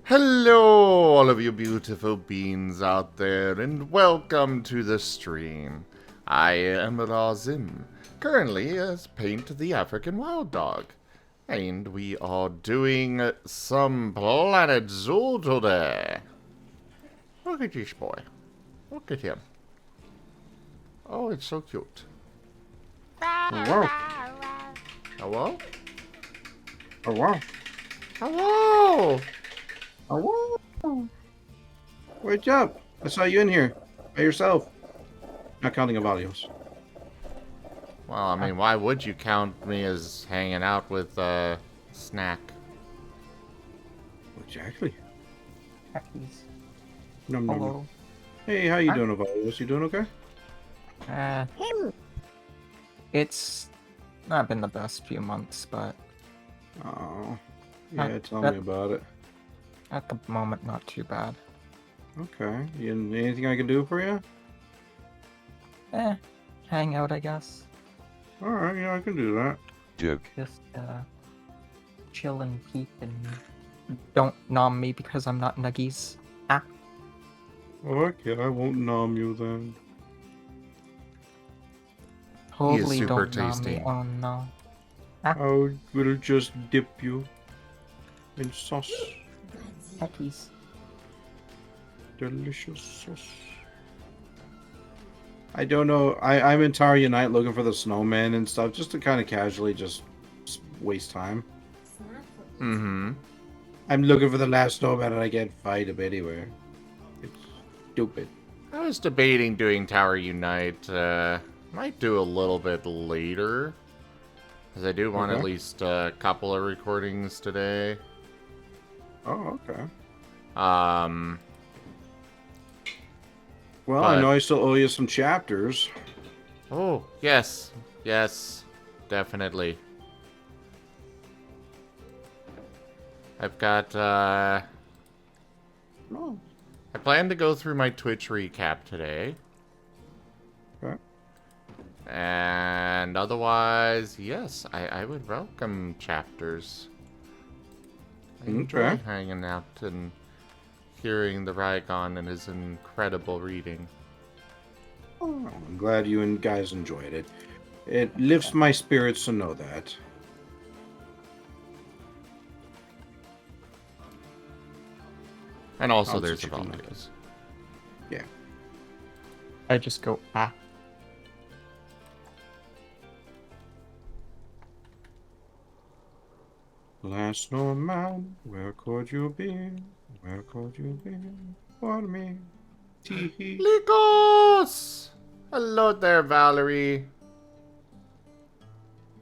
Hello, all of you beautiful beings out there, and welcome to the stream. I am Razim, currently as Paint the African Wild Dog, and we are doing some Planet Zoo today. Look at this boy. Look at him. Oh, it's so cute. Hello. Hello? Hello. Hello! Hello. Wake up. I saw you in here. By yourself. Not counting Avalios. Well, I mean, why would you count me as hanging out with, Snack? Exactly. Hackies. Nom, nom. Hello. Hey, how you doing, Avalios? You doing okay? It's not been the best few months, but Oh. Yeah, Uh, tell uh, me about it. at the moment, not too bad. Okay. Anything I can do for you? Hang out, I guess. Alright, yeah, I can do that. Joke. Just, chill and peep and don't nom me because I'm not nuggies. Okay, I won't nom you then. Totally super don't nom tasty. me. Oh no. I will just dip you in sauce. Hackies. Delicious sauce. I don't know. I'm in Tower Unite looking for the snowman and stuff, just to kind of casually just waste time. Mm-hmm. I'm looking for the last snowman and I can't find him anywhere. It's stupid. I was debating doing Tower Unite. Might do a little bit later. Because I do want at least a couple of recordings today. Oh, okay. Um, Well, But- I know I still owe you some chapters. oh, yes. Yes, definitely. I've got, Oh, I plan to go through my Twitch recap today. okay. And otherwise, yes, I would welcome chapters. I enjoy Okay. hanging out and hearing the Rygon and his incredible reading. Oh, I'm glad you and guys enjoyed it. It lifts my spirits to know that. And also Oh, there's such a good night. Avalios. Yeah. I just go, Last snowman, where could you be? Where could you be for me? Tee-hee. Likos! Hello there, Valerie.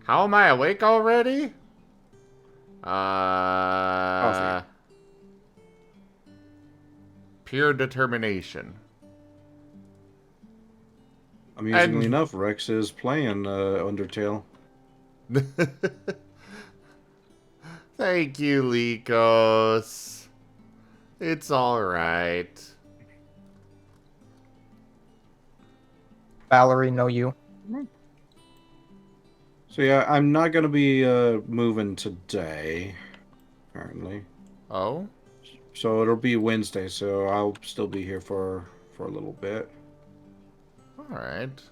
How am I awake already? Coffee. Pure determination. Amusingly And- enough, Rex is playing Undertale. Thank you, Likos. It's alright. Valerie, know you. So yeah, I'm not gonna be moving today, apparently. Oh? So it'll be Wednesday. So I'll still be here for a little bit. Alright.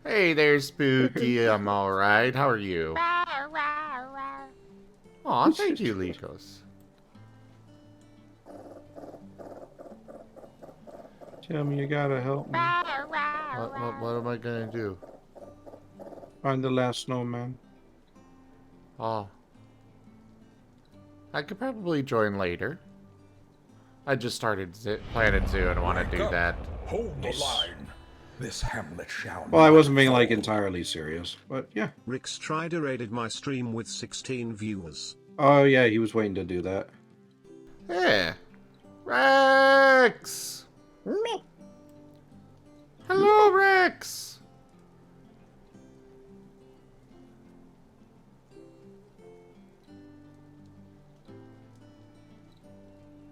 Hey there, Spooky. I'm alright. How are you? Aw, thank you, Likos. Tell me you gotta help me What am I gonna do? find the last snowman. Oh. I could probably join later. I just started Planet Zoo and want to do that. Hold the line. This hamlet shall Well, I not wasn't being like fall. entirely serious, but yeah. Rick's tried raided my stream with 16 viewers. Oh yeah, he was waiting to do that. Hey, Rex! Hello, Rex!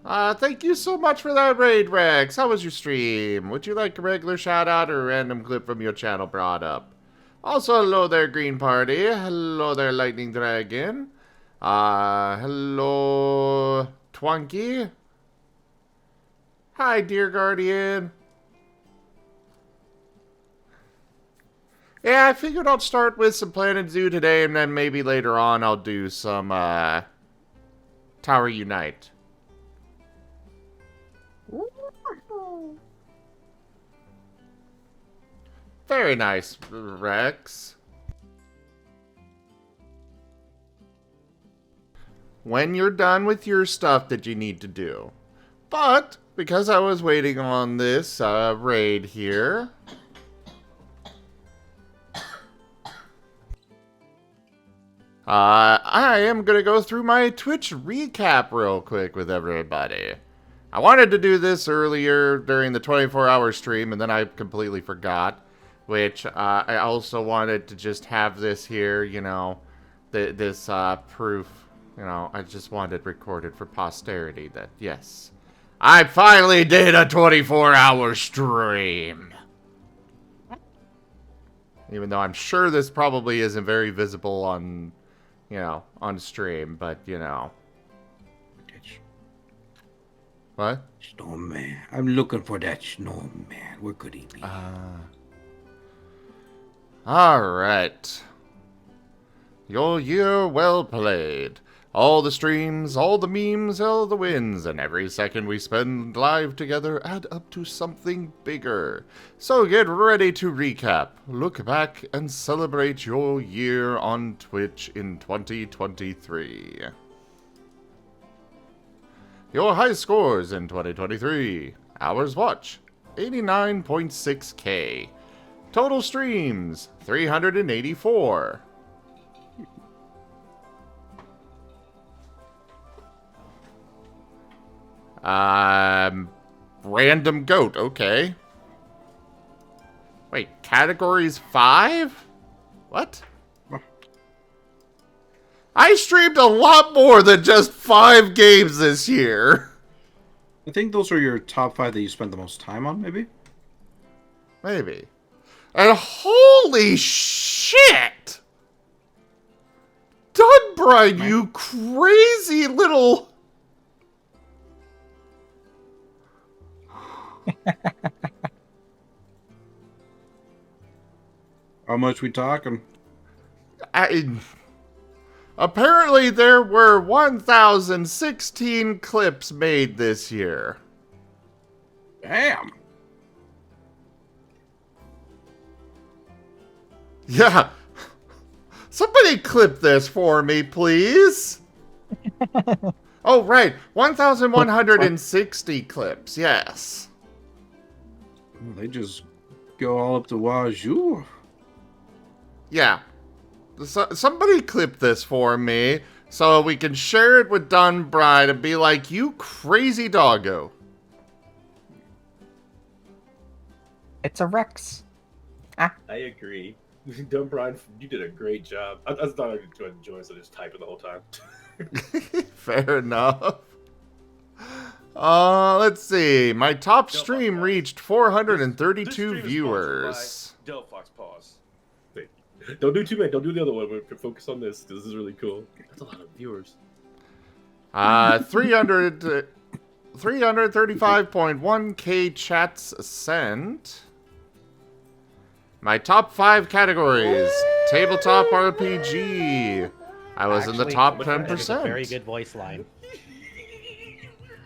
Thank you so much for that raid, Rex. How was your stream? Would you like a regular shout out or a random clip from your channel brought up? Also, hello there, Green Party. Hello there, Lightning Dragon. Hello, Twunky? Hi, dear guardian. Yeah, I figured I'll start with some Planet Zoo today, and then maybe later on I'll do some, Tower Unite. Very nice, Rex. When you're done with your stuff that you need to do. But, because I was waiting on this raid here, I am going to go through my Twitch recap real quick with everybody. I wanted to do this earlier during the 24-hour stream, and then I completely forgot. Which, I also wanted to just have this here, you know, this proof. You know, I just wanted recorded for posterity that, yes, I finally did a 24-hour stream. Even though I'm sure this probably isn't very visible on, you know, on stream, but, you know. What? Snowman. I'm looking for that snowman. Where could he be? Alright. Your year well played. All the streams, all the memes, all the wins, and every second we spend live together add up to something bigger. So get ready to recap, look back, and celebrate your year on Twitch in 2023. Your high scores in 2023. Hours watch, 89.6K. Total streams, 384. Random goat, okay. Wait, categories 5? What? I streamed a lot more than just 5 games this year. I think those are your top 5 that you spent the most time on, maybe? Maybe. And holy shit! Dunbride, you crazy little... How much we talking? Apparently there were 1,016 clips made this year. Damn. Yeah. Somebody clip this for me, please. Oh, right. 1,160 clips, yes. Well, they just go all up to wazoo. Yeah. So, somebody clip this for me so we can share it with Dunbride and be like, you crazy doggo. It's a Rex. I agree. Dunbride, you did a great job. I thought I could enjoy, so just typing the whole time. Fair enough. Let's see. My top stream reached 432 viewers. Delphox, pause. Wait. Don't do too many. Don't do the other one. We can focus on this because this is really cool. That's a lot of viewers. 335.1k chats sent. My top 5 categories. Tabletop RPG. I was in the top 10%. That is a very good voice line.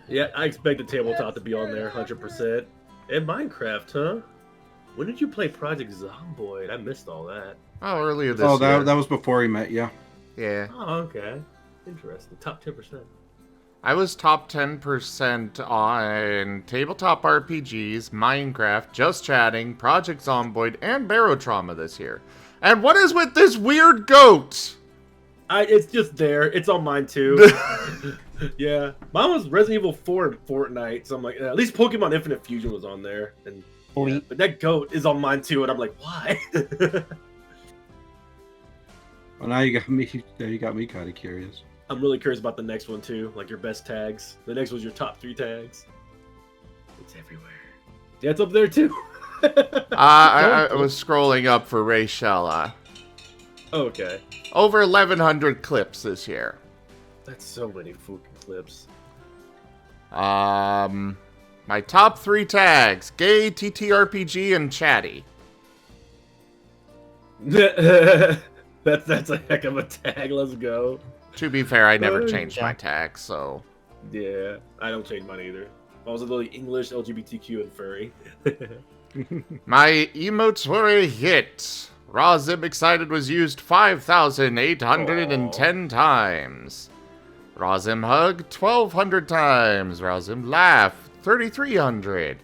Yeah, I expected tabletop to be on there 100%. And Minecraft, huh? When did you play Project Zomboid? I missed all that. Oh, earlier this year. That was before he met you. Yeah. Oh, okay. Interesting. Top 10%. I was top 10% on Tabletop RPGs, Minecraft, Just Chatting, Project Zomboid, and Barotrauma this year. And what is with this weird goat? It's just there. It's on mine too. Yeah, mine was Resident Evil 4 and Fortnite, so I'm like, at least Pokemon Infinite Fusion was on there, and yeah, but that goat is on mine too, and I'm like, why? Well, now you got me. You got me kind of curious. I'm really curious about the next one too, like your best tags. The next one's your top 3 tags. It's everywhere. Yeah, it's up there too. I was scrolling up for Rayshella. Okay. Over 1,100 clips this year. That's so many fucking clips. My top 3 tags: gay, TTRPG, and chatty. That's a heck of a tag. Let's go. To be fair, I never Oh, changed my yeah. tags, so... Yeah, I don't change mine either. I was literally English, LGBTQ, and furry. My emotes were a hit. Raw Zim Excited was used 5,810 times. Raw Zim Hug 1,200 times. Raw Zim Laugh 3,300.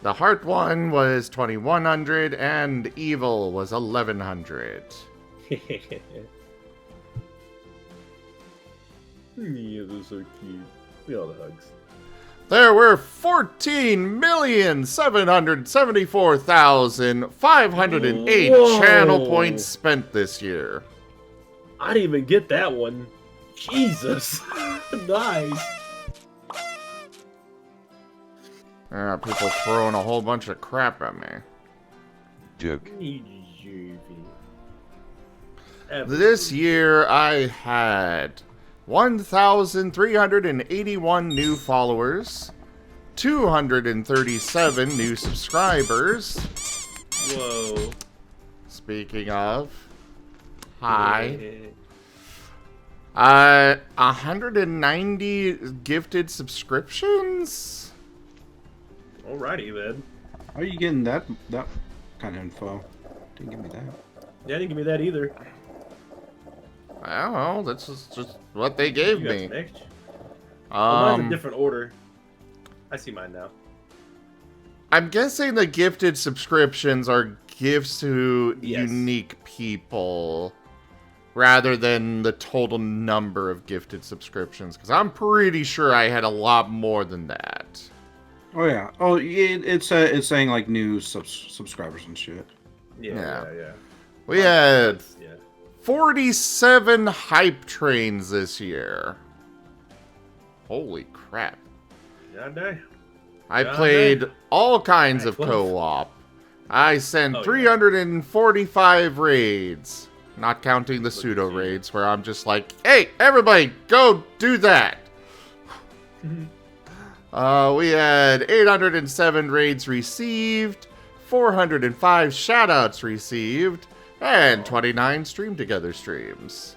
The Heart one was 2,100, and Evil was 1,100. Yeah, they're so cute. Look at all the hugs. There were 14,774,508 Whoa. channel points spent this year. I didn't even get that one. Jesus. Nice. People throwing a whole bunch of crap at me. Joke. This year I had 1,381 new followers, 237 new subscribers. Whoa. Speaking of, hi. Yeah. 190 gifted subscriptions? Alrighty then. How are you getting that kind of info? Didn't give me that. Yeah, didn't give me that either. Well, that's just what they gave You got me. next. Mine's a Um, different order. I see mine now. I'm guessing the gifted subscriptions are gifts to Yes. unique people rather than the total number of gifted subscriptions, because I'm pretty sure I had a lot more than that. Oh yeah. Oh, it's saying like new subscribers and shit. Yeah. We had Yeah. 47 hype trains this year. Holy crap. Yeah, no. I Yeah, played all kinds Right, of 12. co-op. I sent Oh, yeah. 345 raids, not counting the Look at pseudo you. raids where I'm just like, hey, everybody, go do that. We had 807 raids received, 405 shoutouts received, and 29 stream together streams.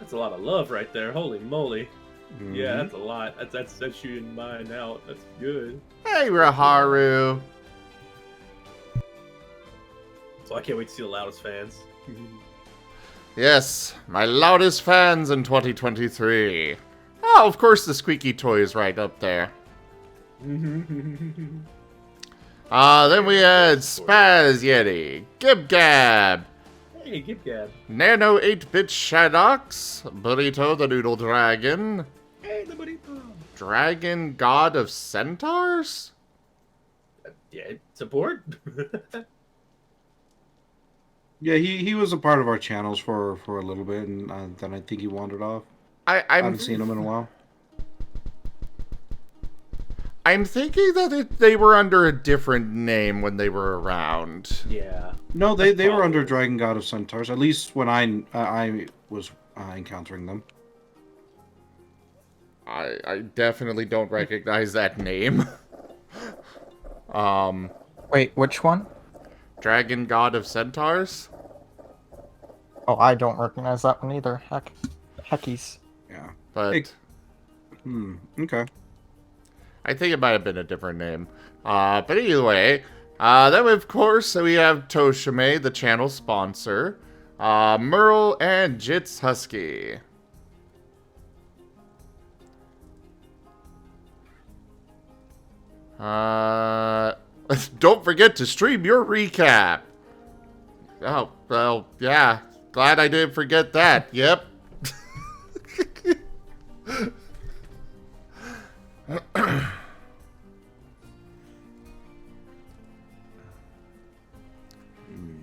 That's a lot of love right there. Holy moly. Mm-hmm. Yeah, that's a lot. That's shooting mine out. That's good. Hey, Raharu. So I can't wait to see the loudest fans. Yes, my loudest fans in 2023. Oh, of course the squeaky toy is right up there. Then we had Spaz Yeti, Gib Gab, Hey, Gib Gab. Nano 8-Bit Shadox, Burrito the Noodle Dragon, Hey, the burrito. Dragon God of Centaurs? Yeah, support. Yeah, he was a part of our channels for a little bit, and then I think he wandered off. I I'm haven't seen him in a while. I'm thinking that they were under a different name when they were around. Yeah. No, they were Probably. under Dragon God of Centaurs. At least when I was encountering them. I definitely don't recognize that name. Wait, which one? Dragon God of Centaurs? Oh, I don't recognize that one either. Heckies. Yeah. But Okay. I think it might have been a different name. But either way, then of course we have Toshime, the channel sponsor, Merle, and Jits Husky. Don't forget to stream your recap. Oh, well, yeah. Glad I didn't forget that. Yep.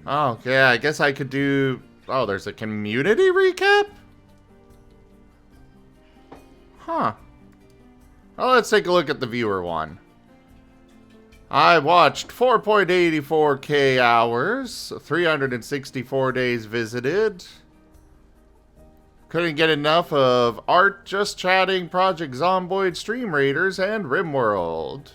Oh, yeah, I guess I could do... Oh, there's a community recap? Huh. Well, let's take a look at the viewer one. I watched 4.84k hours, 364 days visited. Couldn't get enough of Art, Just Chatting, Project Zomboid, Stream Raiders, and RimWorld.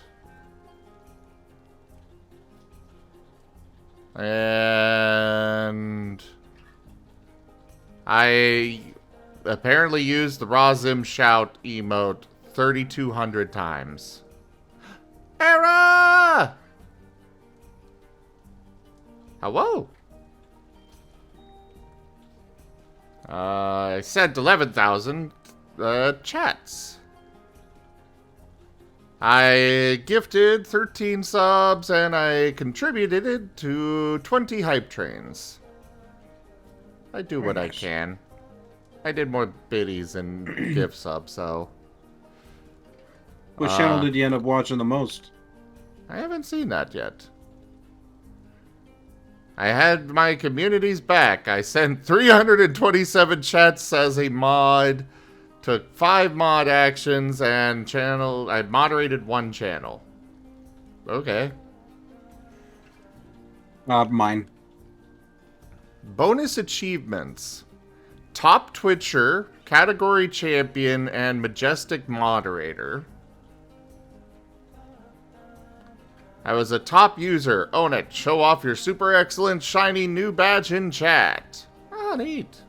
And I apparently used the Razim Shout emote 3,200 times. Error! Hello? I sent 11,000 chats. I gifted 13 subs and I contributed to 20 hype trains. I do what I can. I did more biddies and gift subs, so. What channel did you end up watching the most? I haven't seen that yet. I had my communities back. I sent 327 chats as a mod, took 5 mod actions, and I moderated 1 channel. Okay. Mine. Bonus achievements. Top Twitcher, Category Champion, and Majestic Moderator. I was a top user. Own it. Show off your super excellent shiny new badge in chat. Oh, neat.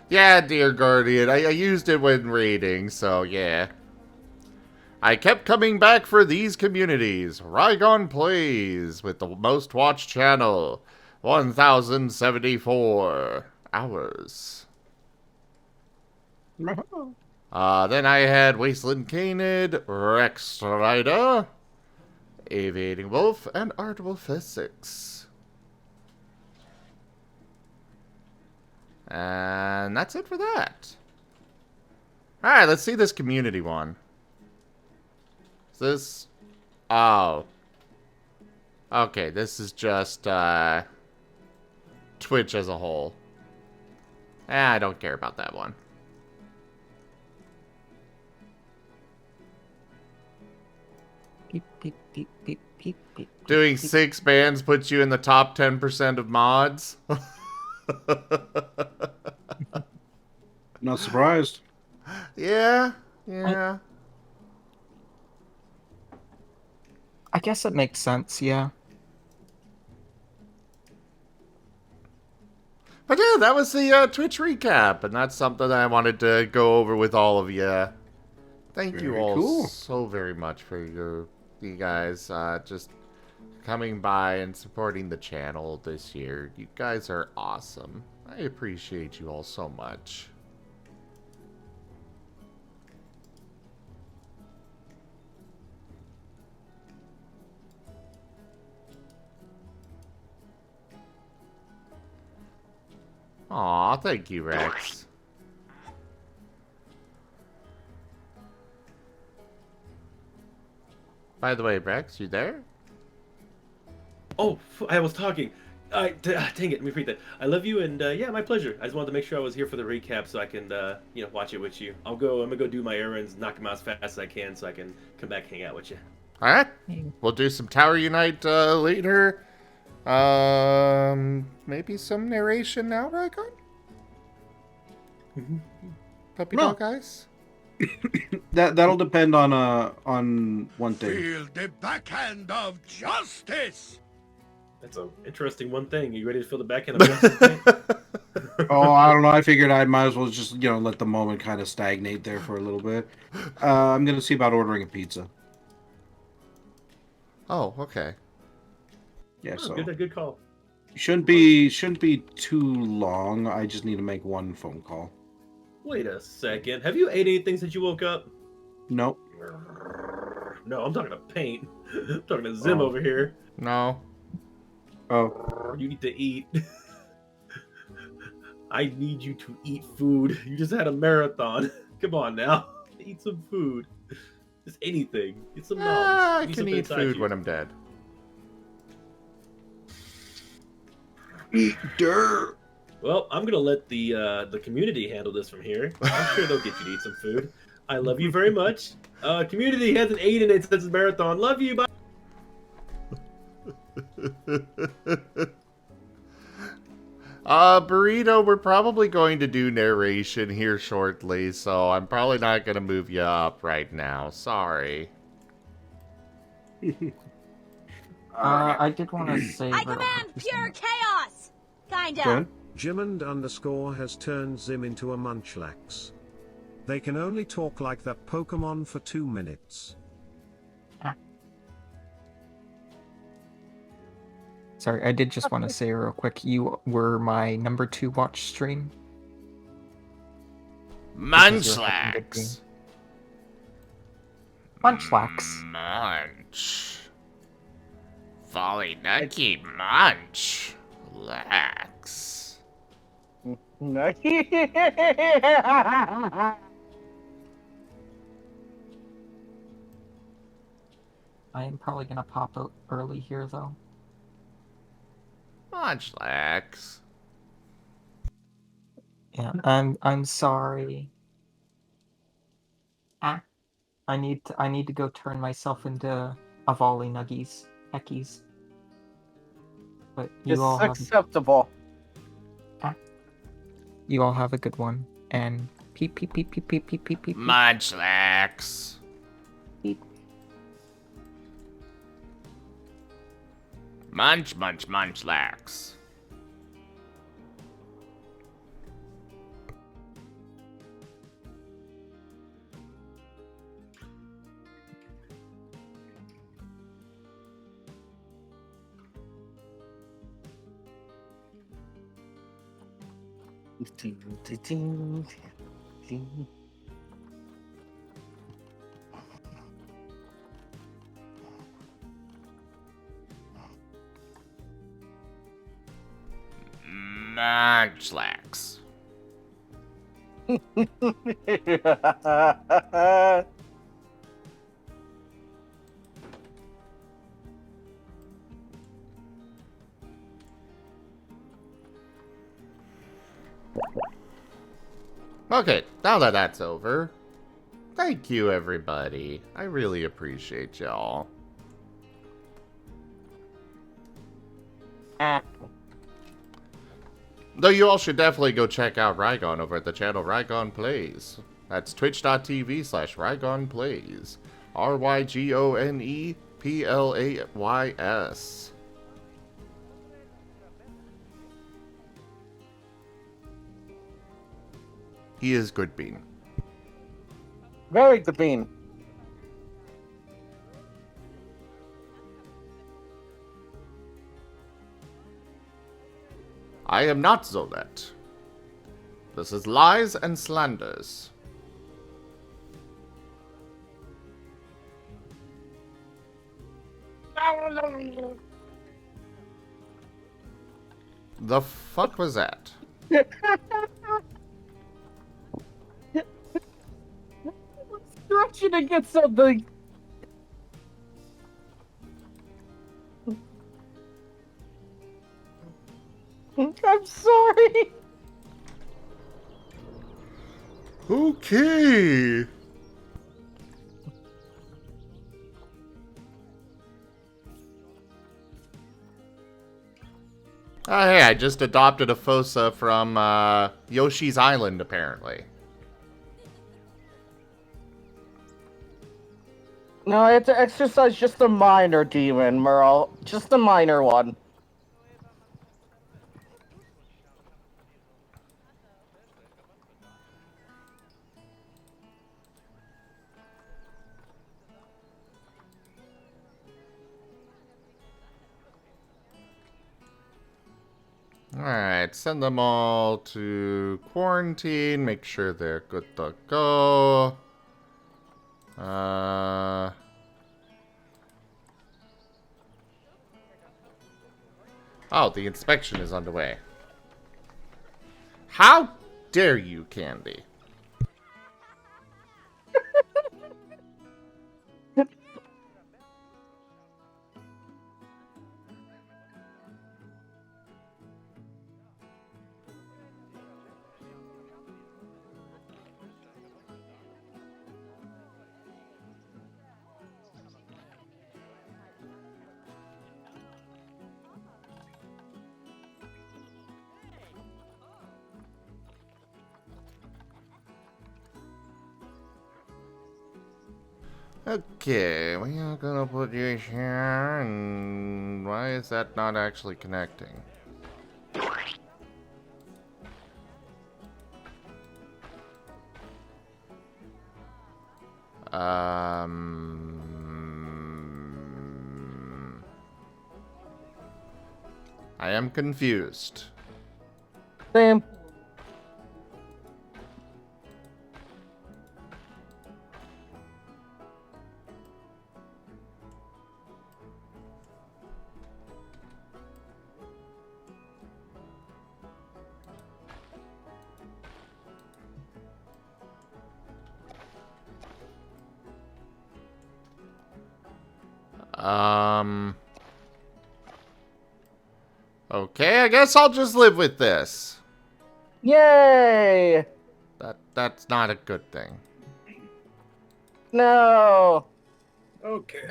Yeah, dear Guardian. I used it when raiding, so yeah. I kept coming back for these communities. Rygon Plays with the most watched channel. 1,074 hours. Then I had Wasteland Canid, Rex Rider, Aviating Wolf, and Artwolf Physics. And that's it for that. Alright, let's see this community one. Is this... Oh. Okay, this is just, Twitch as a whole. I don't care about that one. Beep, beep, beep, beep, beep, beep. Doing beep. 6 bands puts you in the top 10% of mods. Not surprised. Yeah. I guess it makes sense, yeah. But yeah, that was the Twitch recap, and that's something that I wanted to go over with all of you. Thank you Very all cool. so very much for you guys just coming by and supporting the channel this year. You guys are awesome. I appreciate you all so much. Aw, thank you, Rex. By the way, Rex, you there? Oh, I was talking. Dang it, let me read that. I love you, and yeah, my pleasure. I just wanted to make sure I was here for the recap so I can, watch it with you. I'm gonna go do my errands, knock them out as fast as I can so I can come back hang out with you. All right, we'll do some Tower Unite later. Maybe some narration now, Rycon? Puppy No. dog guys? That'll depend on one thing. Feel the backhand of justice! That's an interesting one thing. Are you ready to feel the backhand of justice? Oh, I don't know. I figured I might as well just let the moment kind of stagnate there for a little bit. I'm gonna see about ordering a pizza. Oh, okay. Yeah, so Good call. shouldn't be too long. I just need to make one phone call. Wait a second. Have you ate anything since you woke up? Nope. No, I'm talking to Paint. I'm talking to Zim Oh. over here. No. Oh, You need to eat. I need you to eat food. You just had a marathon. Come on now. Eat some food. Just anything. Eat some noms. I Eat can something eat inside food you. when I'm dead. eat dirt. Well, I'm gonna let the community handle this from here. I'm sure they'll get you to eat some food. I love you very much. Community hasn't eaten it since the marathon. Love you. Bye. Burrito, we're probably going to do narration here shortly, so I'm probably not going to move you up right now. Sorry. I did want to say I real quick. command pure chaos! Go Kinda. ahead. Jimmond_ has turned Zim into a munchlax. They can only talk like that Pokemon for 2 minutes. Sorry, I did just want to say real quick, you were my number 2 watch stream. Munchlax. Munchlax. Munch. Volley Nucky Munch. Lax. I am probably gonna pop out early here though. Munchlax. Yeah, I'm sorry. I need to go turn myself into a volley nuggies, heckies. But you all have acceptable. You all have a good one. And peep peep peep peep peep peep peep peep. Munchlax. Peep. Munchlax. Munchlax. Okay, now that that's over, thank you everybody. I really appreciate y'all. Though you all should definitely go check out Rygon over at the channel Rygon Plays. That's twitch.tv/Rygon Plays. RYGONEPLAYS. He is good bean. Very good bean. I am not Zolet. This is lies and slanders. The fuck was that? Stretching to get something. I'm sorry. Okay. Hey, I just adopted a fossa from Yoshi's Island, apparently. No, it's to exercise just a minor demon, Merle. Just a minor one. Alright, send them all to quarantine, make sure they're good to go. Oh, the inspection is underway. How dare you, Candy? Okay, we are gonna put you here, and why is that not actually connecting? I am confused. Same. Okay, I guess I'll just live with this. Yay! That's not a good thing. No. Okay.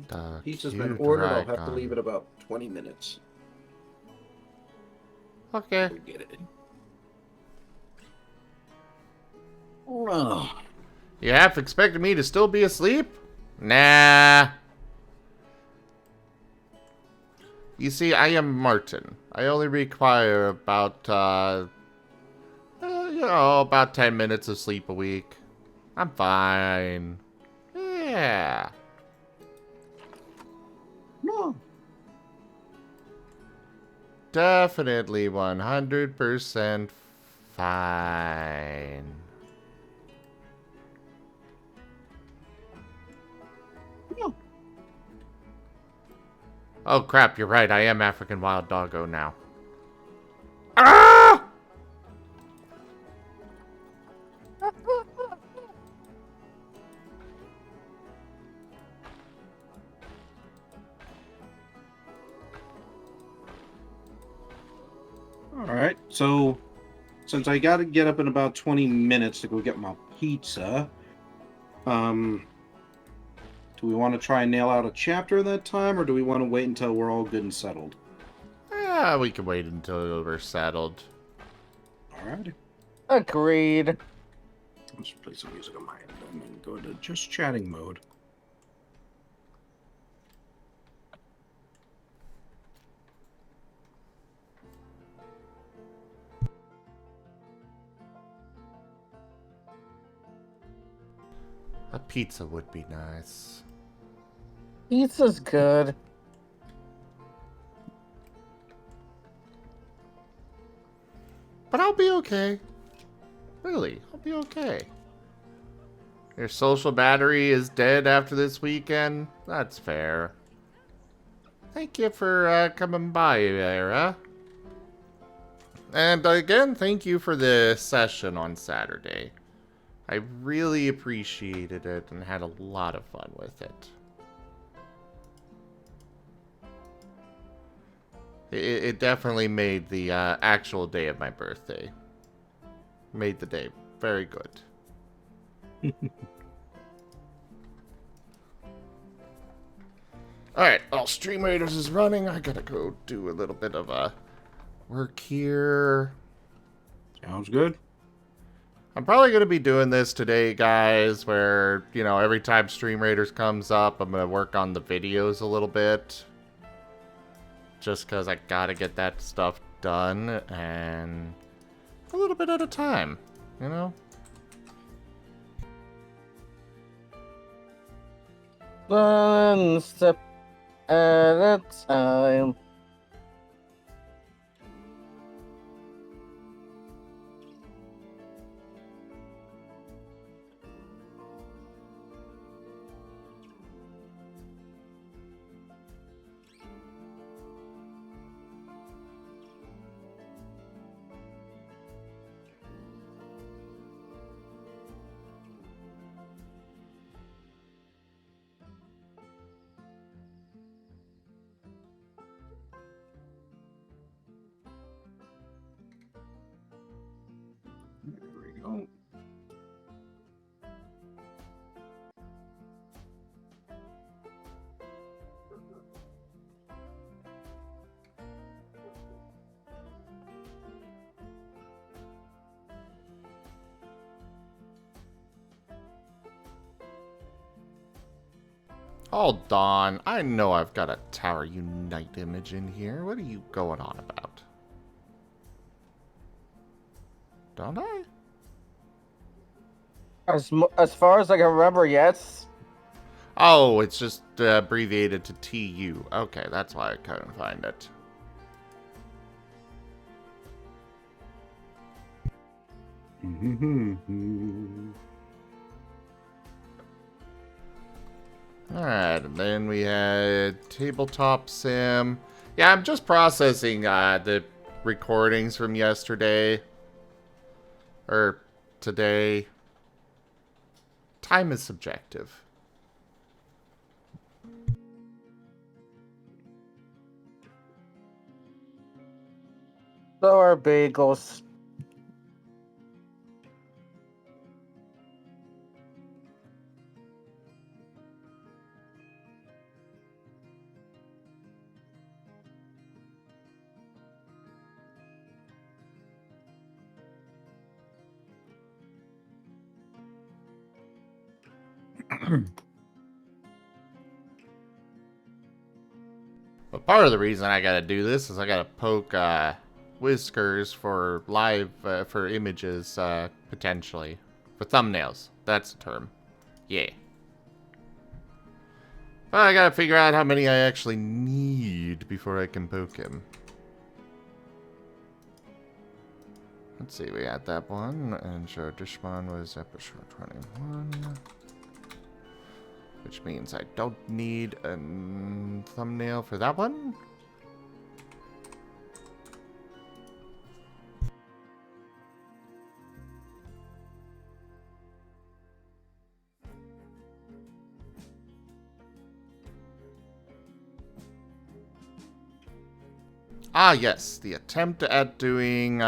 The Pizza's been cute ordered. I'll have to icon. leave it about 20 minutes. Okay. Go get it. Oh. You half expected me to still be asleep? Nah. You see, I am Marten. I only require about, about 10 minutes of sleep a week. I'm fine. Yeah. No. Definitely 100% fine. No. Oh crap, you're right. I am African Wild Doggo now. Ah! All right. So, since I got to get up in about 20 minutes to go get my pizza, do we want to try and nail out a chapter in that time, or do we want to wait until we're all good and settled? Yeah, we can wait until we're settled. All right. Agreed. Let's play some music on my end and then go to just chatting mode. A pizza would be nice. Pizza's good. But I'll be okay. Really, I'll be okay. Your social battery is dead after this weekend? That's fair. Thank you for coming by, Era. And again, thank you for the session on Saturday. I really appreciated it and had a lot of fun with it. It definitely made the actual day of my birthday. Made the day very good. Alright, while Stream Raiders is running, I gotta go do a little bit of work here. Sounds good. I'm probably going to be doing this today, guys, where, you know, every time Stream Raiders comes up, I'm going to work on the videos a little bit. Just because I got to get that stuff done, and a little bit at a time, you know? One step at a time. Hold on. I know I've got a Tower Unite image in here. What are you going on about? Don't I? As far as I can remember, yes. Oh, it's just abbreviated to TU. Okay, that's why I couldn't find it. Alright, and then we had Tabletop Sim. Yeah, I'm just processing the recordings from yesterday. Or today. Time is subjective. So are bagels. But part of the reason I gotta do this is I gotta poke whiskers for live, for images, potentially. For thumbnails. That's the term. Yeah. But I gotta figure out how many I actually need before I can poke him. Let's see, we had that one, and so Dishman was episode 21. Which means I don't need a thumbnail for that one. Ah, yes, the attempt at doing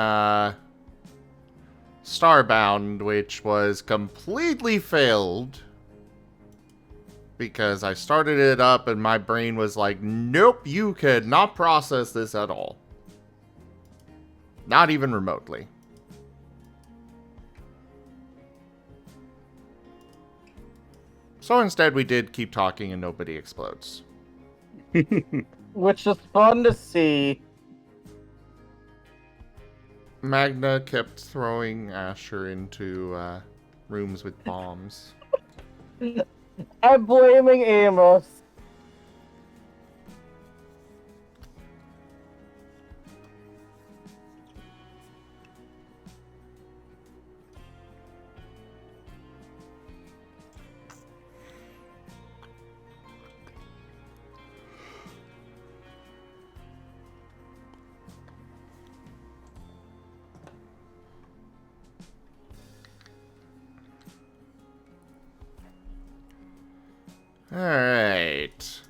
Starbound, which was completely failed. Because I started it up and my brain was like, nope, you could not process this at all. Not even remotely. So instead we did keep talking and nobody explodes. Which is fun to see. Magna kept throwing Asher into rooms with bombs. I'm blaming Amos. Alright.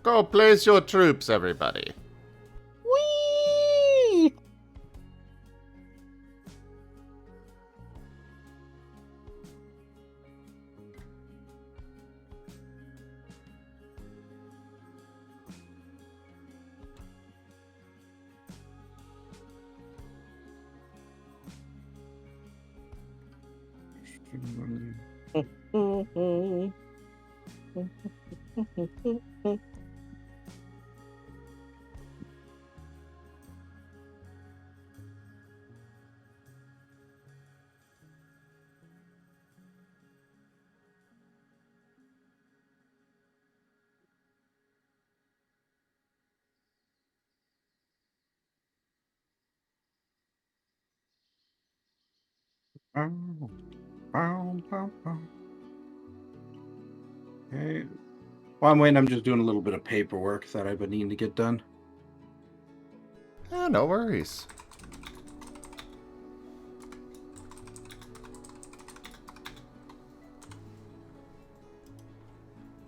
Go place your troops, everybody. Whee! Okay. While I'm waiting, I'm just doing a little bit of paperwork that I've been needing to get done. No worries.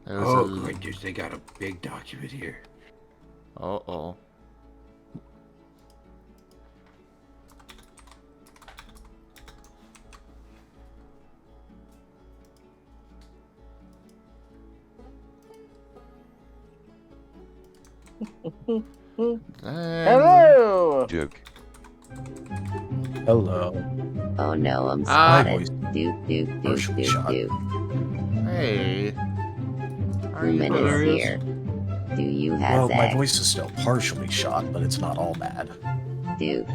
Goodness, they got a big document here. Uh-oh. Hello! Duke. Hello. Oh no, I'm Ah. spotted. Do, do, do, Partially do, shot. do. Hey. How are you Lumen doing? is here. Do you have Well, my eggs? voice is still partially shot, but it's not all bad. Doop,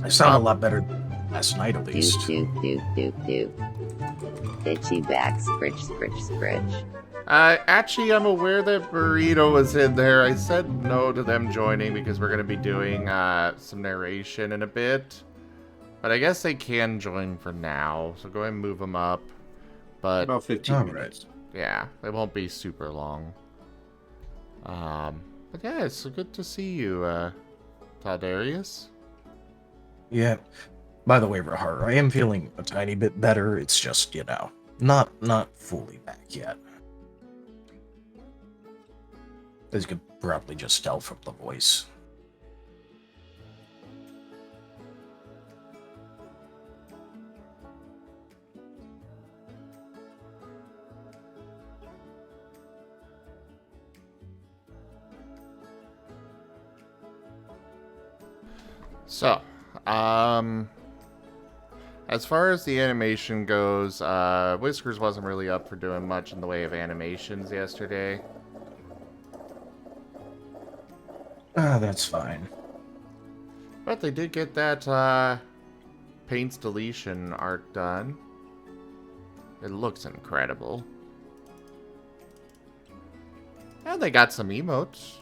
I sound a lot better than last night, at doop, least. doop, doop, doop, doop. Itchy back, scritch, scritch, scritch. Actually, I'm aware that Burrito was in there. I said no to them joining because we're going to be doing some narration in a bit. But I guess they can join for now, so go ahead and move them up. But About 15 All right. minutes. yeah, it won't be super long. But yeah, it's good to see you, Taldarius. Yeah. By the way, Rahar, I am feeling a tiny bit better. It's just, not fully back yet. As you could probably just tell from the voice. So, as far as the animation goes, Whiskers wasn't really up for doing much in the way of animations yesterday. That's fine. But they did get that, Paint's deletion art done. It looks incredible. And they got some emotes.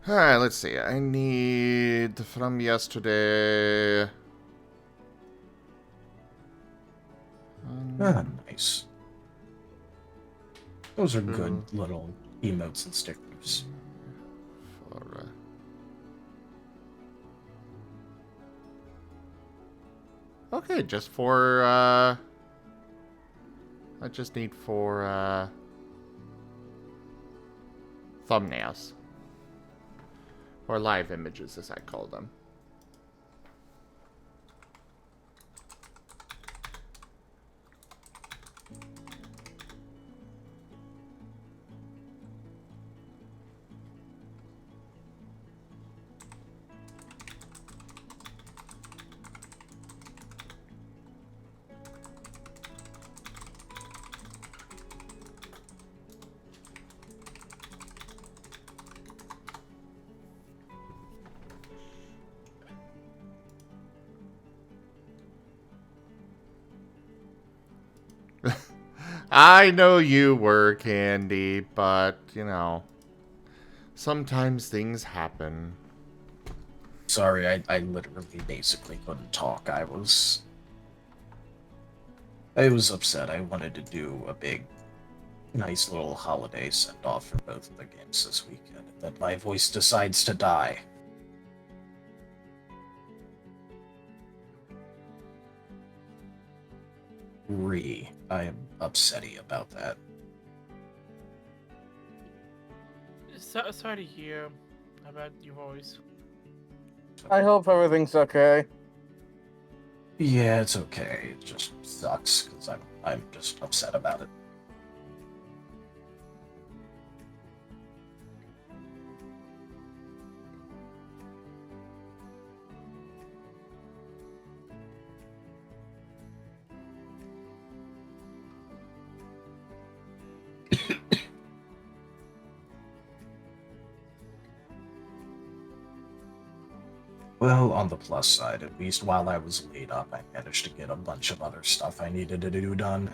Alright, let's see. I need from yesterday. Nice. Those are good little emotes and stickers. Okay, just for, I just need for, thumbnails. Or live images, as I call them. I know you were, Candy, but, sometimes things happen. Sorry, I literally basically couldn't talk. I was upset. I wanted to do a big, nice little holiday send-off for both of the games this weekend, and then my voice decides to die. I am upsetty about that. Sorry to hear about your voice. I hope everything's okay. Yeah, it's okay. It just sucks because I'm just upset about it. Well, on the plus side, at least while I was laid up, I managed to get a bunch of other stuff I needed to do done.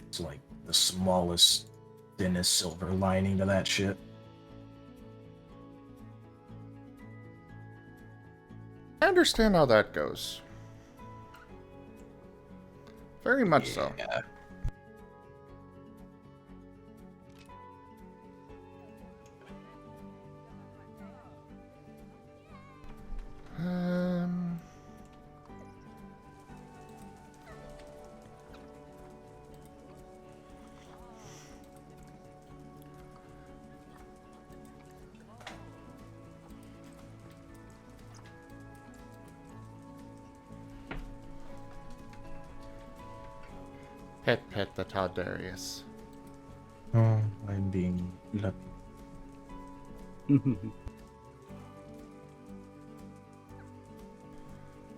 It's like the smallest, thinnest silver lining to that shit. I understand how that goes. Very much so. Yeah. Pet the Taldarius. Oh, I'm being lucky.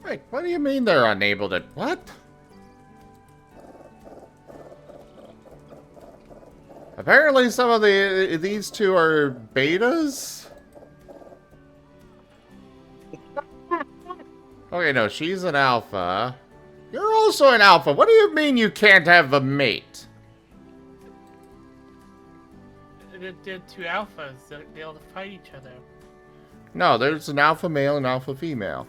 Wait, what do you mean they're unable to... What? Apparently some of these two are betas? Okay, no, she's an alpha. You're also an alpha. What do you mean you can't have a mate? They're two alphas. They'll fight each other. No, there's an alpha male and alpha female.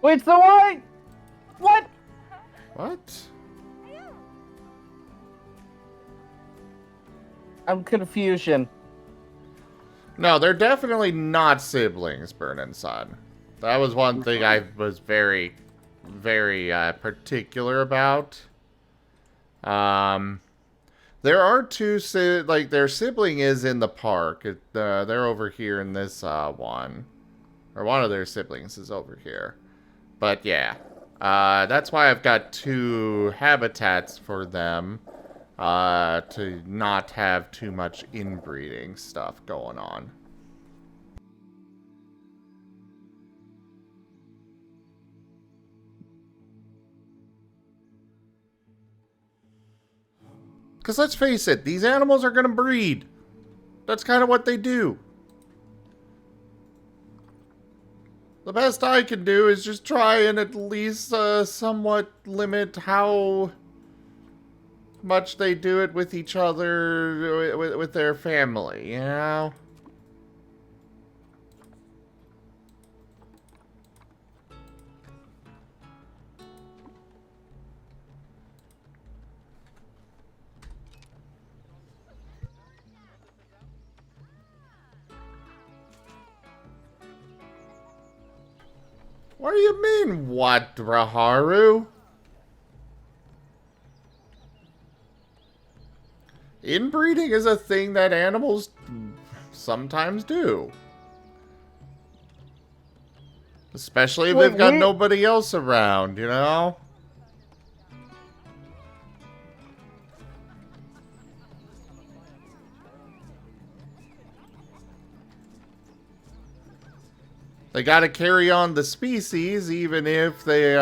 Wait, so why? What? What? I'm confusion. No, they're definitely not siblings, Burn and Sun. That was one thing I was very, very particular about. There are two, like, their sibling is in the park. They're over here in this one. Or one of their siblings is over here. But yeah, that's why I've got two habitats for them. To not have too much inbreeding stuff going on. Because let's face it, these animals are going to breed. That's kind of what they do. The best I can do is just try and at least somewhat limit how much they do it with each other, with their family, you know? What do you mean, what, Raharu? Inbreeding is a thing that animals sometimes do. Especially if they've got nobody else around, you know? They gotta carry on the species even if they,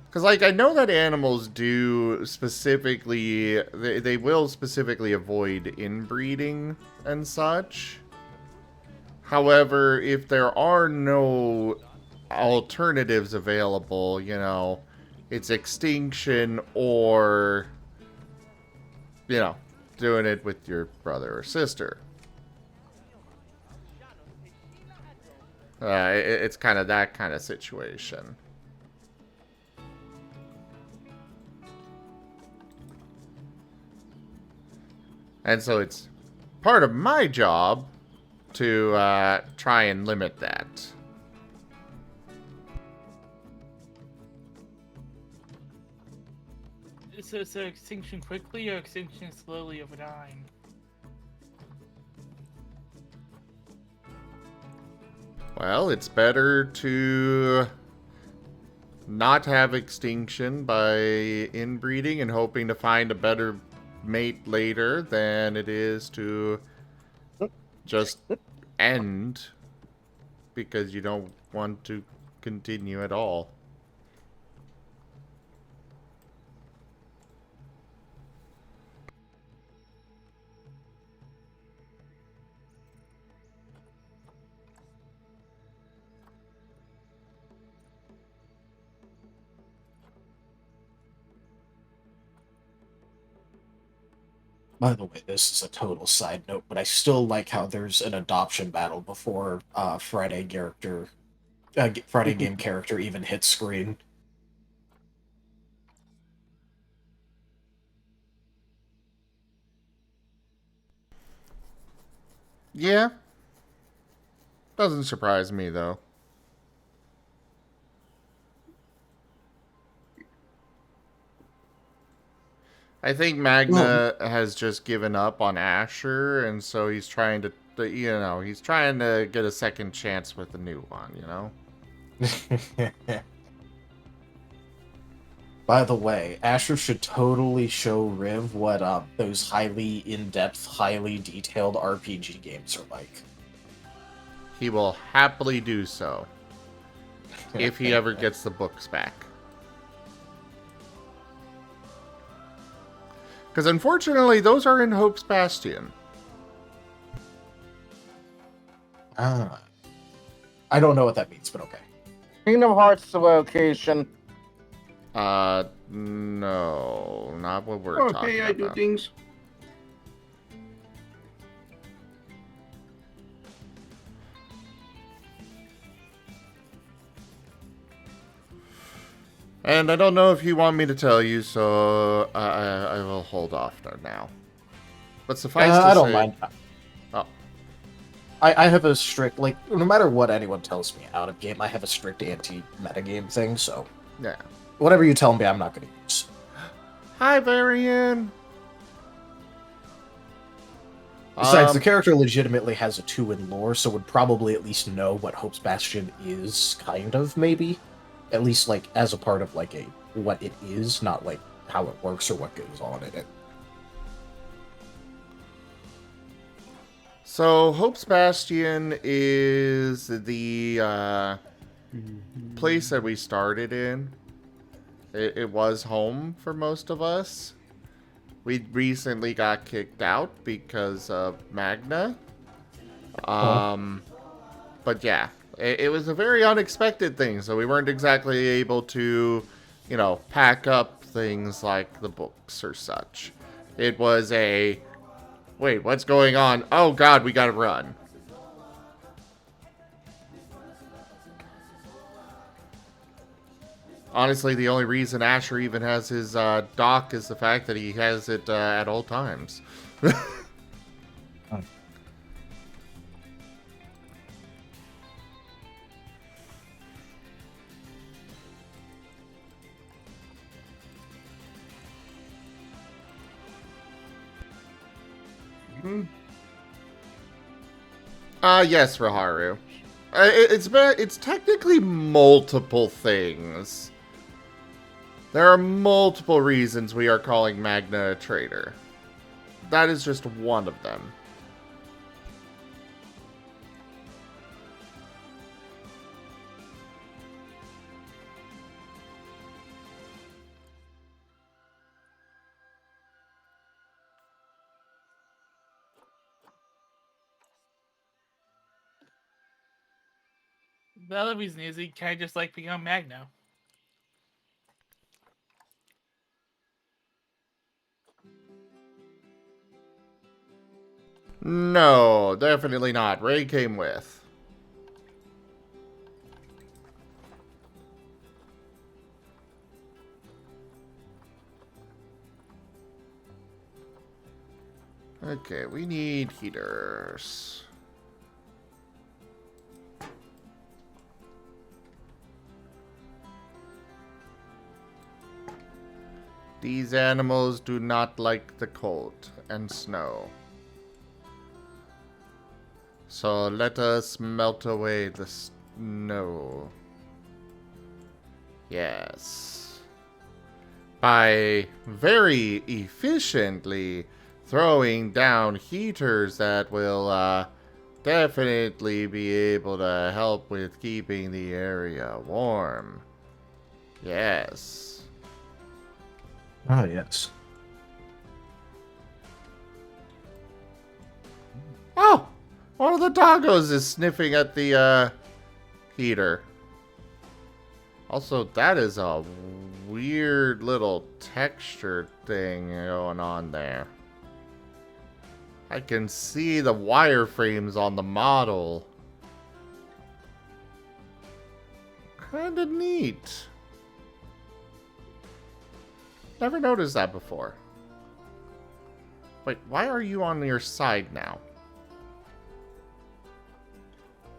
because, like, I know that animals do specifically... They will specifically avoid inbreeding and such. However, if there are no alternatives available, you know, it's extinction or, you know, doing it with your brother or sister. It's kind of that kind of situation. And so it's part of my job to try and limit that. So extinction quickly or extinction slowly over time? Well, it's better to not have extinction by inbreeding and hoping to find a better mate later than it is to just end because you don't want to continue at all. By the way, this is a total side note, but I still like how there's an adoption battle before Friday game character even hits screen. Yeah. Doesn't surprise me, though. I think Magna has just given up on Asher, and so he's trying to, you know, he's trying to get a second chance with the new one, you know? By the way, Asher should totally show Riv what those highly in-depth, highly detailed RPG games are like. He will happily do so. If he ever gets the books back. Because unfortunately, those are in Hope's Bastion. I don't know what that means, but okay. Kingdom Hearts location. No, not what we're talking Okay, I do about. things. And I don't know if you want me to tell you, so I will hold off there now. But suffice to say... I don't mind. Oh. I have a strict, like, no matter what anyone tells me out of game, I have a strict anti-metagame thing, so... Yeah. Whatever you tell me, I'm not going to use. Hi, Varian! Besides, the character legitimately has a 2 in lore, so would probably at least know what Hope's Bastion is, kind of, maybe? At least, like, as a part of, like, what it is, not, like, how it works or what goes on in it. So, Hope's Bastion is the place that we started in. It was home for most of us. We recently got kicked out because of Magna. But yeah, it was a very unexpected thing, so we weren't exactly able to, you know, pack up things like the books or such. It was a, wait, what's going on? Oh god, we gotta run. Honestly, the only reason Asher even has his dock is the fact that he has it at all times. Yes, Raharu. It's technically multiple things. There are multiple reasons we are calling Magna a traitor. That is just one of them. The other reason is he kind of just like being on Magno. No, definitely not. Ray came with. Okay, we need heaters. These animals do not like the cold and snow. So let us melt away the snow. Yes. By very efficiently throwing down heaters that will definitely be able to help with keeping the area warm. Yes. Oh, yes. Oh! One of the doggos is sniffing at the heater. Also, that is a weird little texture thing going on there. I can see the wireframes on the model. Kinda neat. Never noticed that before. Wait, why are you on your side now?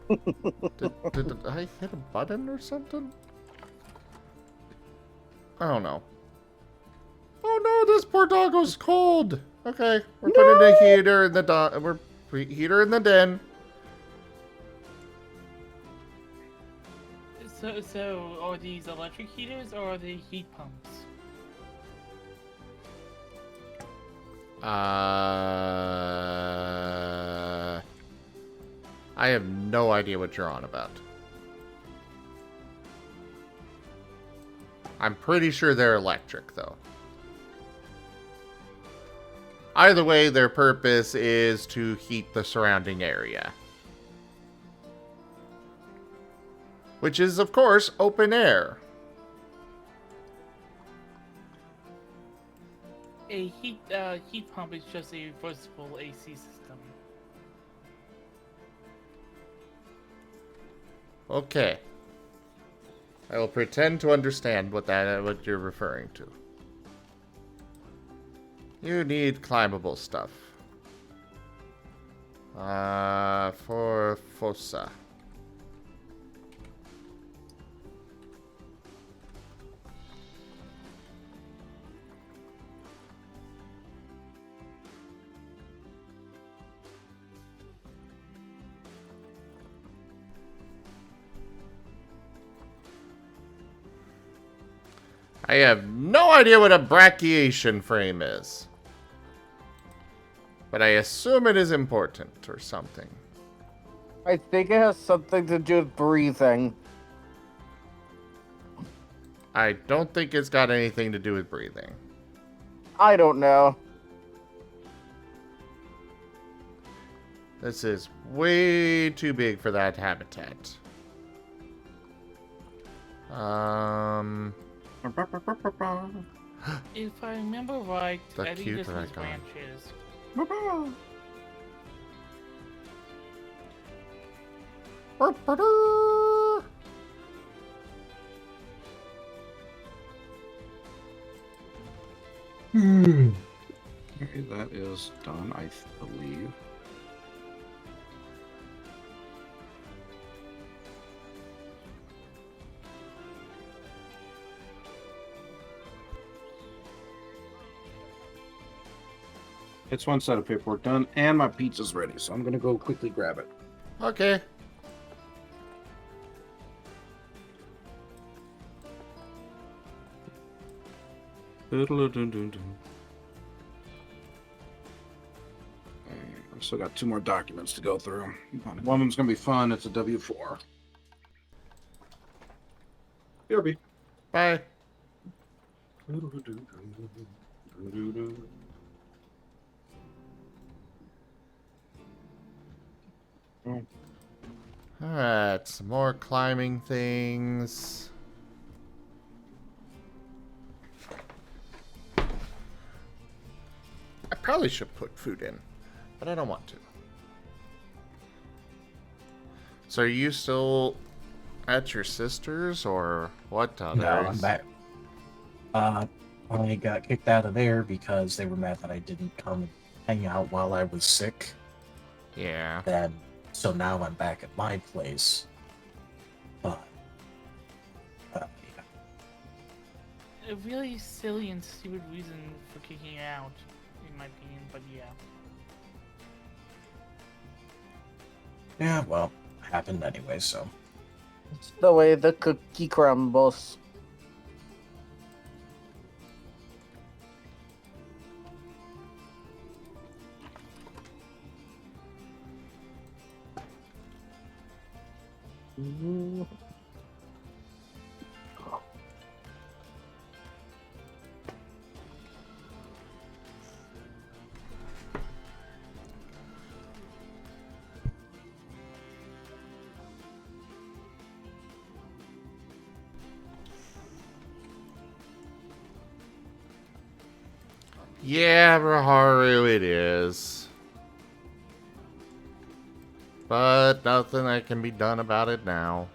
Did I hit a button or something? I don't know. Oh no, this poor doggo's cold. Okay, we're putting a heater in the heater in the den. So are these electric heaters or are they heat pumps? I have no idea what you're on about. I'm pretty sure they're electric, though. Either way, their purpose is to heat the surrounding area. Which is, of course, open air. A heat pump is just a reversible AC system. Okay. I will pretend to understand what you're referring to. You need climbable stuff. For Fossa. I have no idea what a brachiation frame is. But I assume it is important or something. I think it has something to do with breathing. I don't think it's got anything to do with breathing. I don't know. This is way too big for that habitat. If I remember right, The I think cute this was icon. branches. Okay, that is done, I believe. It's one set of paperwork done, and my pizza's ready, so I'm gonna go quickly grab it. Okay. I've still got 2 more documents to go through. One of them's gonna be fun. It's a W4. BRB. Bye. Alright, some more climbing things. I probably should put food in, but I don't want to. So are you still at your sister's, or what others? No, I'm back. I got kicked out of there because they were mad that I didn't come and hang out while I was sick. Yeah. And so now I'm back at my place. But, yeah. A really silly and stupid reason for kicking it out, in my opinion, but yeah. Yeah, well, happened anyway, so. It's the way the cookie crumbles. Yeah, Raharu, it is. But nothing that can be done about it now.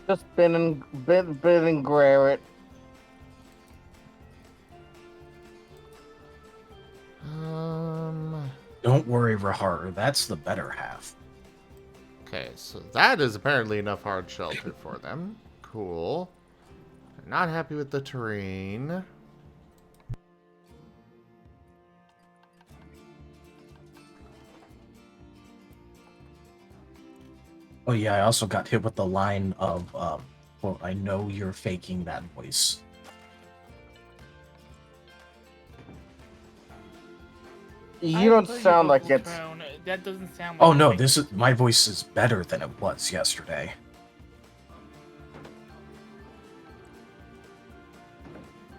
Just bin and grare it. Don't worry, Raharu, that's the better half. Okay, so that is apparently enough hard shelter for them. Cool. They're not happy with the terrain. Oh yeah, I also got hit with the line of, quote, I know you're faking that voice. You don't Heard your sound like vocal it's. tone. That doesn't sound like Oh you're no, faking my voice is better than it was yesterday.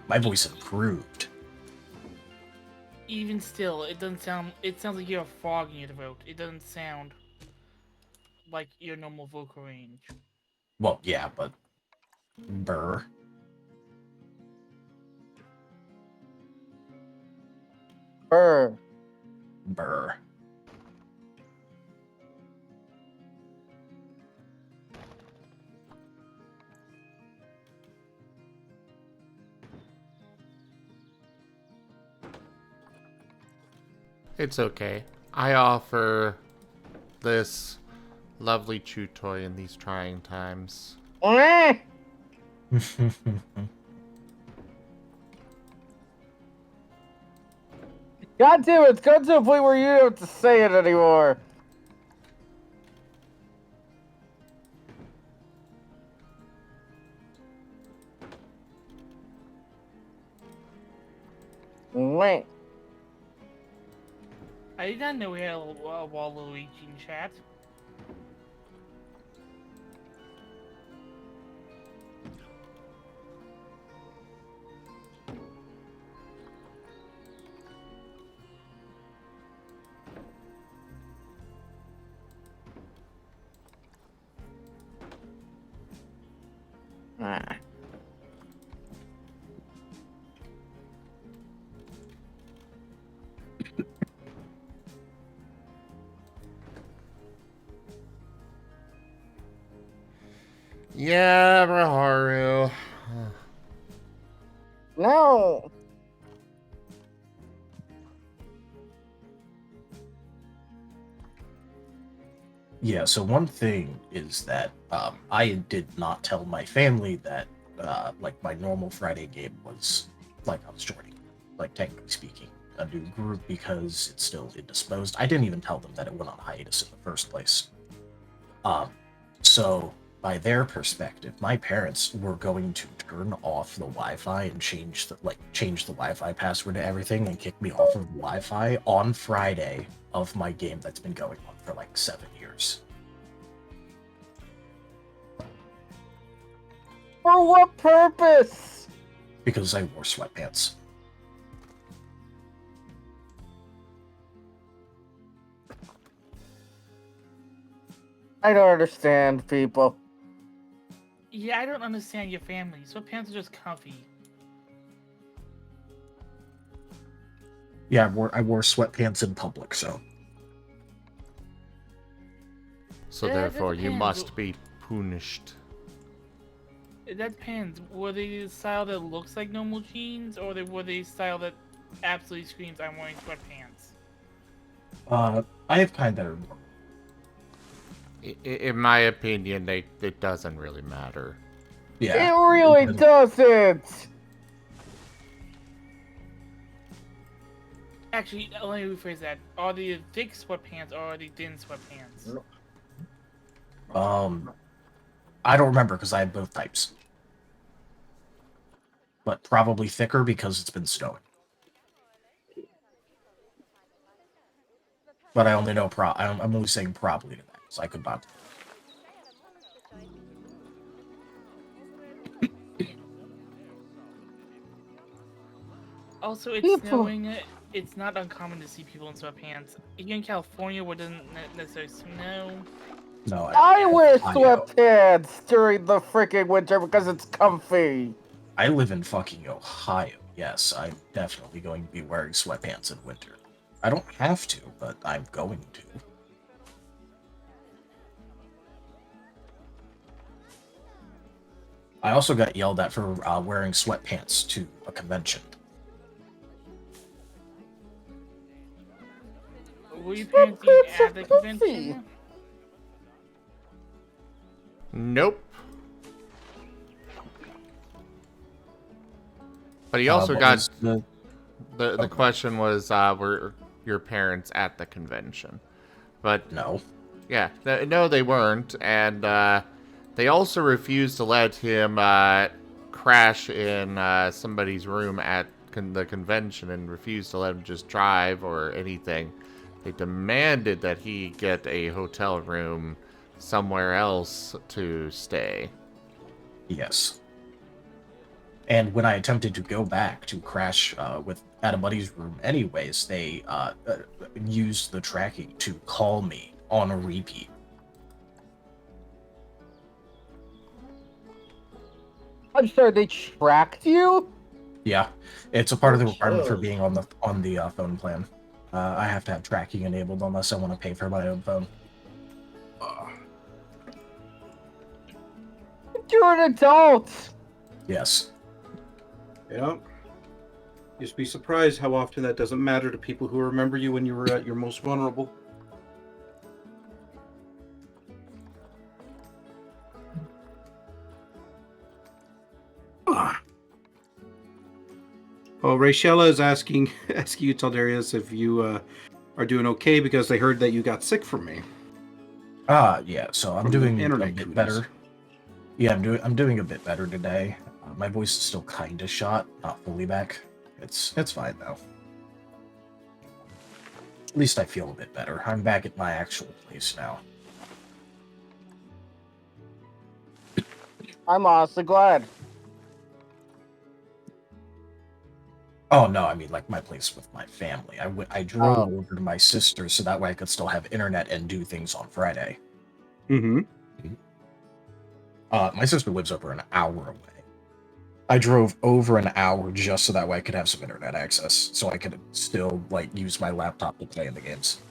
My voice improved. Even still, it doesn't sound. It sounds like you're fogging your throat. It doesn't sound like your normal vocal range. Well, yeah, but burr. Burr. Burr. It's okay. I offer this lovely chew toy in these trying times. Eh. God damn it, it's got to a point where you don't have to say it anymore. Wait. I did not know we had a Waluigi in chat. Ah. Yeah, Raharu. No. Yeah, so one thing is that I did not tell my family that like my normal Friday game was like I was joining, like technically speaking, a new group because it's still indisposed. I didn't even tell them that it went on hiatus in the first place. So by their perspective, my parents were going to turn off the Wi-Fi and change the Wi-Fi password to everything and kick me off of the Wi-Fi on Friday of my game that's been going on for like 7 years. For what purpose? Because I wore sweatpants. I don't understand people. Yeah, I don't understand your family. Sweatpants are just comfy. Yeah, I wore sweatpants in public, so. So That therefore, you depends. must be punished. That depends. Were they the style that looks like normal jeans, or were they style that absolutely screams, I'm wearing sweatpants? I have kind that are more. In my opinion, it doesn't really matter. Yeah. It really doesn't. Actually, let me rephrase that. Are they thick sweatpants or are they thin sweatpants? I don't remember because I had both types. But probably thicker because it's been snowing. But I only know I'm only saying probably to that because I could not. Also, it's snowing. It's not uncommon to see people in sweatpants. Here in California, where it doesn't necessarily snow. No, I wear sweatpants during the freaking winter because it's comfy. I live in fucking Ohio. Yes, I'm definitely going to be wearing sweatpants in winter. I don't have to, but I'm going to. I also got yelled at for wearing sweatpants to a convention. Were you pantsing at the convention? Nope. But he also got the question was were your parents at the convention? But no. Yeah, no, they weren't, and they also refused to let him crash in somebody's room at the convention and refused to let him just drive or anything. They demanded that he get a hotel room somewhere else to stay. Yes. And when I attempted to go back to crash at a buddy's room anyways, they used the tracking to call me on a repeat. I'm sorry, they tracked you? Yeah, it's a part of the requirement for Oh. being on the phone plan. I have to have tracking enabled unless I want to pay for my own phone. You're an adult! Yes. Yep. You'd be surprised how often that doesn't matter to people who remember you when you were at your most vulnerable. Well, Rachella is asking you, Taldarius, if you are doing okay because they heard that you got sick from me. Yeah. So I'm From the doing a internet bit cooties. better. Yeah, I'm doing a bit better today. My voice is still kind of shot, not fully back. It's fine though. At least I feel a bit better. I'm back at my actual place now. I'm honestly glad. Oh no, I mean like my place with my family. I drove Oh. over to my sister so that way I could still have internet and do things on Friday. Mm-hmm. My sister lives over an hour away. I drove over an hour just so that way I could have some internet access, so I could still like use my laptop to play in the games.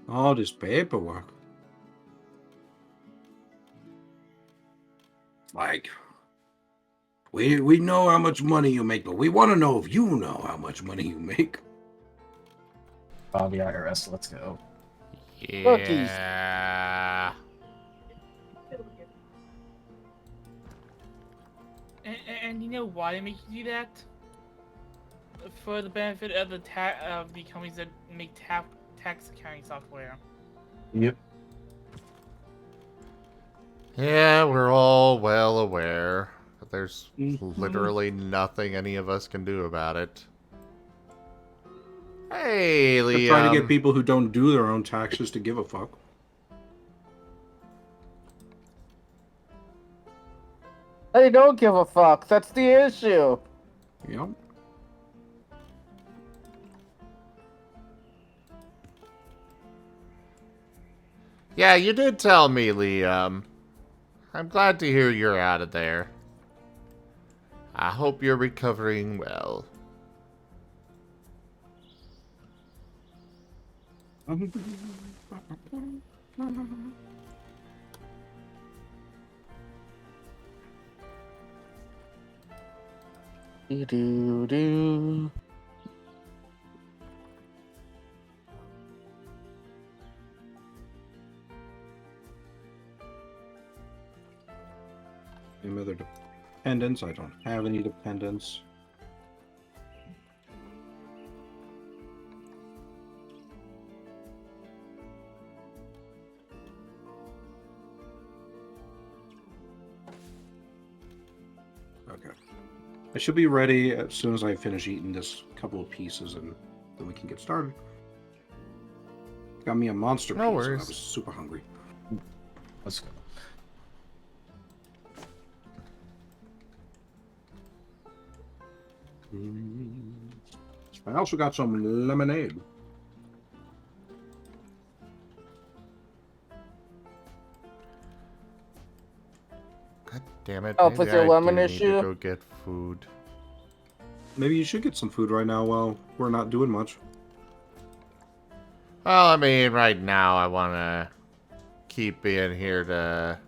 All this paperwork. Like, we know how much money you make, but we want to know if you know how much money you make. Oh, the IRS, let's go. Yeah. And you know why they make you do that? For the benefit of the companies that make tax accounting software. Yep. Yeah, we're all well aware that there's literally nothing any of us can do about it. Hey, Liam. They're trying to get people who don't do their own taxes to give a fuck. They don't give a fuck. That's the issue. Yep. Yeah, you did tell me, Liam. I'm glad to hear you're out of there. I hope you're recovering well. Do. Any other dependents? I don't have any dependents. Okay. I should be ready as soon as I finish eating this couple of pieces, and then we can get started. Got me a monster pizza. I worries. was super hungry. Let's go. I also got some lemonade. God damn it. Help with maybe your I lemon do need to issue? go get food. Maybe you should get some food right now while we're not doing much. Well, I mean, right now I want to keep being here to,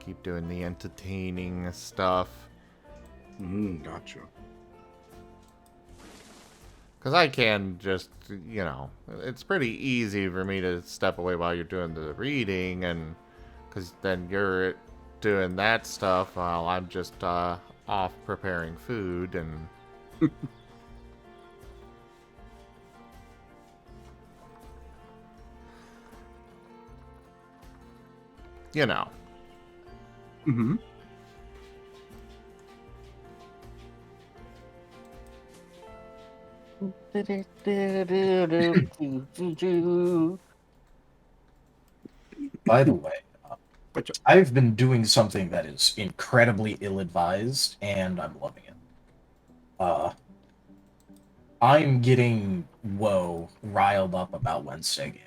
keep doing the entertaining stuff. Gotcha. Because I can just, it's pretty easy for me to step away while you're doing the reading, and because then you're doing that stuff while I'm just off preparing food and. You know. Mm-hmm. By the way, I've been doing something that is incredibly ill-advised, and I'm loving it. I'm getting riled up about Wednesday game.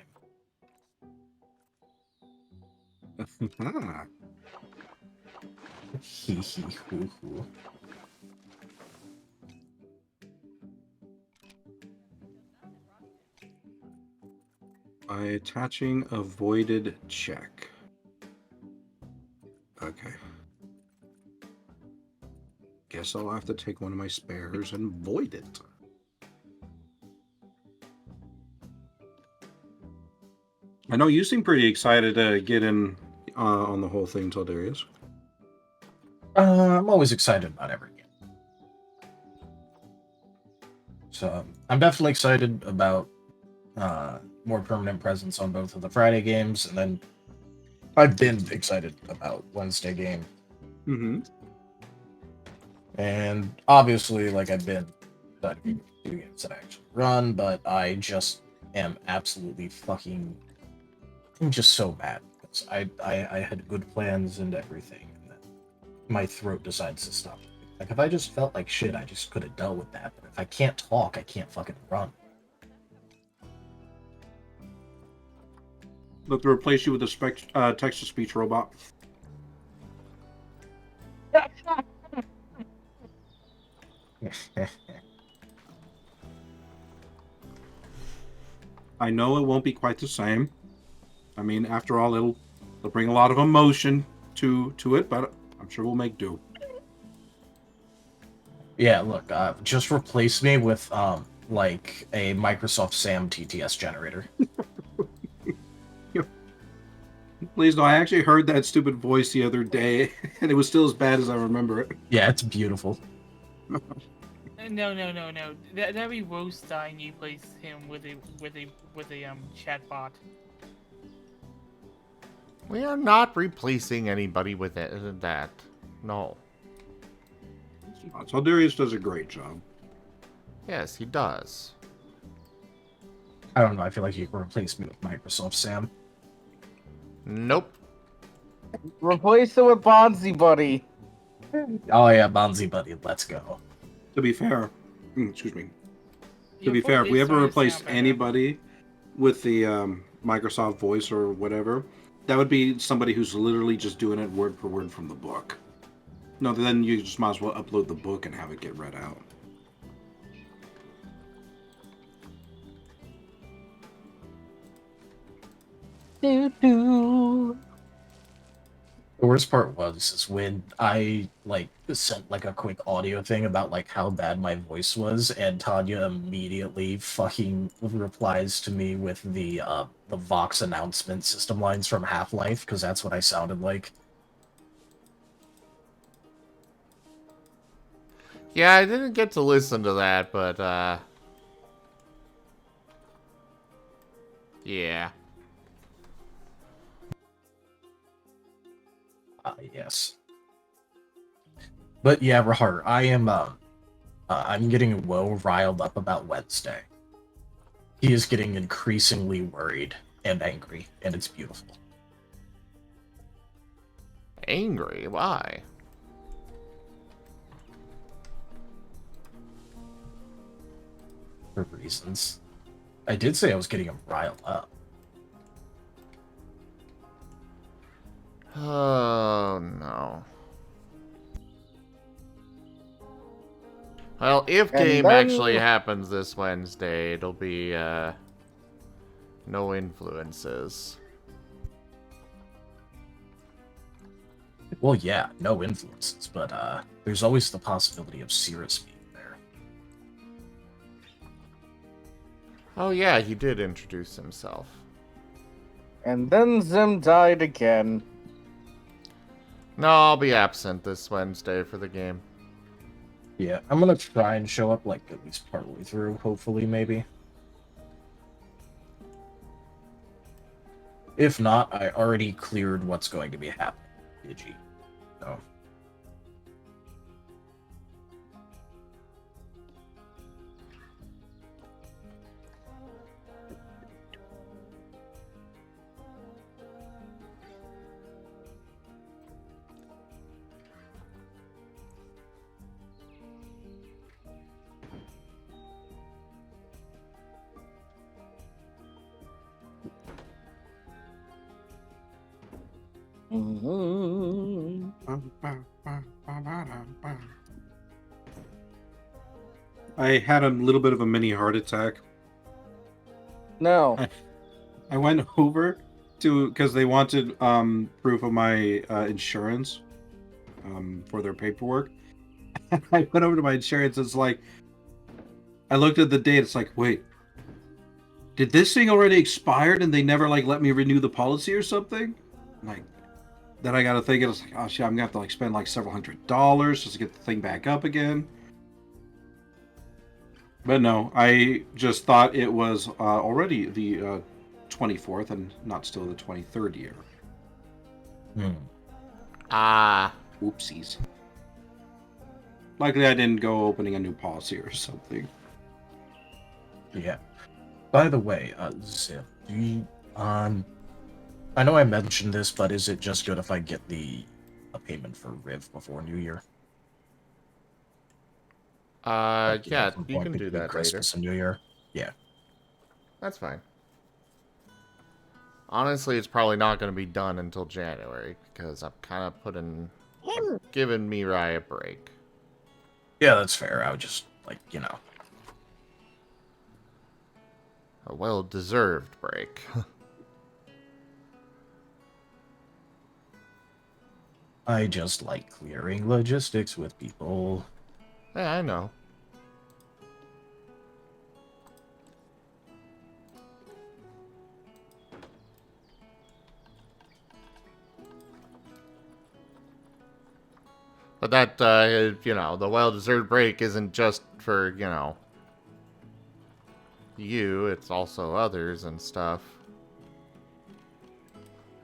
Hee hee hoo hoo. By attaching a voided check. Okay. Guess I'll have to take one of my spares and void it. I know you seem pretty excited to get in on the whole thing, Taldarius. I'm always excited about every game. So, I'm definitely excited about more permanent presence on both of the Friday games, and then I've been excited about Wednesday game. Mm-hmm. And obviously, like, I've been studying two games that I actually run, but I just am absolutely fucking... I'm just so mad, because I had good plans and everything, and then my throat decides to stop. Like, if I just felt like shit, I just could have dealt with that, but if I can't talk, I can't fucking run. Look to replace you with a text-to-speech robot. I know it won't be quite the same. I mean, after all, it'll bring a lot of emotion to it, but I'm sure we'll make do. Yeah, look, just replace me with, like, a Microsoft SAM TTS generator. Please, no, I actually heard that stupid voice the other day, and it was still as bad as I remember it. Yeah, it's beautiful. No. That'd be Rostein. You place him with a chat bot. We are not replacing anybody with that. No. Taldarius does a great job. Yes, he does. I don't know, I feel like you can replace me with Microsoft SAM. Nope. Replace it with Bonzi Buddy. Oh yeah, Bonzi Buddy, let's go. To be fair, excuse me. To be fair, if we ever replaced anybody with the Microsoft voice or whatever, that would be somebody who's literally just doing it word for word from the book. No, then you just might as well upload the book and have it get read out. The worst part is when I sent like a quick audio thing about like how bad my voice was, and Tanya immediately fucking replies to me with the Vox announcement system lines from Half-Life, because that's what I sounded like. Yeah, I didn't get to listen to that, but yeah. Yes. But yeah, Rahar, I am I'm getting riled up about Wednesday. He is getting increasingly worried and angry, and it's beautiful. Angry? Why? For reasons. I did say I was getting him riled up. Oh, no. Well, if game actually happens this Wednesday, it'll be, no influences. Well, yeah, no influences, but, there's always the possibility of Cirrus being there. Oh, yeah, he did introduce himself. And then Zim died again. No, I'll be absent this Wednesday for the game. Yeah, I'm gonna try and show up like at least partway through, hopefully, maybe. If not, I already cleared what's going to be happening. Digi. So. I had a little bit of a mini heart attack. No. I went over to because they wanted proof of my insurance for their paperwork. I went over to my insurance. It's like I looked at the date. It's like, wait, did this thing already expired and they never like let me renew the policy or something? Like, then I got to think. It's like, oh shit, I'm gonna have to like spend like several $100s just to get the thing back up again. But no, I just thought it was already the 24th and not still the 23rd year. Oopsies. Likely I didn't go opening a new policy or something. Yeah. By the way, Zip, do you, I know I mentioned this, but is it just good if I get a payment for Riv before New Year? Yeah, you can do that Christmas later. and New Year. Yeah. That's fine. Honestly, it's probably not going to be done until January, because I'm kind of giving Mirai a break. Yeah, that's fair. I would just, like, you know. A well-deserved break. I just like clearing logistics with people. Yeah, I know. But that, you know, the well-deserved break isn't just for, you know, you, it's also others and stuff.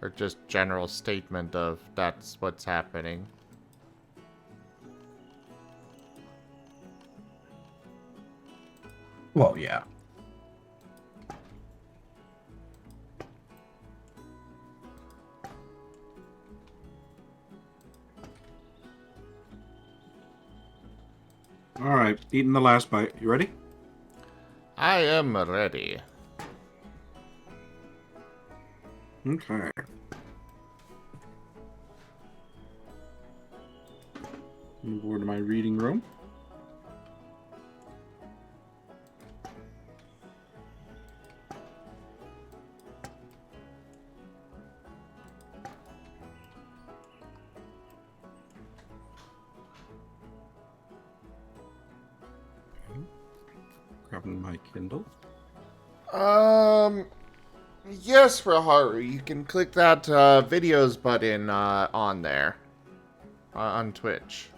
Or just general statement of that's what's happening. Well, yeah. All right, eating the last bite. You ready? I am ready. Okay. Move over to my reading room. Grabbing my Kindle. Yes, Raharu, you can click that videos button on there. On Twitch.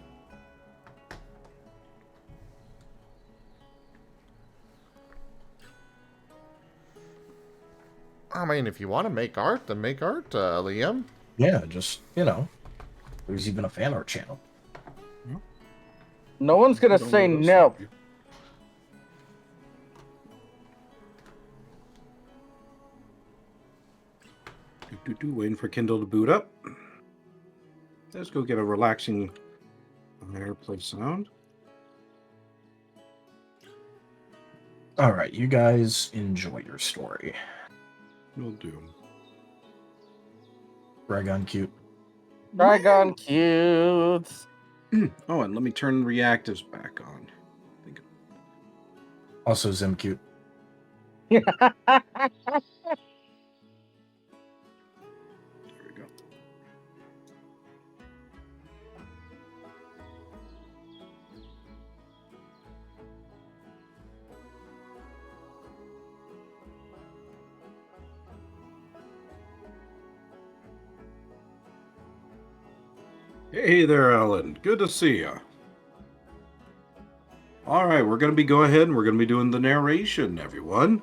I mean, if you want to make art, then make art, Liam. Yeah, just, you know, there's even a fan art channel. No one's gonna say no. Waiting for Kindle to boot up. Let's go get a relaxing airplay sound. All right, you guys enjoy your story. Will do. Dragon cute. Dragon cute. Oh, and let me turn reactives back on. Also Zim cute. There we go. Hey there, Ellen. Good to see ya. Alright, we're going to go ahead and we're going to be doing the narration, everyone.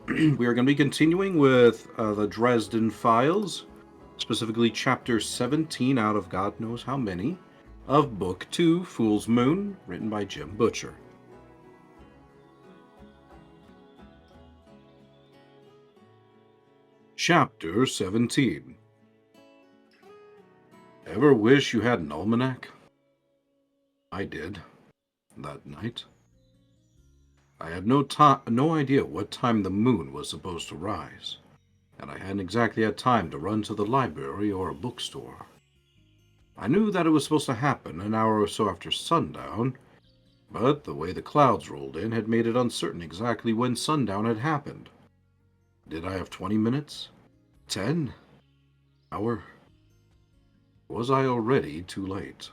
We are going to be continuing with the Dresden Files, specifically Chapter 17 out of God knows how many, of Book 2, Fool's Moon, written by Jim Butcher. Chapter 17. Ever wish you had an almanac? I did, that night. I had no idea what time the moon was supposed to rise, and I hadn't exactly had time to run to the library or a bookstore. I knew that it was supposed to happen an hour or so after sundown, but the way the clouds rolled in had made it uncertain exactly when sundown had happened. Did I have 20 minutes? 10? Hour? Was I already too late?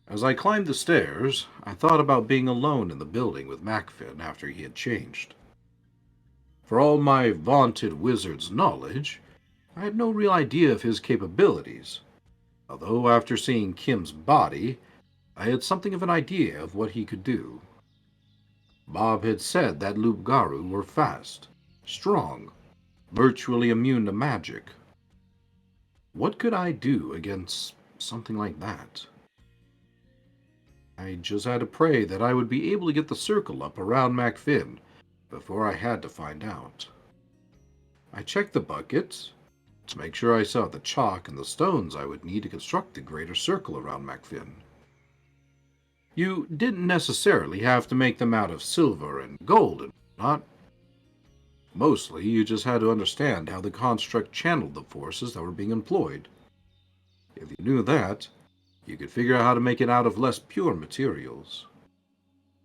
As I climbed the stairs, I thought about being alone in the building with Macfin after he had changed. For all my vaunted wizard's knowledge, I had no real idea of his capabilities, although after seeing Kim's body, I had something of an idea of what he could do. Bob had said that Loup-Garou were fast, strong, virtually immune to magic. What could I do against something like that? I just had to pray that I would be able to get the circle up around Macfin before I had to find out. I checked the buckets to make sure I saw the chalk and the stones I would need to construct the greater circle around Macfin. You didn't necessarily have to make them out of silver and gold and whatnot. Mostly, you just had to understand how the construct channeled the forces that were being employed. If you knew that, you could figure out how to make it out of less pure materials.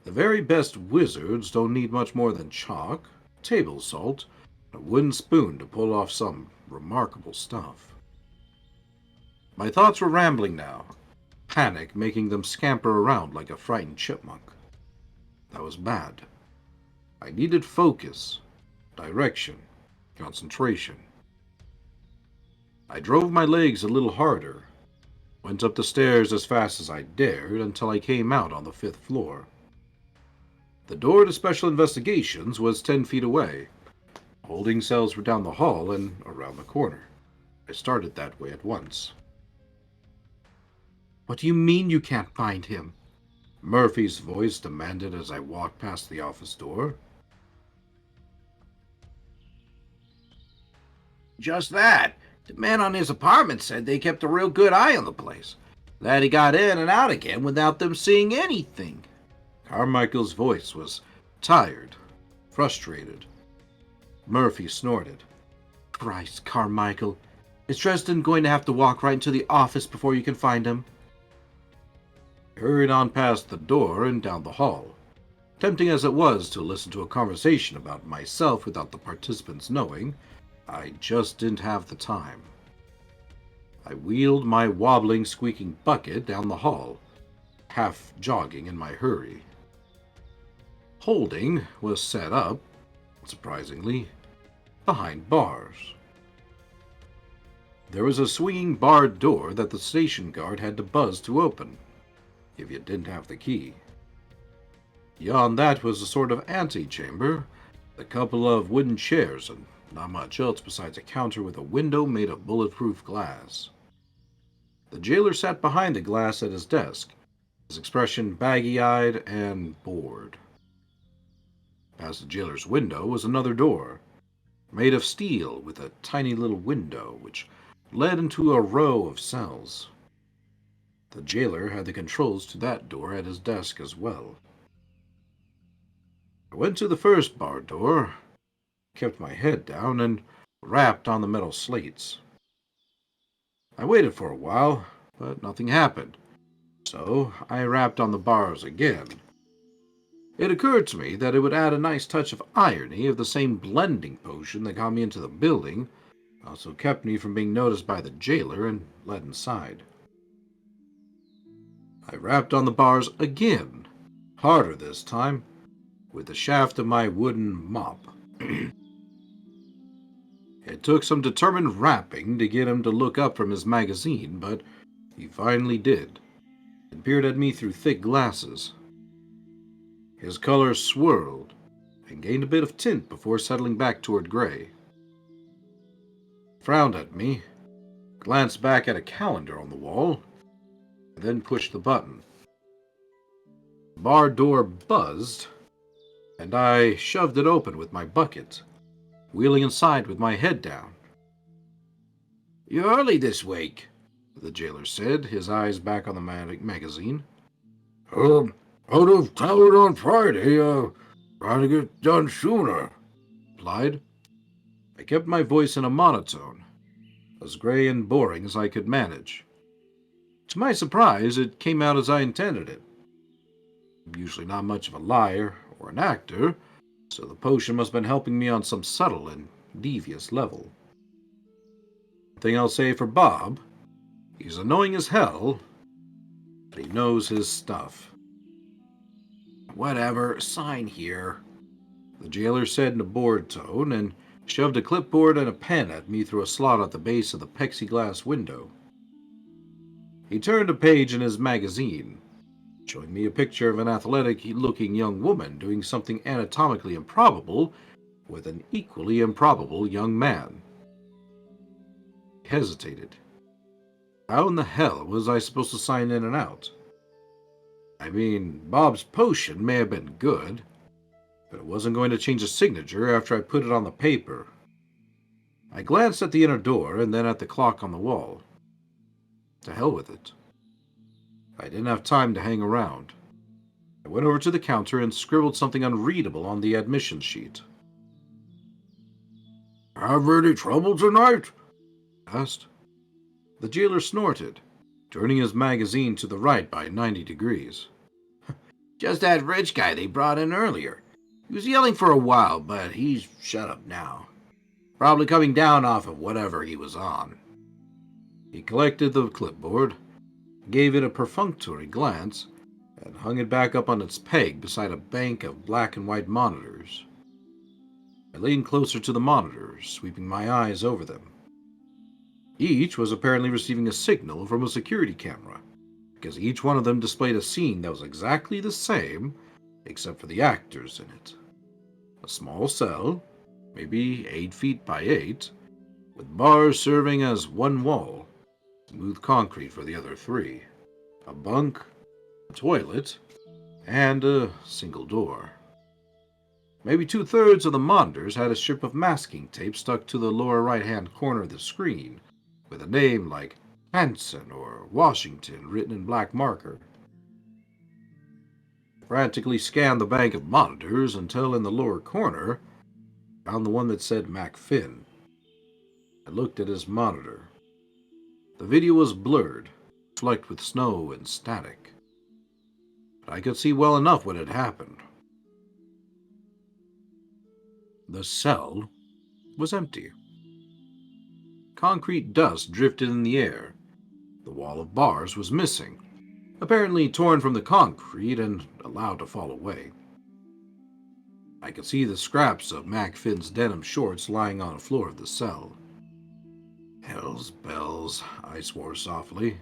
The very best wizards don't need much more than chalk, table salt, and a wooden spoon to pull off some remarkable stuff. My thoughts were rambling now, panic making them scamper around like a frightened chipmunk. That was bad. I needed focus, direction, concentration. I drove my legs a little harder, went up the stairs as fast as I dared until I came out on the 5th floor. The door to Special Investigations was 10 feet away. Holding cells were down the hall and around the corner. I started that way at once. What do you mean you can't find him? Murphy's voice demanded as I walked past the office door. Just that. The man on his apartment said they kept a real good eye on the place. That he got in and out again without them seeing anything. Carmichael's voice was tired, frustrated. Murphy snorted. Christ, Carmichael. Is Dresden going to have to walk right into the office before you can find him? I hurried on past the door and down the hall. Tempting as it was to listen to a conversation about myself without the participants knowing, I just didn't have the time. I wheeled my wobbling, squeaking bucket down the hall, half jogging in my hurry. Holding was set up, surprisingly, behind bars. There was a swinging barred door that the station guard had to buzz to open, if you didn't have the key. Beyond that was a sort of antechamber, a couple of wooden chairs, and not much else besides a counter with a window made of bulletproof glass. The jailer sat behind the glass at his desk, his expression baggy-eyed and bored. Past the jailer's window was another door, made of steel with a tiny little window which led into a row of cells. The jailer had the controls to that door at his desk as well. I went to the first barred door, kept my head down, and rapped on the metal slates. I waited for a while, but nothing happened, so I rapped on the bars again. It occurred to me that it would add a nice touch of irony if the same blending potion that got me into the building also kept me from being noticed by the jailer and let inside. I rapped on the bars again, harder this time, with the shaft of my wooden mop. It took some determined rapping to get him to look up from his magazine, but he finally did, and peered at me through thick glasses. His color swirled and gained a bit of tint before settling back toward gray. He frowned at me, glanced back at a calendar on the wall, and then pushed the button. The bar door buzzed, and I shoved it open with my bucket, wheeling inside with my head down. "You're early this week," the jailer said, his eyes back on the magazine. Out of town on Friday, trying to get done sooner," replied. I kept my voice in a monotone, as gray and boring as I could manage. To my surprise, it came out as I intended it. I'm usually not much of a liar or an actor, so the potion must have been helping me on some subtle and devious level. One thing I'll say for Bob, he's annoying as hell, but he knows his stuff. "Whatever, sign here," the jailer said in a bored tone, and shoved a clipboard and a pen at me through a slot at the base of the plexiglass window. He turned a page in his magazine, showing me a picture of an athletic-looking young woman doing something anatomically improbable with an equally improbable young man. He hesitated. How in the hell was I supposed to sign in and out? I mean, Bob's potion may have been good, but it wasn't going to change the signature after I put it on the paper. I glanced at the inner door and then at the clock on the wall. To hell with it. I didn't have time to hang around. I went over to the counter and scribbled something unreadable on the admission sheet. "Have any trouble tonight?" I asked. The jailer snorted, turning his magazine to the right by 90 degrees. "Just that rich guy they brought in earlier. He was yelling for a while, but he's shut up now. Probably coming down off of whatever he was on." He collected the clipboard, gave it a perfunctory glance, and hung it back up on its peg beside a bank of black and white monitors. I leaned closer to the monitors, sweeping my eyes over them. Each was apparently receiving a signal from a security camera, because each one of them displayed a scene that was exactly the same, except for the actors in it. A small cell, maybe 8 feet by 8, with bars serving as one wall, smooth concrete for the other 3, a bunk, a toilet, and a single door. Maybe 2/3 of the monitors had a strip of masking tape stuck to the lower right-hand corner of the screen, with a name like Hanson or Washington written in black marker. I frantically scanned the bank of monitors until in the lower corner, I found the one that said Mac Finn. I looked at his monitor. The video was blurred, flecked with snow and static, but I could see well enough what had happened. The cell was empty. Concrete dust drifted in the air. The wall of bars was missing, apparently torn from the concrete and allowed to fall away. I could see the scraps of Mac Finn's denim shorts lying on the floor of the cell. Hell's bells, I swore softly.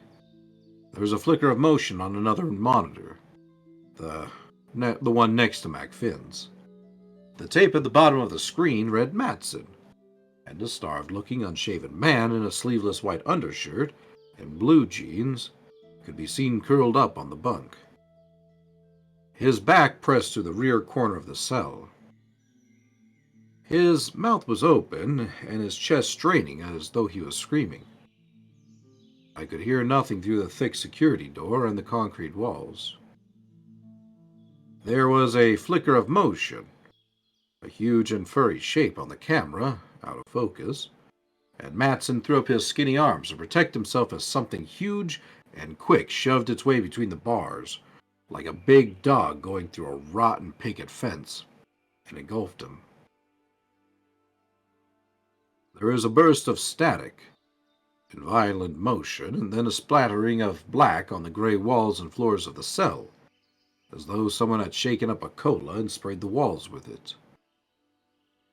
There was a flicker of motion on another monitor, the one next to Mac Finn's. The tape at the bottom of the screen read Matson, and a starved-looking, unshaven man in a sleeveless white undershirt and blue jeans could be seen curled up on the bunk, his back pressed to the rear corner of the cell. His mouth was open and his chest straining as though he was screaming. I could hear nothing through the thick security door and the concrete walls. There was a flicker of motion, a huge and furry shape on the camera, out of focus, and Matson threw up his skinny arms to protect himself as something huge and quick shoved its way between the bars, like a big dog going through a rotten picket fence, and engulfed him. There was a burst of static, and violent motion, and then a splattering of black on the gray walls and floors of the cell, as though someone had shaken up a cola and sprayed the walls with it.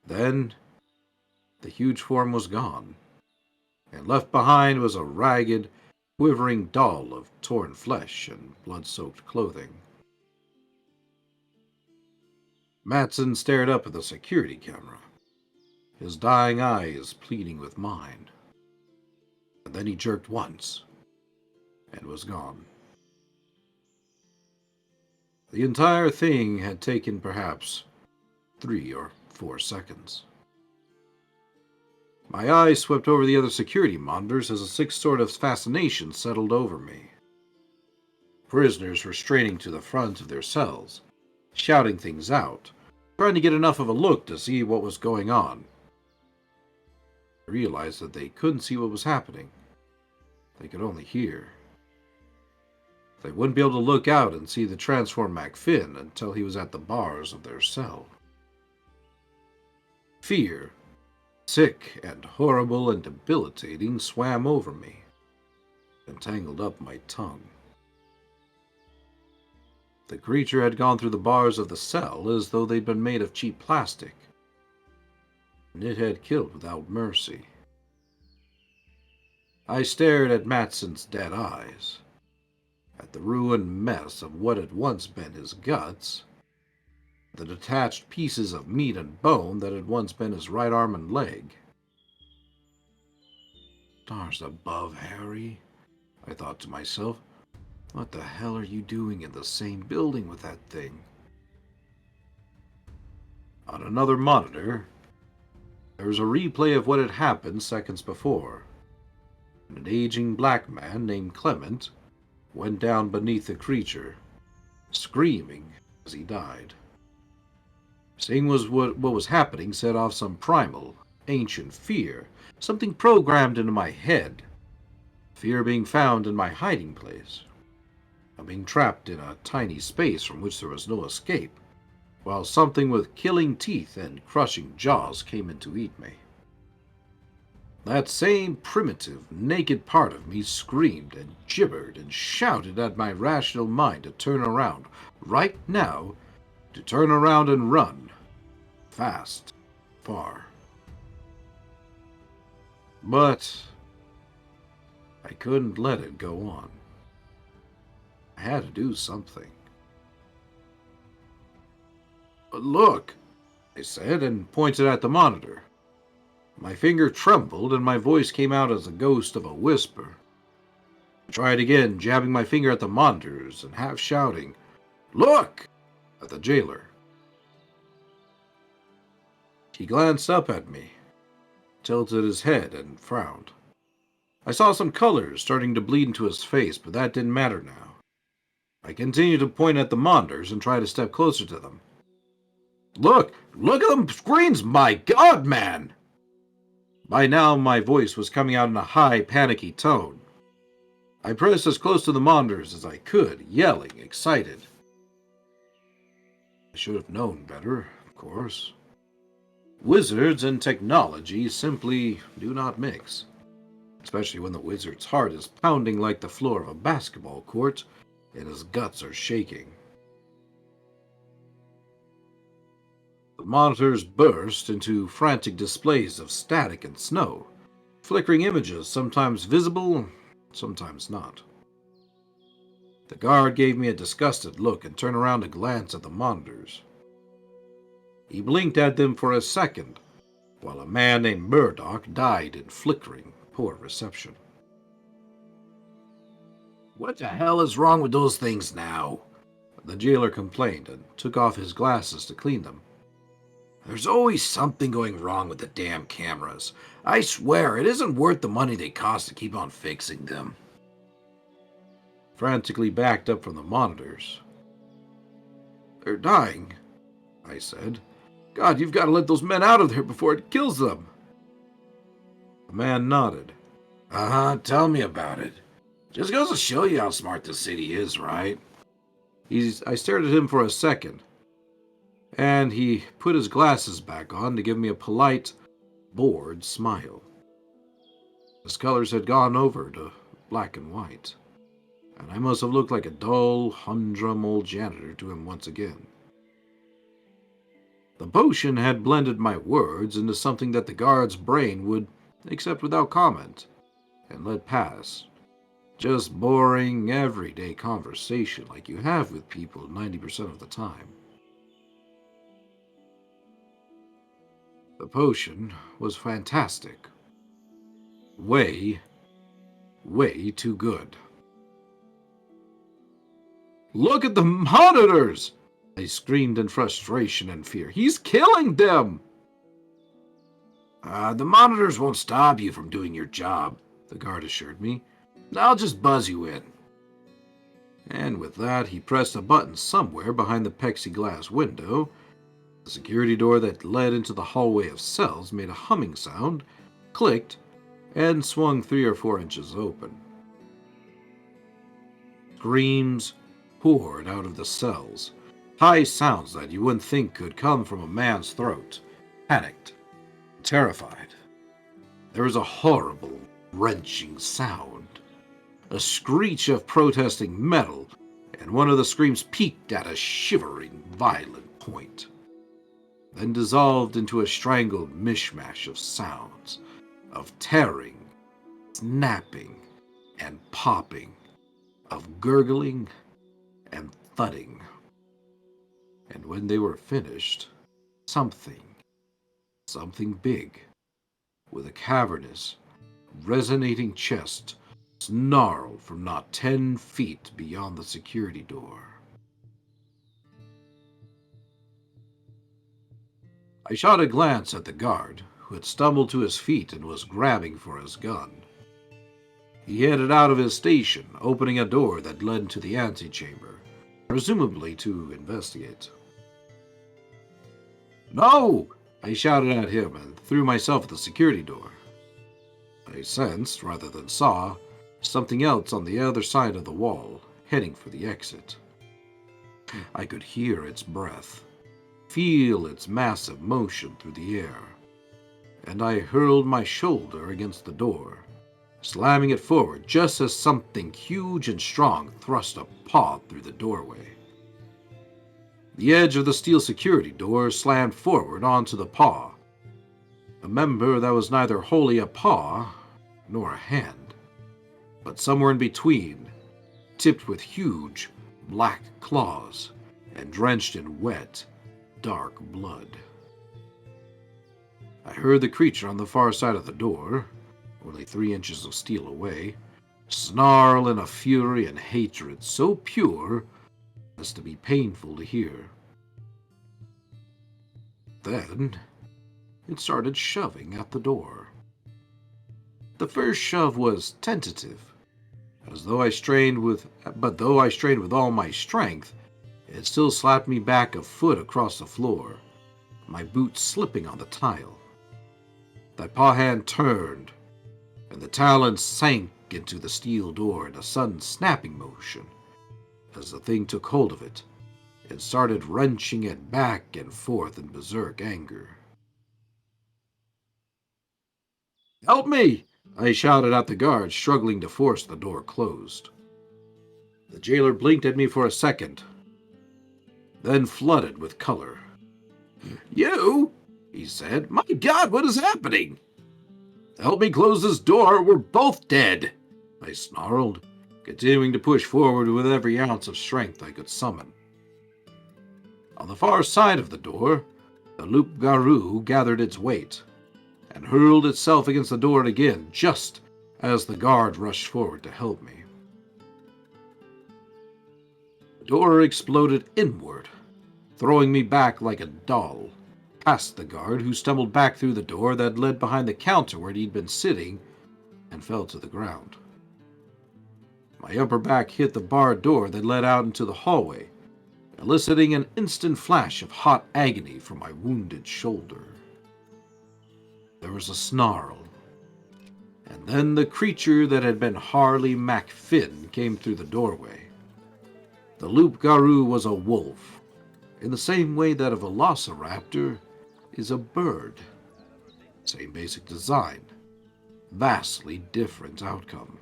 Then The huge form was gone, and left behind was a ragged, quivering doll of torn flesh and blood-soaked clothing. Marten stared up at the security camera, his dying eyes pleading with mine. And then he jerked once, and was gone. The entire thing had taken perhaps 3 or 4 seconds. My eyes swept over the other security monitors as a sick sort of fascination settled over me. Prisoners were straining to the front of their cells, shouting things out, trying to get enough of a look to see what was going on. I realized that they couldn't see what was happening. They could only hear. They wouldn't be able to look out and see the transformed MacFinn until he was at the bars of their cell. Fear, sick and horrible and debilitating, swam over me and tangled up my tongue. The creature had gone through the bars of the cell as though they'd been made of cheap plastic, and it had killed without mercy. I stared at Marten's dead eyes, at the ruined mess of what had once been his guts, the detached pieces of meat and bone that had once been his right arm and leg. Stars above, Harry, I thought to myself. What the hell are you doing in the same building with that thing? On another monitor, there was a replay of what had happened seconds before. An aging black man named Clement went down beneath the creature, screaming as he died. Seeing what was happening set off some primal, ancient fear, something programmed into my head. Fear being found in my hiding place, of being trapped in a tiny space from which there was no escape, while something with killing teeth and crushing jaws came in to eat me. That same primitive, naked part of me screamed and gibbered and shouted at my rational mind to turn around, right now, to turn around and run, fast, far. But I couldn't let it go on. I had to do something. "Look," I said, and pointed at the monitor. My finger trembled, and my voice came out as the ghost of a whisper. I tried again, jabbing my finger at the monitors and half shouting, "Look!" at the jailer. He glanced up at me, tilted his head, and frowned. I saw some colors starting to bleed into his face, but that didn't matter now. I continued to point at the monitors and try to step closer to them. Look at them screens, my God, man!" By now, my voice was coming out in a high, panicky tone. I pressed as close to the monitors as I could, yelling, excited. I should have known better, of course. Wizards and technology simply do not mix, especially when the wizard's heart is pounding like the floor of a basketball court and his guts are shaking. The monitors burst into frantic displays of static and snow, flickering images, sometimes visible, sometimes not. The guard gave me a disgusted look and turned around to glance at the monitors. He blinked at them for a second, while a man named Murdoch died in flickering, poor reception. "What the hell is wrong with those things now?" the jailer complained and took off his glasses to clean them. "There's always something going wrong with the damn cameras. I swear, it isn't worth the money they cost to keep on fixing them." Frantically backed up from the monitors. "They're dying," I said. "God, you've got to let those men out of there before it kills them." The man nodded. Tell me about it. Just goes to show you how smart the city is, right?" I stared at him for a second, and he put his glasses back on to give me a polite, bored smile. His colors had gone over to black and white, and I must have looked like a dull, humdrum old janitor to him once again. The potion had blended my words into something that the guard's brain would accept without comment and let pass. Just boring, everyday conversation like you have with people 90% of the time. The potion was fantastic. Way too good. Look at the monitors! I screamed in frustration and fear. He's killing them! The monitors won't stop you from doing your job, the guard assured me. I'll just buzz you in. And with that, he pressed a button somewhere behind the plexiglass window. The security door that led into the hallway of cells made a humming sound, clicked, and swung 3 or 4 inches open. Screams poured out of the cells, high sounds that you wouldn't think could come from a man's throat. Panicked, terrified. There was a horrible, wrenching sound, a screech of protesting metal, and one of the screams peaked at a shivering, violent point, then dissolved into a strangled mishmash of sounds, of tearing, snapping, and popping, of gurgling and thudding. And when they were finished, something big, with a cavernous, resonating chest, snarled from not 10 feet beyond the security door. I shot a glance at the guard, who had stumbled to his feet and was grabbing for his gun. He headed out of his station, opening a door that led into the antechamber, presumably to investigate. "No!" I shouted at him and threw myself at the security door. I sensed, rather than saw, something else on the other side of the wall, heading for the exit. I could hear its breath, feel its massive motion through the air, and I hurled my shoulder against the door, slamming it forward just as something huge and strong thrust a paw through the doorway. The edge of the steel security door slammed forward onto the paw, a member that was neither wholly a paw nor a hand, but somewhere in between, tipped with huge, black claws and drenched in wet, dark blood. I heard the creature on the far side of the door, only 3 inches of steel away, snarl in a fury and hatred so pure as to be painful to hear. Then it started shoving at the door. The first shove was tentative, though I strained with all my strength, it still slapped me back a foot across the floor, my boot slipping on the tile. That paw hand turned, and the talons sank into the steel door in a sudden snapping motion as the thing took hold of it and started wrenching it back and forth in berserk anger. "Help me!" I shouted at the guard, struggling to force the door closed. The jailer blinked at me for a second, then flooded with color. "You?" he said. "My God, what is happening?" "Help me close this door, we're both dead," I snarled, continuing to push forward with every ounce of strength I could summon. On the far side of the door, the loup-garou gathered its weight and hurled itself against the door again, just as the guard rushed forward to help me. The door exploded inward, throwing me back like a doll, past the guard, who stumbled back through the door that led behind the counter where he'd been sitting, and fell to the ground. My upper back hit the barred door that led out into the hallway, eliciting an instant flash of hot agony from my wounded shoulder. There was a snarl, and then the creature that had been Harley MacFinn came through the doorway. The loup-garou was a wolf, in the same way that a velociraptor is a bird. Same basic design, vastly different outcome.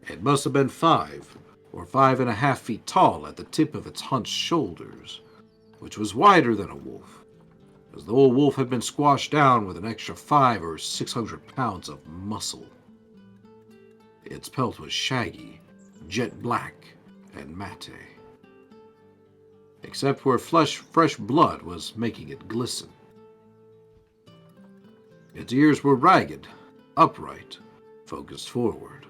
It must have been 5 or 5.5 feet tall at the tip of its hunched shoulders, which was wider than a wolf, as though a wolf had been squashed down with an extra 500 or 600 pounds of muscle. Its pelt was shaggy, jet black, and matte, except where fresh blood was making it glisten. Its ears were ragged, upright, focused forward.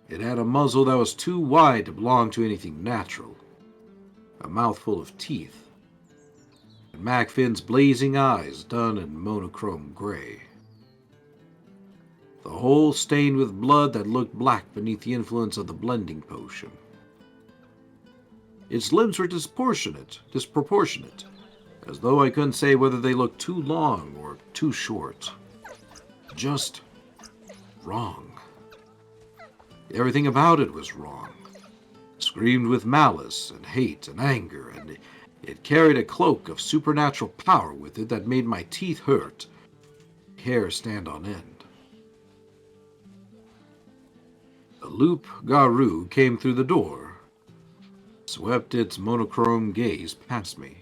It had a muzzle that was too wide to belong to anything natural, a mouthful of teeth, and Macfin's blazing eyes done in monochrome gray. The whole stained with blood that looked black beneath the influence of the blending potion. Its limbs were disproportionate, as though I couldn't say whether they looked too long or too short. Just wrong. Everything about it was wrong. Screamed with malice and hate and anger, and it carried a cloak of supernatural power with it that made my teeth hurt, hair stand on end. The loup-garou came through the door, swept its monochrome gaze past me,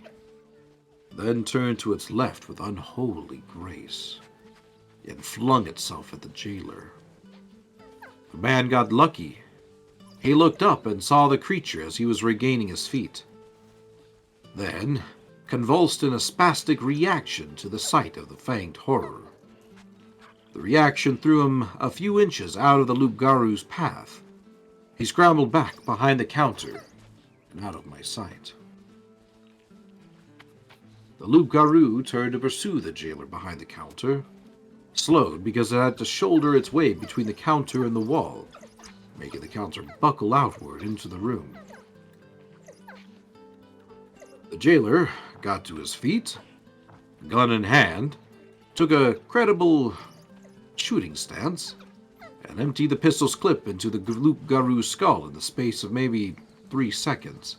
then turned to its left with unholy grace, and flung itself at the jailer. The man got lucky. He looked up and saw the creature as he was regaining his feet. Then, convulsed in a spastic reaction to the sight of the fanged horror. The reaction threw him a few inches out of the loup-garou's path. He scrambled back behind the counter and out of my sight. The loup-garou turned to pursue the jailer behind the counter, slowed because it had to shoulder its way between the counter and the wall, making the counter buckle outward into the room. The jailer got to his feet, gun in hand, took a credible shooting stance, and emptied the pistol's clip into the loup-garou's skull in the space of maybe 3 seconds,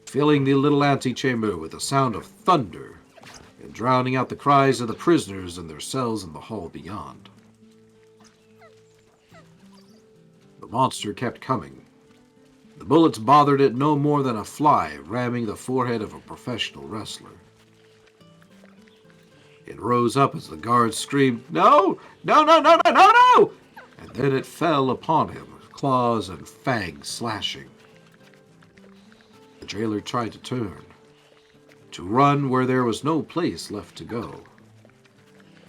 filling the little antechamber with a sound of thunder and drowning out the cries of the prisoners in their cells in the hall beyond. The monster kept coming. The bullets bothered it no more than a fly ramming the forehead of a professional wrestler. It rose up as the guards screamed, "No! No, no, no, no, no, no!" And then it fell upon him, claws and fangs slashing. The jailer tried to turn, to run where there was no place left to go.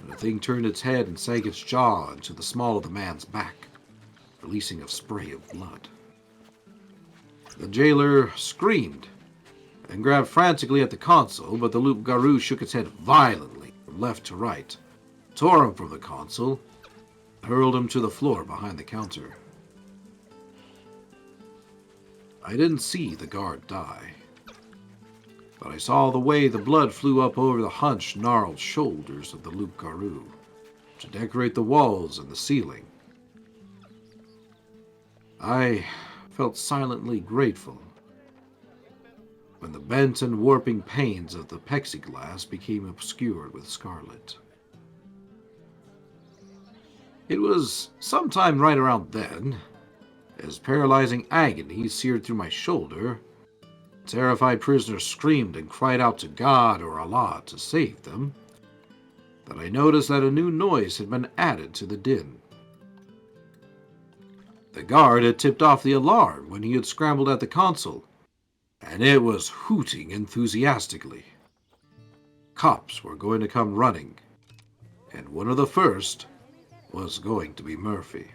And the thing turned its head and sank its jaw into the small of the man's back, releasing a spray of blood. The jailer screamed and grabbed frantically at the console, but the loup-garou shook its head violently from left to right, tore him from the console, and hurled him to the floor behind the counter. I didn't see the guard die, but I saw the way the blood flew up over the hunched, gnarled shoulders of the loup-garou to decorate the walls and the ceiling. I felt silently grateful when the bent and warping panes of the plexiglass became obscured with scarlet. It was sometime right around then, as paralyzing agony seared through my shoulder, terrified prisoners screamed and cried out to God or Allah to save them, that I noticed that a new noise had been added to the din. The guard had tipped off the alarm when he had scrambled at the console, and it was hooting enthusiastically. Cops were going to come running, and one of the first was going to be Murphy.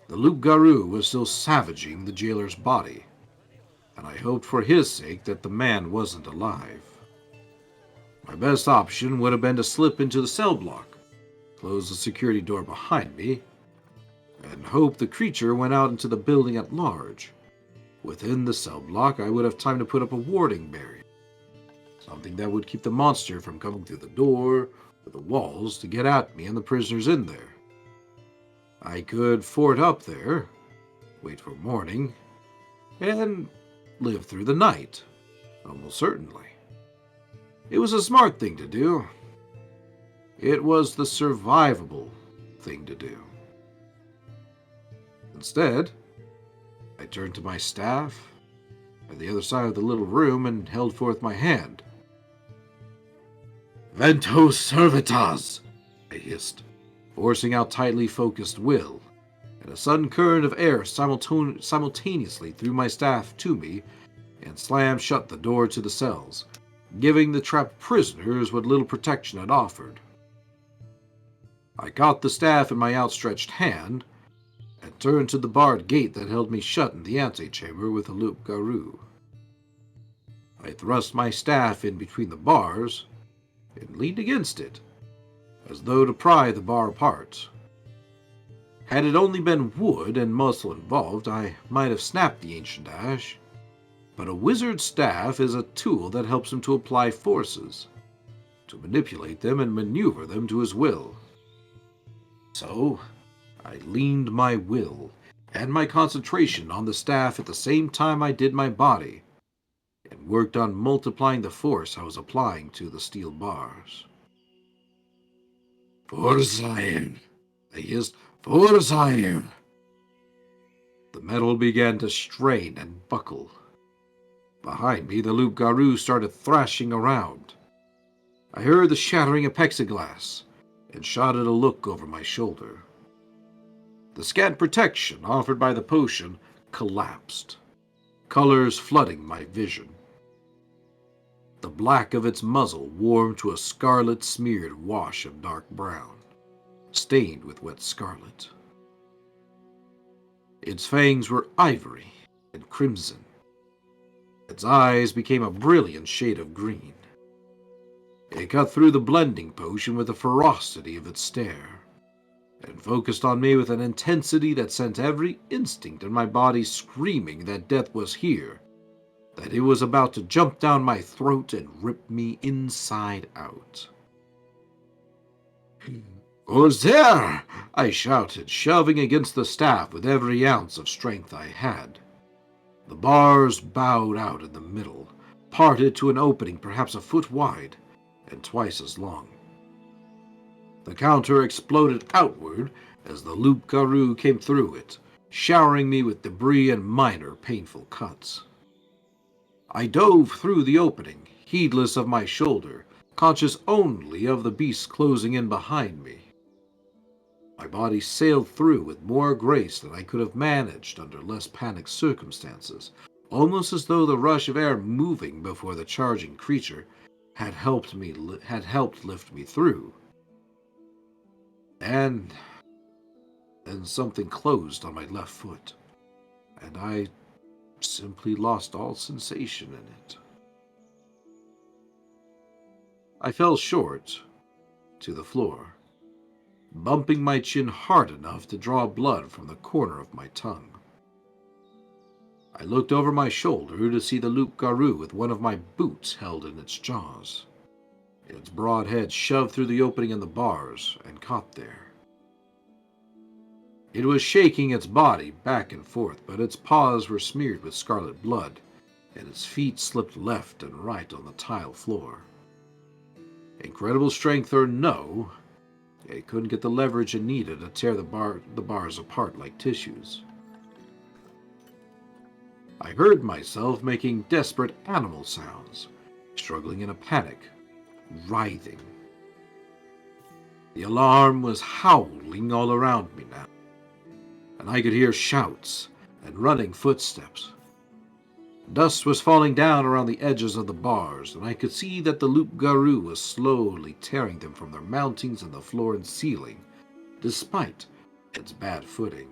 The loup-garou was still savaging the jailer's body, and I hoped for his sake that the man wasn't alive. My best option would have been to slip into the cell block, close the security door behind me, and hope the creature went out into the building at large. Within the cell block, I would have time to put up a warding barrier, something that would keep the monster from coming through the door or the walls to get at me and the prisoners in there. I could fort up there, wait for morning, and live through the night, almost certainly. It was a smart thing to do. It was the survivable thing to do. Instead, I turned to my staff at the other side of the little room and held forth my hand. Vento servitas, I hissed, forcing out tightly focused will, and a sudden current of air simultaneously threw my staff to me and slammed shut the door to the cells, giving the trapped prisoners what little protection it offered. I caught the staff in my outstretched hand and turned to the barred gate that held me shut in the antechamber with a loup-garou. I thrust my staff in between the bars and leaned against it, as though to pry the bar apart. Had it only been wood and muscle involved, I might have snapped the ancient ash, but a wizard's staff is a tool that helps him to apply forces, to manipulate them and maneuver them to his will. So, I leaned my will and my concentration on the staff at the same time I did my body, and worked on multiplying the force I was applying to the steel bars. For Zion, I hissed, for Zion. The metal began to strain and buckle. Behind me, the loup-garou started thrashing around. I heard the shattering of plexiglass and shot at a look over my shoulder. The scant protection offered by the potion collapsed, colors flooding my vision. The black of its muzzle warmed to a scarlet-smeared wash of dark brown, stained with wet scarlet. Its fangs were ivory and crimson. Its eyes became a brilliant shade of green. It cut through the blending potion with the ferocity of its stare, and focused on me with an intensity that sent every instinct in my body screaming that death was here, that it was about to jump down my throat and rip me inside out. "Who's there?" I shouted, shoving against the staff with every ounce of strength I had. The bars bowed out in the middle, parted to an opening perhaps a foot wide and twice as long. The counter exploded outward as the loup-garou came through it, showering me with debris and minor painful cuts. I dove through the opening, heedless of my shoulder, conscious only of the beast closing in behind me. My body sailed through with more grace than I could have managed under less panicked circumstances, almost as though the rush of air moving before the charging creature had helped lift me through. And then something closed on my left foot, and I simply lost all sensation in it. I fell short to the floor, bumping my chin hard enough to draw blood from the corner of my tongue. I looked over my shoulder to see the loup-garou with one of my boots held in its jaws, its broad head shoved through the opening in the bars and caught there. It was shaking its body back and forth, but its paws were smeared with scarlet blood, and its feet slipped left and right on the tile floor. Incredible strength or no, it couldn't get the leverage it needed to tear the bars apart like tissues. I heard myself making desperate animal sounds, struggling in a panic, writhing. The alarm was howling all around me now, and I could hear shouts and running footsteps. Dust was falling down around the edges of the bars, and I could see that the loup-garou was slowly tearing them from their mountings in the floor and ceiling, despite its bad footing.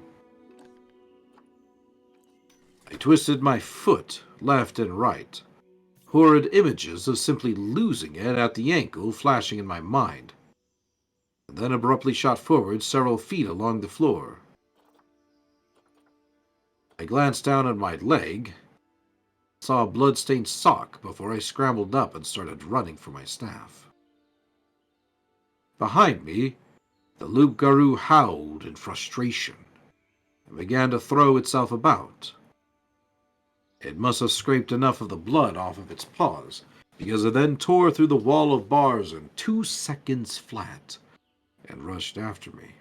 I twisted my foot left and right, horrid images of simply losing it at the ankle flashing in my mind, and then abruptly shot forward several feet along the floor. I glanced down at my leg, saw a blood-stained sock before I scrambled up and started running for my staff. Behind me, the loup-garou howled in frustration and began to throw itself about. It must have scraped enough of the blood off of its paws, because it then tore through the wall of bars in 2 seconds flat and rushed after me.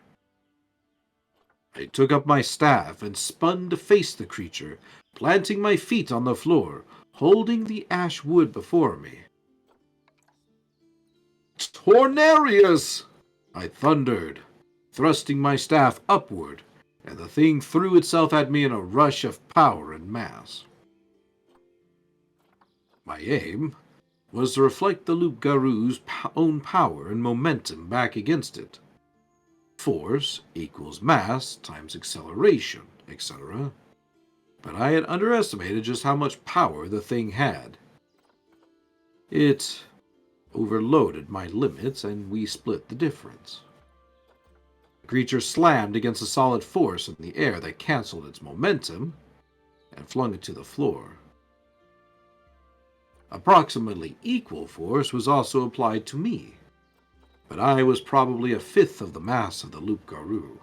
I took up my staff and spun to face the creature, planting my feet on the floor, holding the ash wood before me. "Tornarius!" I thundered, thrusting my staff upward, and the thing threw itself at me in a rush of power and mass. My aim was to reflect the loup-garou's own power and momentum back against it. Force equals mass times acceleration, etc. But I had underestimated just how much power the thing had. It overloaded my limits, and we split the difference. The creature slammed against a solid force in the air that canceled its momentum and flung it to the floor. Approximately equal force was also applied to me, but I was probably a fifth of the mass of the loup-garou.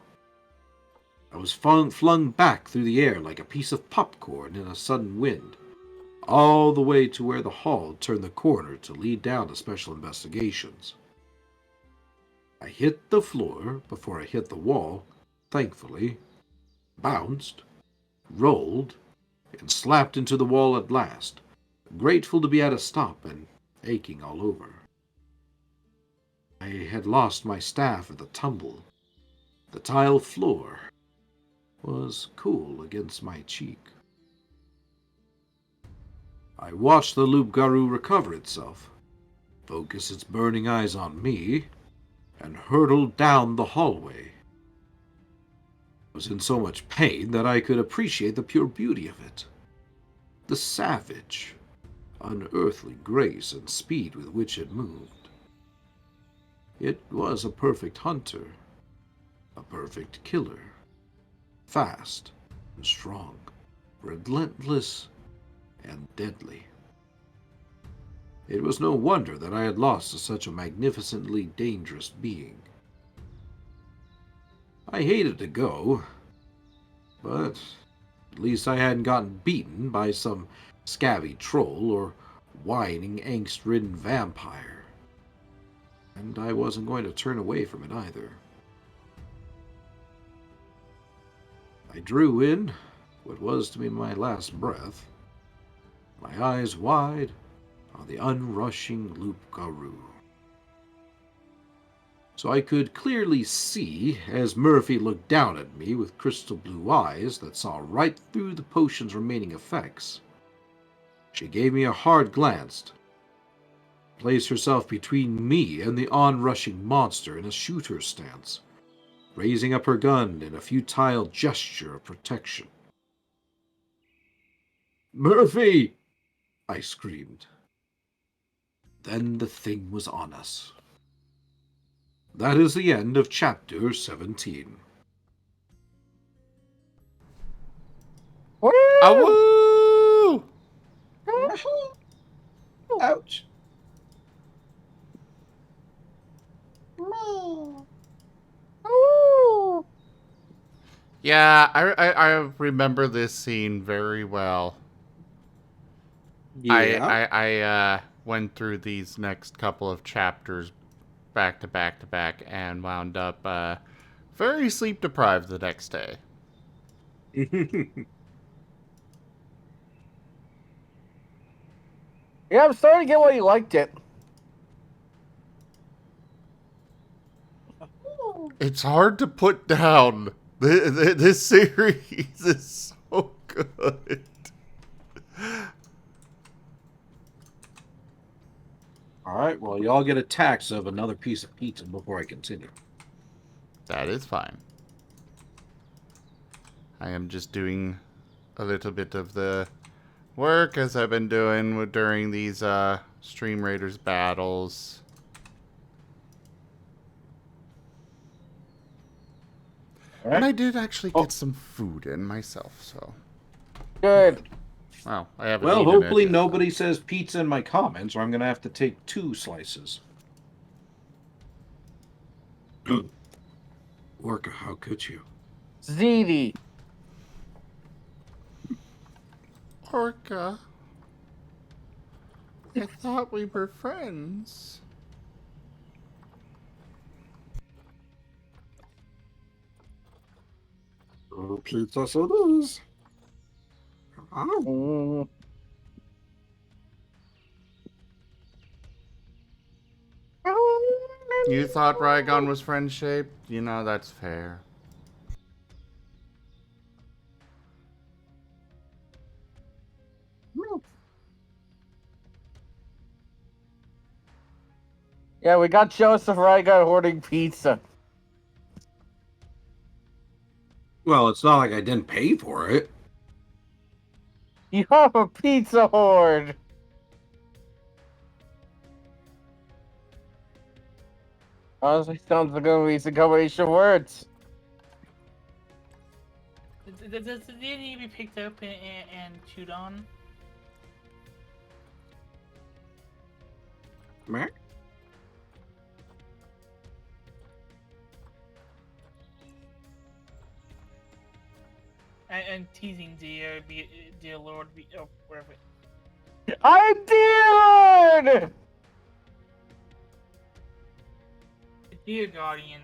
I was flung back through the air like a piece of popcorn in a sudden wind, all the way to where the hall turned the corner to lead down to special investigations. I hit the floor before I hit the wall, thankfully, bounced, rolled, and slapped into the wall at last, grateful to be at a stop and aching all over. I had lost my staff at the tumble. The tile floor was cool against my cheek. I watched the loup-garou recover itself, focus its burning eyes on me, and hurtled down the hallway. I was in so much pain that I could appreciate the pure beauty of it. The savage, unearthly grace and speed with which it moved. It was a perfect hunter, a perfect killer. Fast and strong, relentless and deadly. It was no wonder that I had lost to such a magnificently dangerous being. I hated to go, but at least I hadn't gotten beaten by some scabby troll or whining, angst-ridden vampire. And I wasn't going to turn away from it either. I drew in what was to be my last breath, my eyes wide on the unrushing loup-garou. So I could clearly see, as Murphy looked down at me with crystal blue eyes that saw right through the potion's remaining effects. She gave me a hard glance, placed herself between me and the onrushing monster in a shooter stance, raising up her gun in a futile gesture of protection. "Murphy!" I screamed. Then the thing was on us. That is the end of chapter 17. Woo! Awoo! Ouch. Yeah, I remember this scene very well. Yeah. I went through these next couple of chapters back to back to back and wound up very sleep deprived the next day. Yeah, I'm starting to get why you liked it. It's hard to put down. This series is so good. Alright, well, y'all get a tax of another piece of pizza before I continue. That is fine. I am just doing a little bit of the work as I've been doing during these Stream Raiders battles. All right. And I did actually get some food in myself, so. Good. Wow, I haven't Well, eaten hopefully it yet. nobody says pizza in my comments, or I'm going to have to take 2 slices. Orca, how could you? ZD. Orca. I thought we were friends. Oh, pizza so it is. Mm. You thought Rygon was friend-shaped? You know, that's fair. Yeah, we got Joseph Rygon hoarding pizza. Well, it's not like I didn't pay for it. You have a pizza hoard. Honestly, sounds like a decent combination of words. Does it need to be picked up and chewed on? Meh. I'm teasing, dear Lord, wherever. I'm Dylan! Dear Guardian.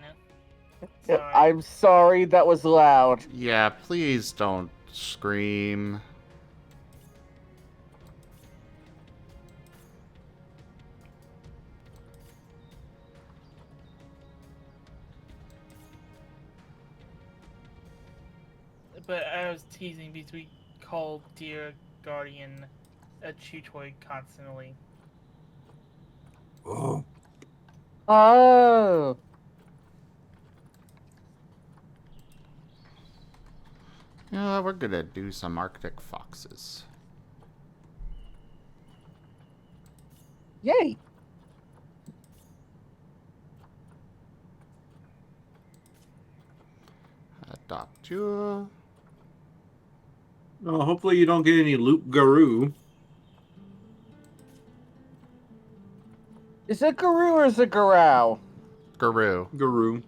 Sorry. I'm sorry, that was loud. Yeah, please don't scream. But I was teasing because we call Dear Guardian a chew toy constantly. Oh. Oh. Yeah, we're gonna do some Arctic foxes. Yay. Adopt you. Well, hopefully you don't get any loop garoo. Is it Guru or is it Garou? Garoo. Garoo.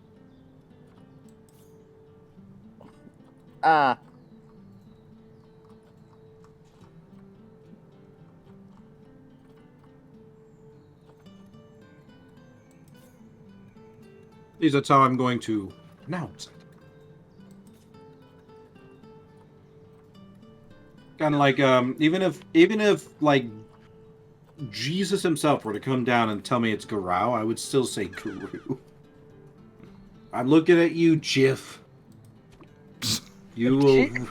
Ah. At least that's how I'm going to announce it. Kind of like, even if like Jesus himself were to come down and tell me it's Garou, I would still say Guru. I'm looking at you, Jiff. You will.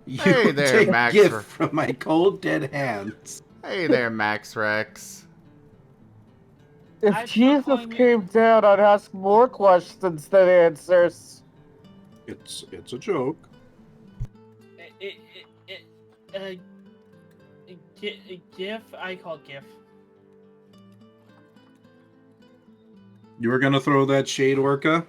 You Hey will there, take Max. gift from my cold dead hands. Hey there, Max Rex. If Jesus came down, I'd ask more questions than answers. It's a joke. GIF? I call GIF. You were gonna throw that shade, Orca?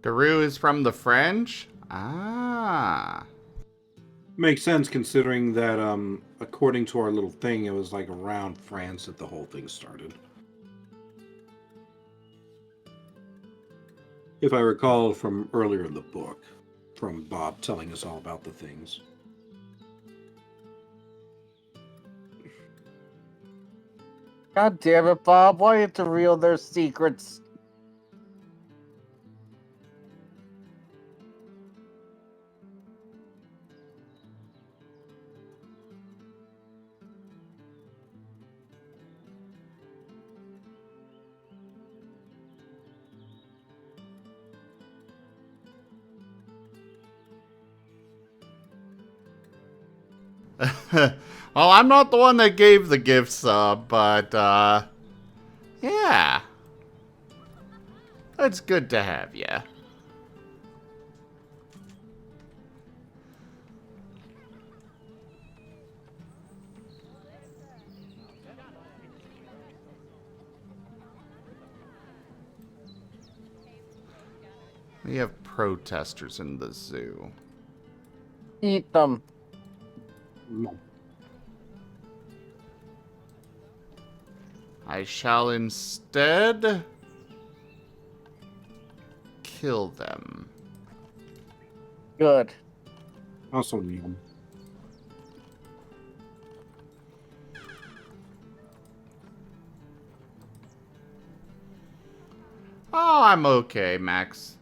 Garoo is from the French? Ah. Makes sense considering that, according to our little thing, it was like around France that the whole thing started. If I recall from earlier in the book, from Bob telling us all about the things. God damn it, Bob. Why do you have to reveal their secrets? Well, I'm not the one that gave the gift sub, but, yeah. It's good to have you. We have protesters in the zoo. Eat them. I shall instead kill them. Good. Also, Neil. Oh, I'm okay, Max.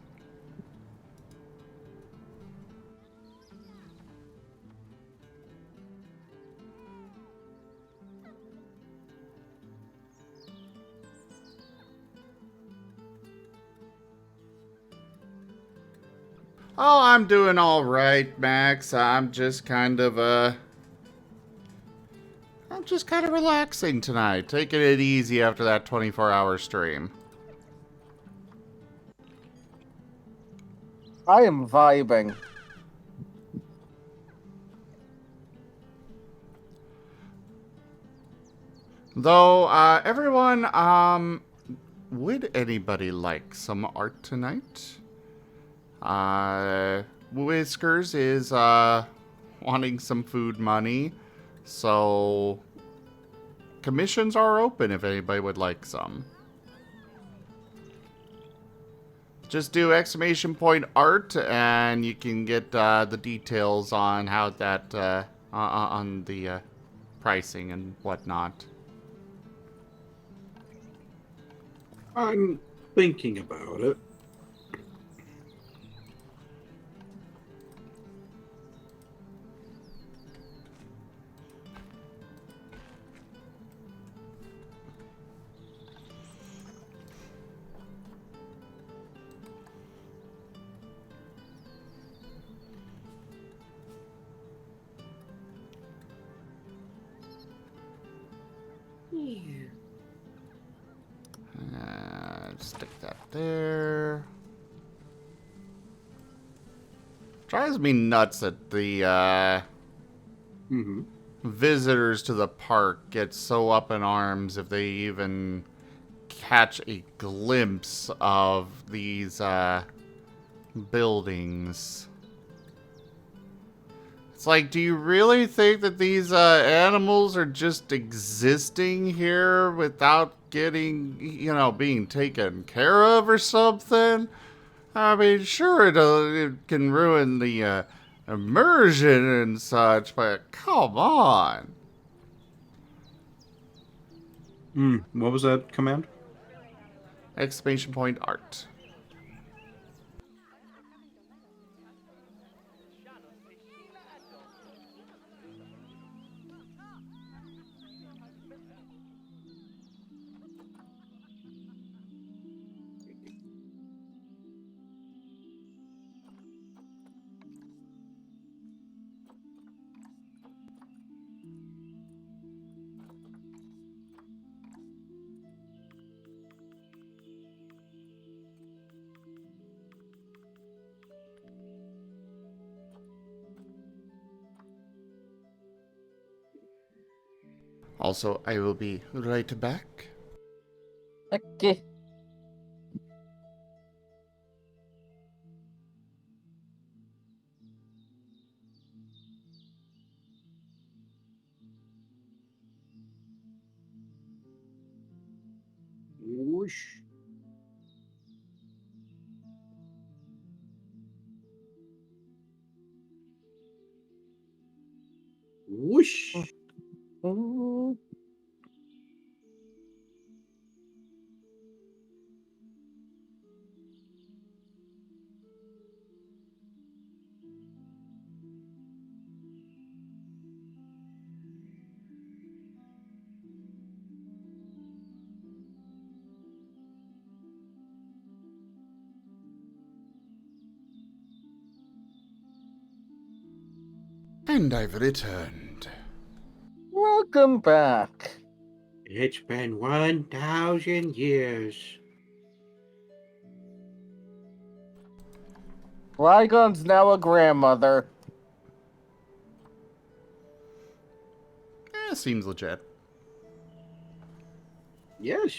Oh, I'm doing all right, Max. I'm just kind of relaxing tonight, taking it easy after that 24-hour stream. I am vibing. Though, everyone, would anybody like some art tonight? Whiskers is, wanting some food money, so commissions are open if anybody would like some. Just do !art and you can get the details on how that on the pricing and whatnot. I'm thinking about it. Stick that there. Drives me nuts that the visitors to the park get so up in arms if they even catch a glimpse of these buildings. It's like, do you really think that these animals are just existing here without getting, being taken care of or something? I mean, sure, it can ruin the immersion and such, but come on. What was that command? !art. Also, I will be right back. Okay. Whoosh. Whoosh. And I've returned. Welcome back. It's been 1,000 years. Rygon's now a grandmother. Seems legit. Yes.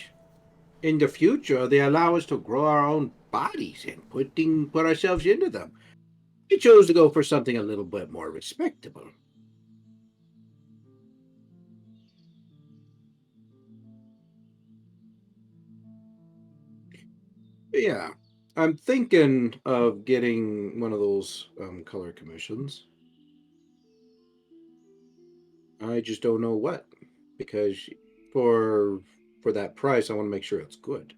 In the future, they allow us to grow our own bodies and put ourselves into them. We chose to go for something a little bit more respectable. Yeah, I'm thinking of getting one of those color commissions. I just don't know what, because for that price, I want to make sure it's good.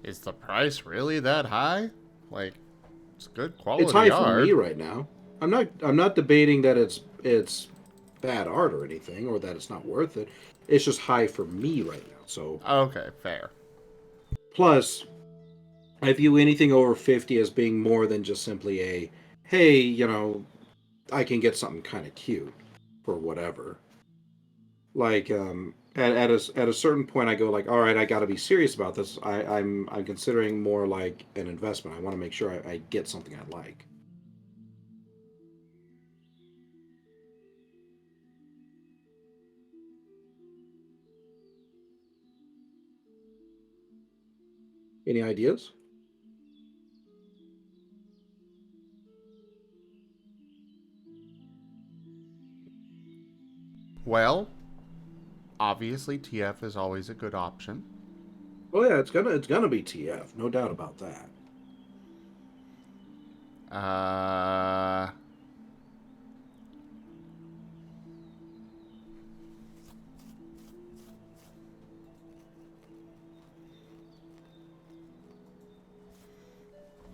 Is the price really that high? Like, it's good quality It's high art. for me right now. I'm not debating that it's bad art or anything, or that it's not worth it. It's just high for me right now. So Okay, fair. plus, I view anything over 50 as being more than just simply a, hey, I can get something kind of cute or whatever. Like at a certain point, I go like, all right, I got to be serious about this. I'm considering more like an investment. I want to make sure I get something I like. Any ideas? Well, obviously TF is always a good option. Oh yeah, it's gonna be TF, no doubt about that.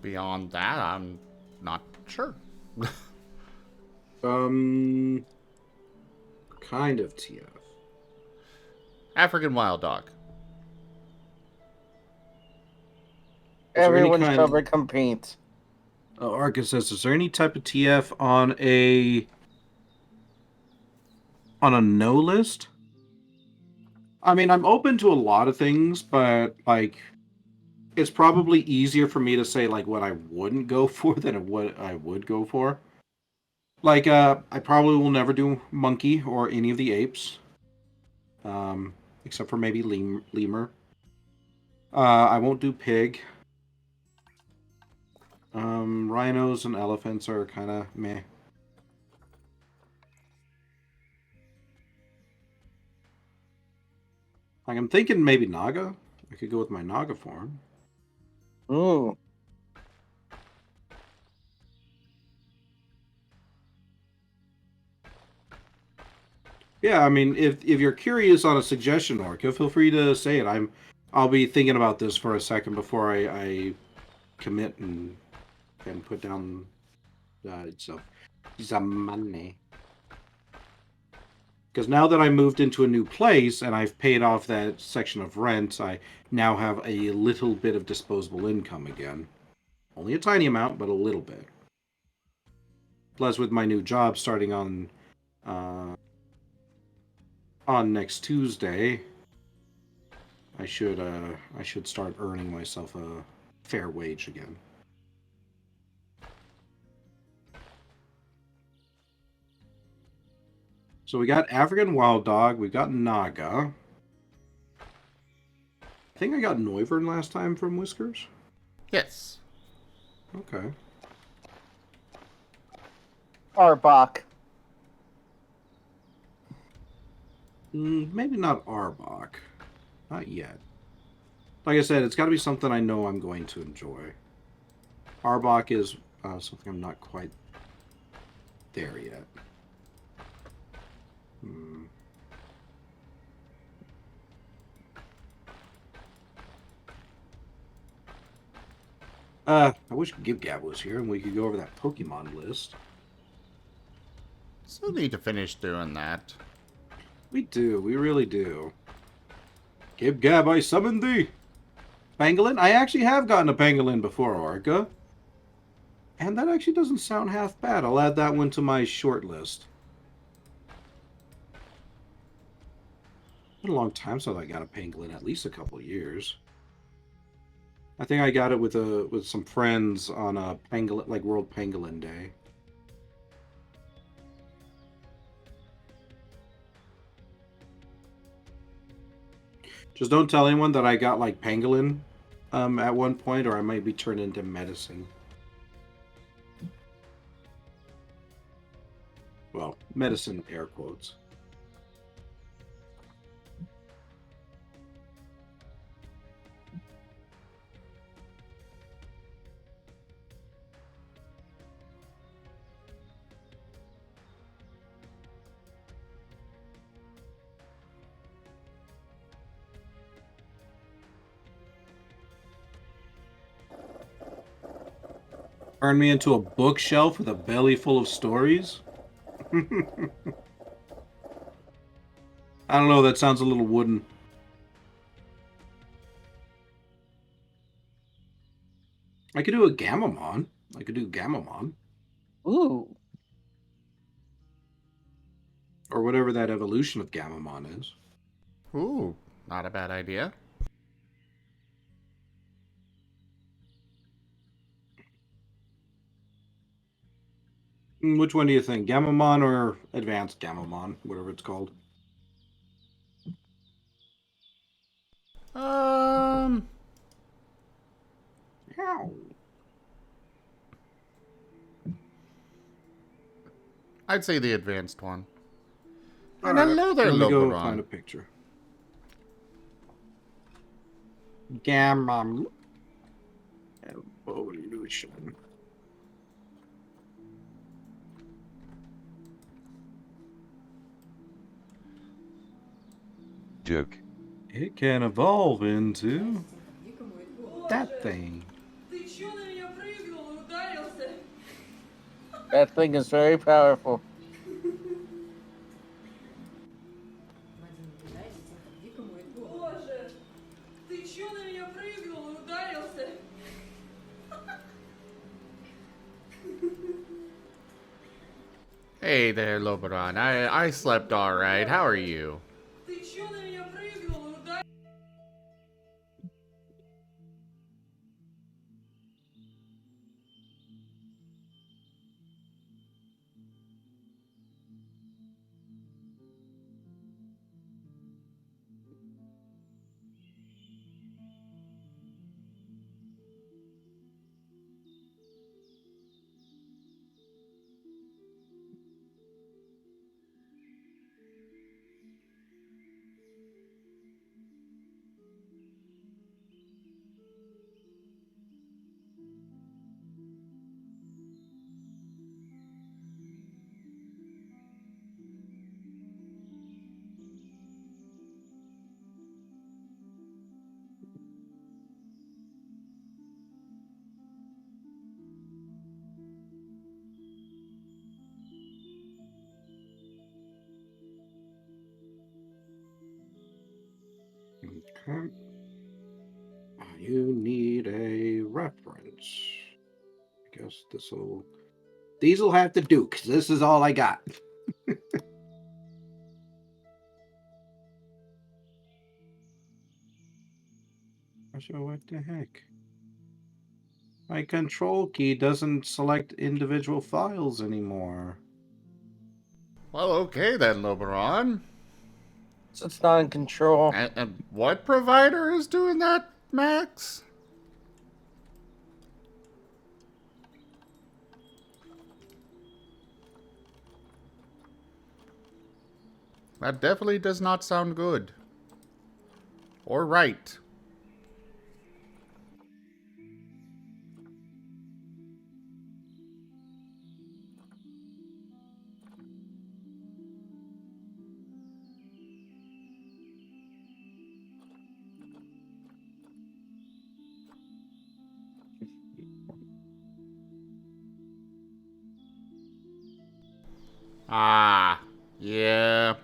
Beyond that, I'm not sure. Kind of TF. African wild dog. Everyone shall become paint. Arcus says, is there any type of TF on a no list? I mean, I'm open to a lot of things, but like, it's probably easier for me to say like what I wouldn't go for than what I would go for. Like, I probably will never do monkey or any of the apes, except for maybe lemur. I won't do pig. Rhinos and elephants are kind of meh. Like, I'm thinking maybe Naga. I could go with my Naga form. Ooh. Yeah, I mean, if you're curious on a suggestion, Orca, feel free to say it. I'll be thinking about this for a second before I commit and put down some money. Because now that I moved into a new place and I've paid off that section of rent, I now have a little bit of disposable income again. Only a tiny amount, but a little bit. Plus, with my new job starting on next Tuesday, I should start earning myself a fair wage again. So we got African Wild Dog, we got Naga. I think I got Noivern last time from Whiskers. Yes. Okay. Arbok. Maybe not Arbok. Not yet. Like I said, it's got to be something I know I'm going to enjoy. Arbok is something I'm not quite there yet. I wish Gib-Gab was here and we could go over that Pokemon list. Still need to finish doing that. We do. We really do. Gib-Gab, I summon thee! Pangolin? I actually have gotten a Pangolin before, Orca. And that actually doesn't sound half bad. I'll add that one to my short list. It's been a long time since I got a Pangolin, at least a couple of years. I think I got it with some friends on a Pangolin, like World Pangolin Day. Just don't tell anyone that I got like Pangolin at one point, or I might be turned into medicine. Well, medicine air quotes. Turn me into a bookshelf with a belly full of stories? I don't know, that sounds a little wooden. I could do a Gamamon. I could do Gamamon. Ooh. Or whatever that evolution of Gamamon is. Ooh, not a bad idea. Which one do you think? Gamamon or Advanced Gamamon? Whatever it's called. Ow. I'd say the advanced one. And Alright, hello there, let me go find a Loberon. picture. Gamamon evolution. Joke. It can evolve into that thing. That thing is very powerful. Hey there, Loberon. I slept alright. How are you? Okay. You need a reference. I guess these will have to do, because this is all I got. So what the heck? My control key doesn't select individual files anymore. Well, okay then, Loberon. So it's not in control. And what provider is doing that, Max? That definitely does not sound good. Or right. Ah, yeah.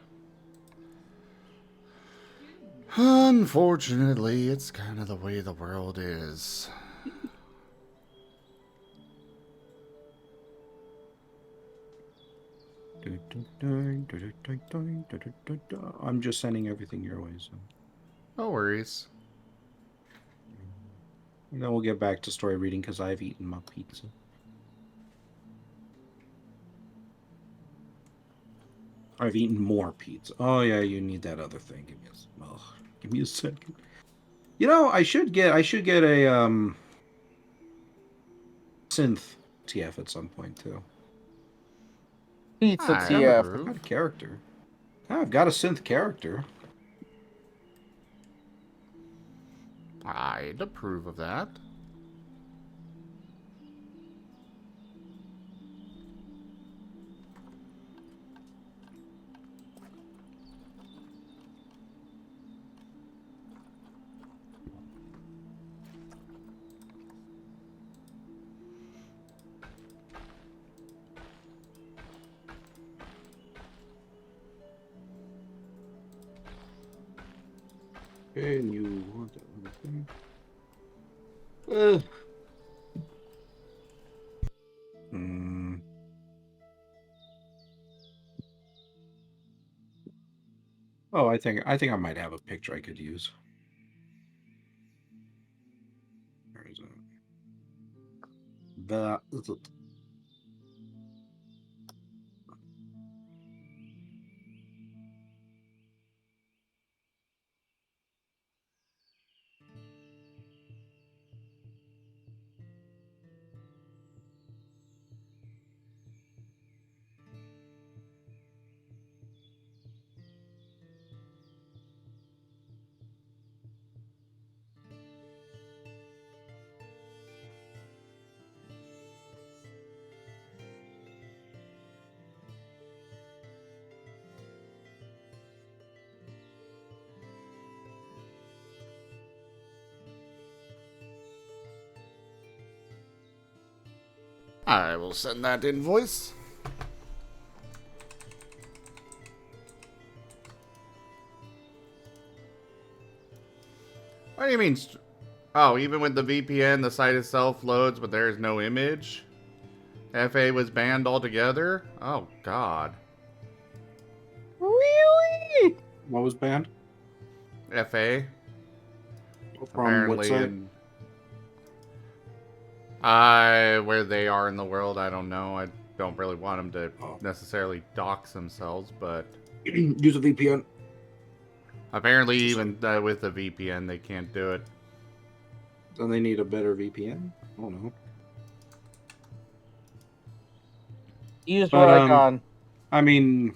Unfortunately, it's kind of the way the world is. I'm just sending everything your way, so. No worries. And then we'll get back to story reading because I've eaten my pizza. I've eaten more pizza. Oh yeah, you need that other thing. Give me a second. You know, I should get a synth TF at some point too. Pizza I TF. approve. I've got a character. I've got a synth character. I'd approve of that. Okay, and you want that other thing. Hmm. Oh, I think I might have a picture I could use. Where is it? That is it. I will send that invoice. What do you mean? Oh, even with the VPN, the site itself loads, but there is no image? FA was banned altogether? Oh, God. Really? What was banned? FA? From what site? Where they are in the world, I don't know. I don't really want them to necessarily dox themselves, but... Use a VPN. Apparently, even with the VPN, they can't do it. Then they need a better VPN? I don't know. Use Rygon. I mean...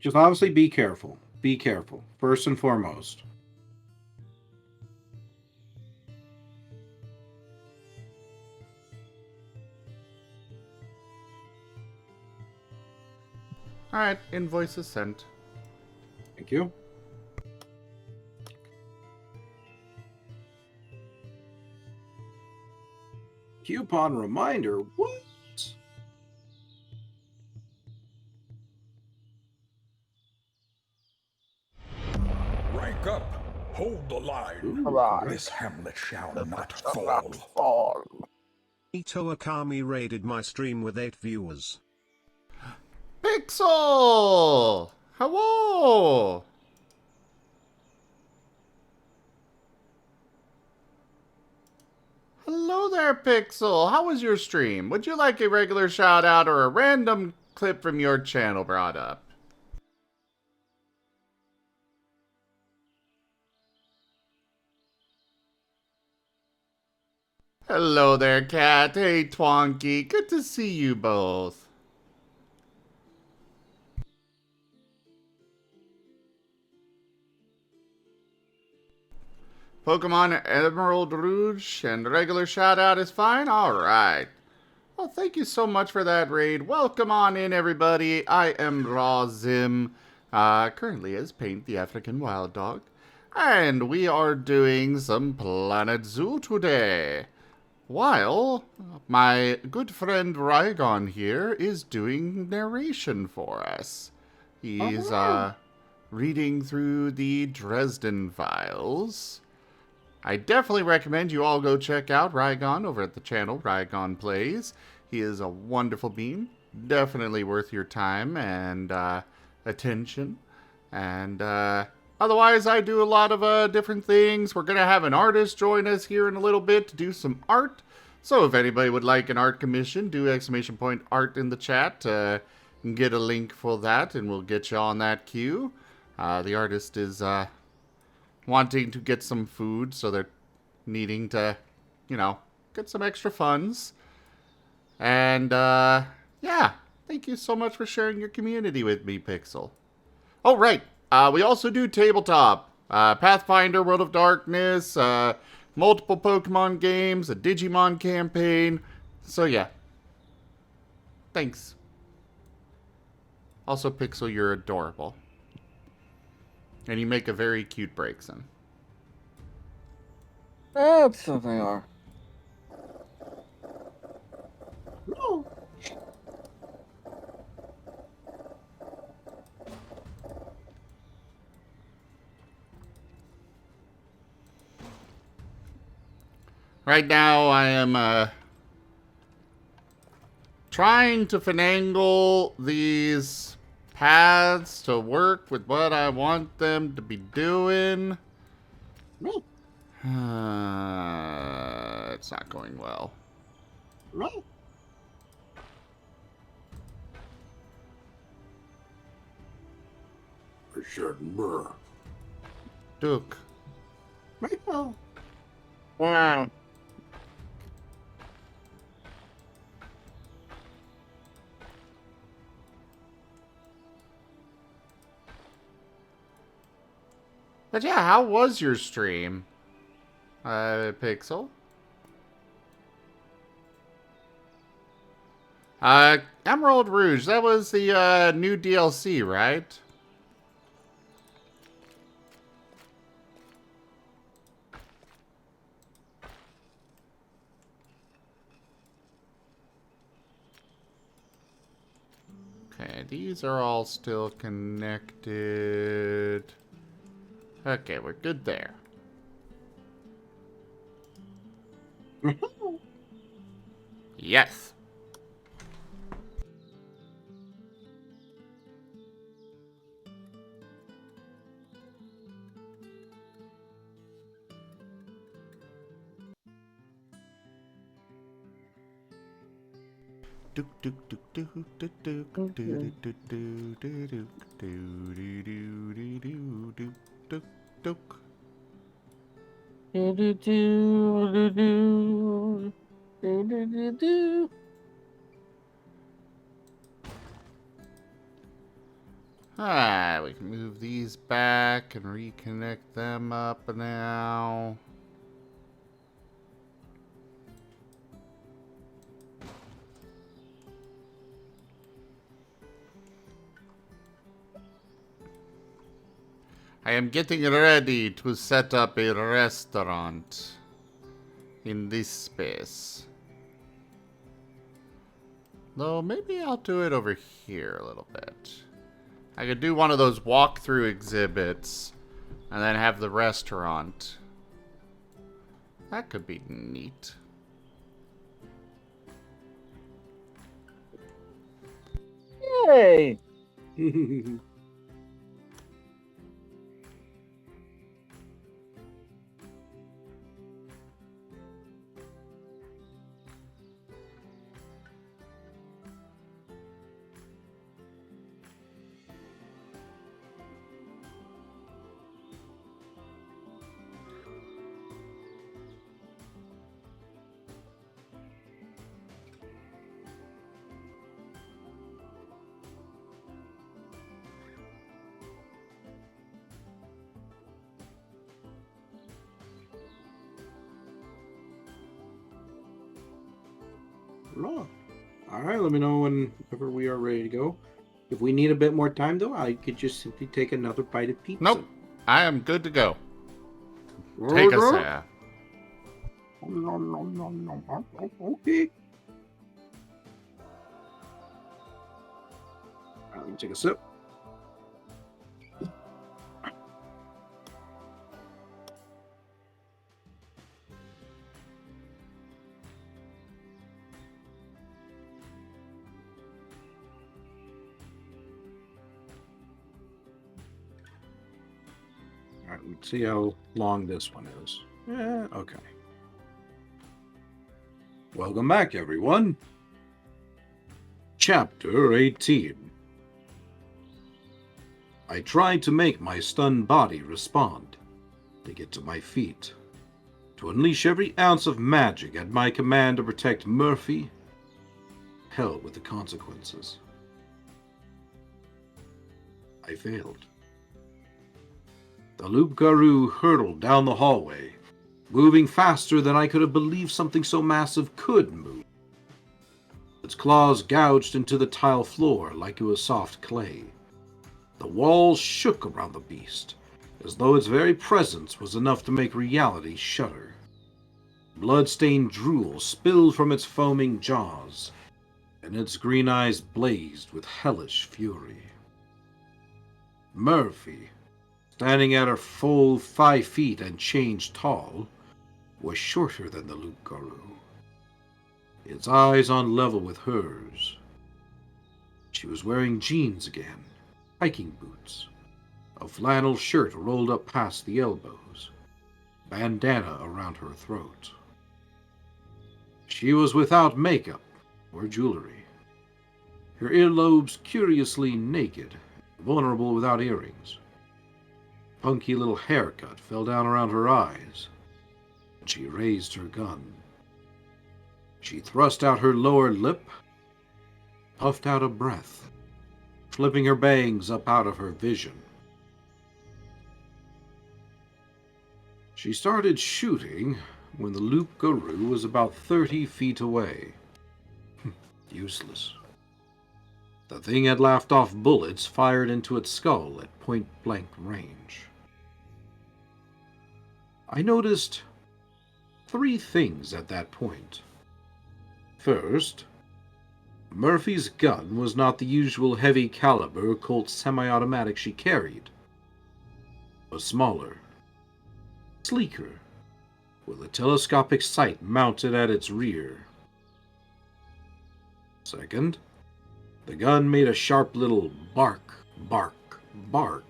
Just obviously be careful. Be careful. First and foremost. Alright, invoice is sent. Thank you. Coupon reminder? What? Rank up. Hold the line. Ooh, This hamlet shall not fall. Ito Akami raided my stream with 8 viewers. Pixel! Hello! Hello there, Pixel. How was your stream? Would you like a regular shout out or a random clip from your channel brought up? Hello there, Cat. Hey, Twonky. Good to see you both. Pokemon Emerald Rouge and regular shout out is fine? Alright. Well, thank you so much for that raid. Welcome on in, everybody. I am Razim, currently as Paint the African Wild Dog. And we are doing some Planet Zoo today. While my good friend Rygon here is doing narration for us. He's, reading through the Dresden Files. I definitely recommend you all go check out Rygon over at the channel, Rygon Plays. He is a wonderful bean. Definitely worth your time and attention. And otherwise, I do a lot of different things. We're going to have an artist join us here in a little bit to do some art. So if anybody would like an art commission, do !art in the chat. And get a link for that, and we'll get you on that queue. The artist is... wanting to get some food, so they're needing to, you know, get some extra funds. And, yeah, thank you so much for sharing your community with me, Pixel. Oh, right, we also do tabletop. Pathfinder, World of Darkness, multiple Pokemon games, a Digimon campaign. So, yeah. Thanks. Also, Pixel, you're adorable. And you make a very cute Braixen. That's something they are. No. Right now, I am trying to finagle these paths to work with what I want them to be doing. It's not going well. Duke. Wow. But yeah, how was your stream, Pixel? Emerald Rouge, that was the new DLC, right? Okay, these are all still connected. Okay, we're good there. Yes. Alright, we can move these back and reconnect them up now. I am getting ready to set up a restaurant in this space. Though maybe I'll do it over here a little bit. I could do one of those walkthrough exhibits and then have the restaurant. That could be neat. Yay! Alright, let me know whenever we are ready to go. If we need a bit more time, though, I could just simply take another bite of pizza. Nope. I am good to go. Take us there. Okay. Let me take a sip. Alright, let's see how long this one is. Yeah, okay. Welcome back, everyone. Chapter 18. I tried to make my stunned body respond, to get to my feet, to unleash every ounce of magic at my command to protect Murphy. Hell with the consequences. I failed. The loup-garou hurtled down the hallway, moving faster than I could have believed something so massive could move. Its claws gouged into the tile floor like it was soft clay. The walls shook around the beast, as though its very presence was enough to make reality shudder. Blood-stained drool spilled from its foaming jaws, and its green eyes blazed with hellish fury. Murphy, standing at her full 5 feet and change tall, was shorter than the loup-garou, its eyes on level with hers. She was wearing jeans again, hiking boots, a flannel shirt rolled up past the elbows, bandana around her throat. She was without makeup or jewelry, her earlobes curiously naked, vulnerable without earrings. Punky little haircut fell down around her eyes. She raised her gun. She thrust out her lower lip, puffed out a breath, flipping her bangs up out of her vision. She started shooting when the loup-garou was about 30 feet away. Useless. The thing had laughed off bullets fired into its skull at point-blank range. I noticed 3 things at that point. First, Murphy's gun was not the usual heavy-caliber Colt semi-automatic she carried. It was smaller, sleeker, with a telescopic sight mounted at its rear. Second, the gun made a sharp little bark, bark, bark,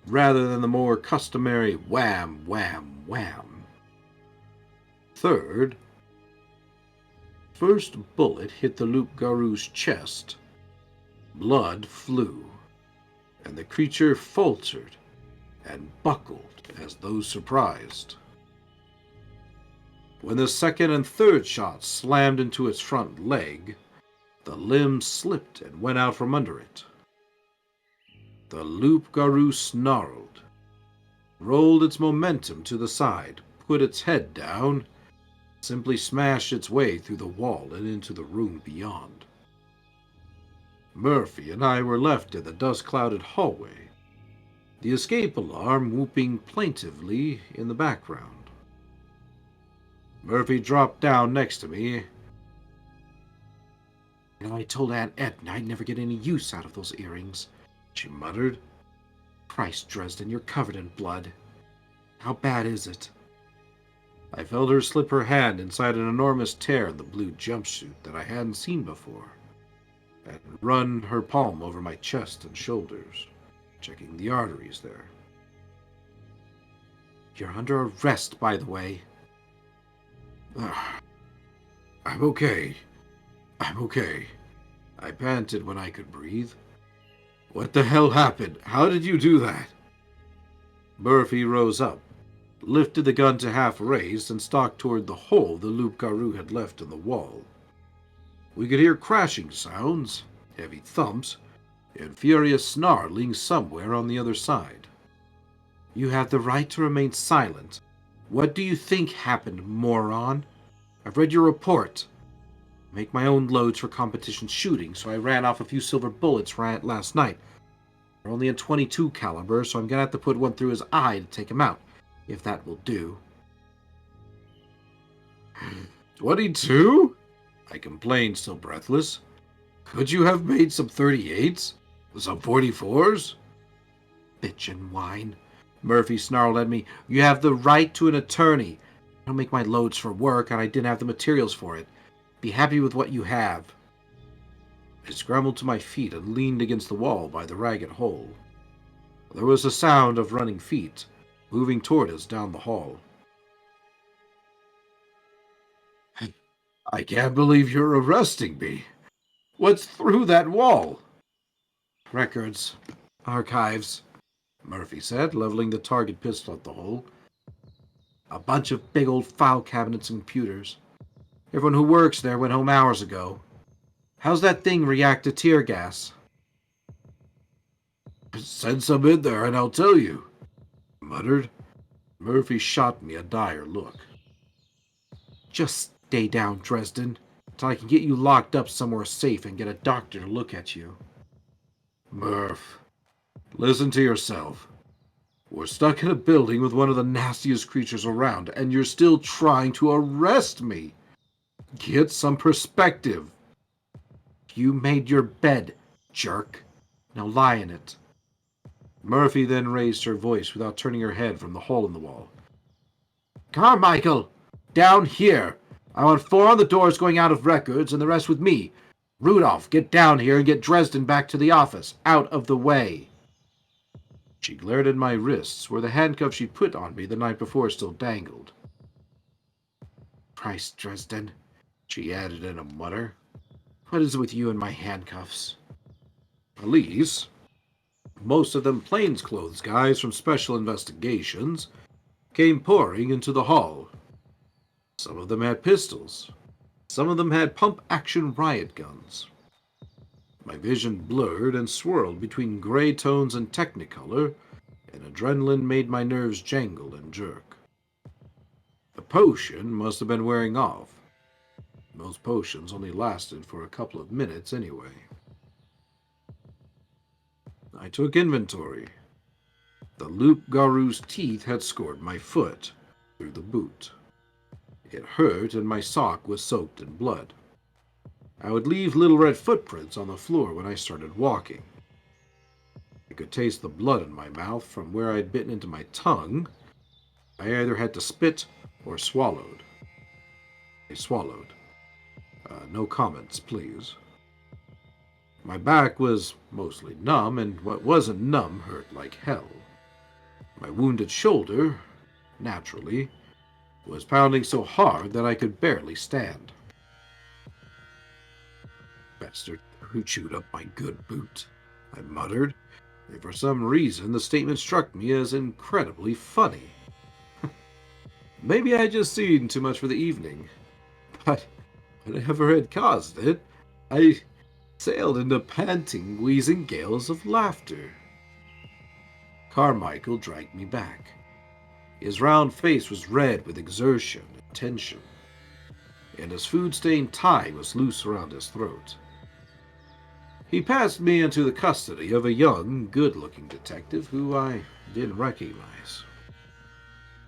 rather than the more customary wham, wham, wham. Third, first bullet hit the loup-garou's chest. Blood flew, and the creature faltered and buckled as though surprised. When the second and third shots slammed into its front leg, the limb slipped and went out from under it. The loup-garou snarled, rolled its momentum to the side, put its head down, simply smashed its way through the wall and into the room beyond. Murphy and I were left in the dust-clouded hallway, the escape alarm whooping plaintively in the background. Murphy dropped down next to me. I told Aunt Edna I'd never get any use out of those earrings, she muttered. Christ, Dresden, you're covered in blood. How bad is it? I felt her slip her hand inside an enormous tear in the blue jumpsuit that I hadn't seen before, and run her palm over my chest and shoulders, checking the arteries there. You're under arrest, by the way. I'm okay. I'm okay. I panted when I could breathe. What the hell happened? How did you do that? Murphy rose up, lifted the gun to half raised, and stalked toward the hole the loup-garou had left in the wall. We could hear crashing sounds, heavy thumps, and furious snarling somewhere on the other side. You have the right to remain silent. What do you think happened, moron? I've read your report. I make my own loads for competition shooting, so I ran off a few silver bullets last night. They're only a .22 caliber, so I'm gonna have to put one through his eye to take him out, if that will do. 22? I complained, still breathless. Could you have made some 38s? Some 44s? Bitch and whine. Murphy snarled at me. You have the right to an attorney. I don't make my loads for work, and I didn't have the materials for it. Be happy with what you have. I scrambled to my feet and leaned against the wall by the ragged hole. There was a sound of running feet, moving toward us down the hall. I can't believe you're arresting me. What's through that wall? Records. Archives, Murphy said, leveling the target pistol at the hole. A bunch of big old file cabinets and computers. Everyone who works there went home hours ago. How's that thing react to tear gas? Send some in there and I'll tell you, I muttered. Murphy shot me a dire look. Just stay down, Dresden, until I can get you locked up somewhere safe and get a doctor to look at you. Murph, listen to yourself. We're stuck in a building with one of the nastiest creatures around, and you're still trying to arrest me. Get some perspective. You made your bed, jerk. Now lie in it. Murphy then raised her voice without turning her head from the hole in the wall. Carmichael, Down here. I want 4 on the doors going out of records and the rest with me. Rudolph, get down here and get Dresden back to the office. Out of the way. She glared at my wrists, where the handcuffs she'd put on me the night before still dangled. Christ, Dresden, she added in a mutter. What is with you and my handcuffs? Police, most of them plainclothes guys from Special Investigations, came pouring into the hall. Some of them had pistols. Some of them had pump-action riot guns. My vision blurred and swirled between gray tones and technicolor, and adrenaline made my nerves jangle and jerk. The potion must have been wearing off. Most potions only lasted for a couple of minutes anyway. I took inventory. The loup-garou's teeth had scored my foot through the boot. It hurt and my sock was soaked in blood. I would leave little red footprints on the floor when I started walking. I could taste the blood in my mouth from where I'd bitten into my tongue. I either had to spit or swallowed. I swallowed. No comments, please. My back was mostly numb, and what wasn't numb hurt like hell. My wounded shoulder, naturally, was pounding so hard that I could barely stand. Bastard who chewed up my good boot, I muttered, and for some reason the statement struck me as incredibly funny. Maybe I just seen too much for the evening, but whatever had caused it, I sailed into panting, wheezing gales of laughter. Carmichael dragged me back. His round face was red with exertion and tension, and his food-stained tie was loose around his throat. He passed me into the custody of a young, good-looking detective who I didn't recognize.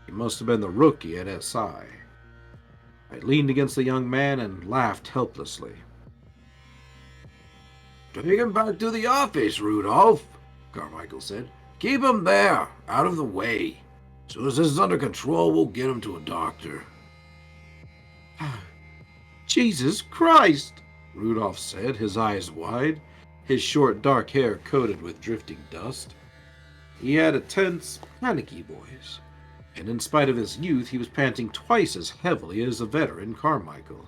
He must have been the rookie at SI. I leaned against the young man and laughed helplessly. "Take him back to the office, Rudolph," Carmichael said. "Keep him there, out of the way. As soon as this is under control, we'll get him to a doctor." "Jesus Christ," Rudolph said, his eyes wide, his short dark hair coated with drifting dust. He had a tense, panicky voice, and in spite of his youth, he was panting twice as heavily as the veteran Carmichael.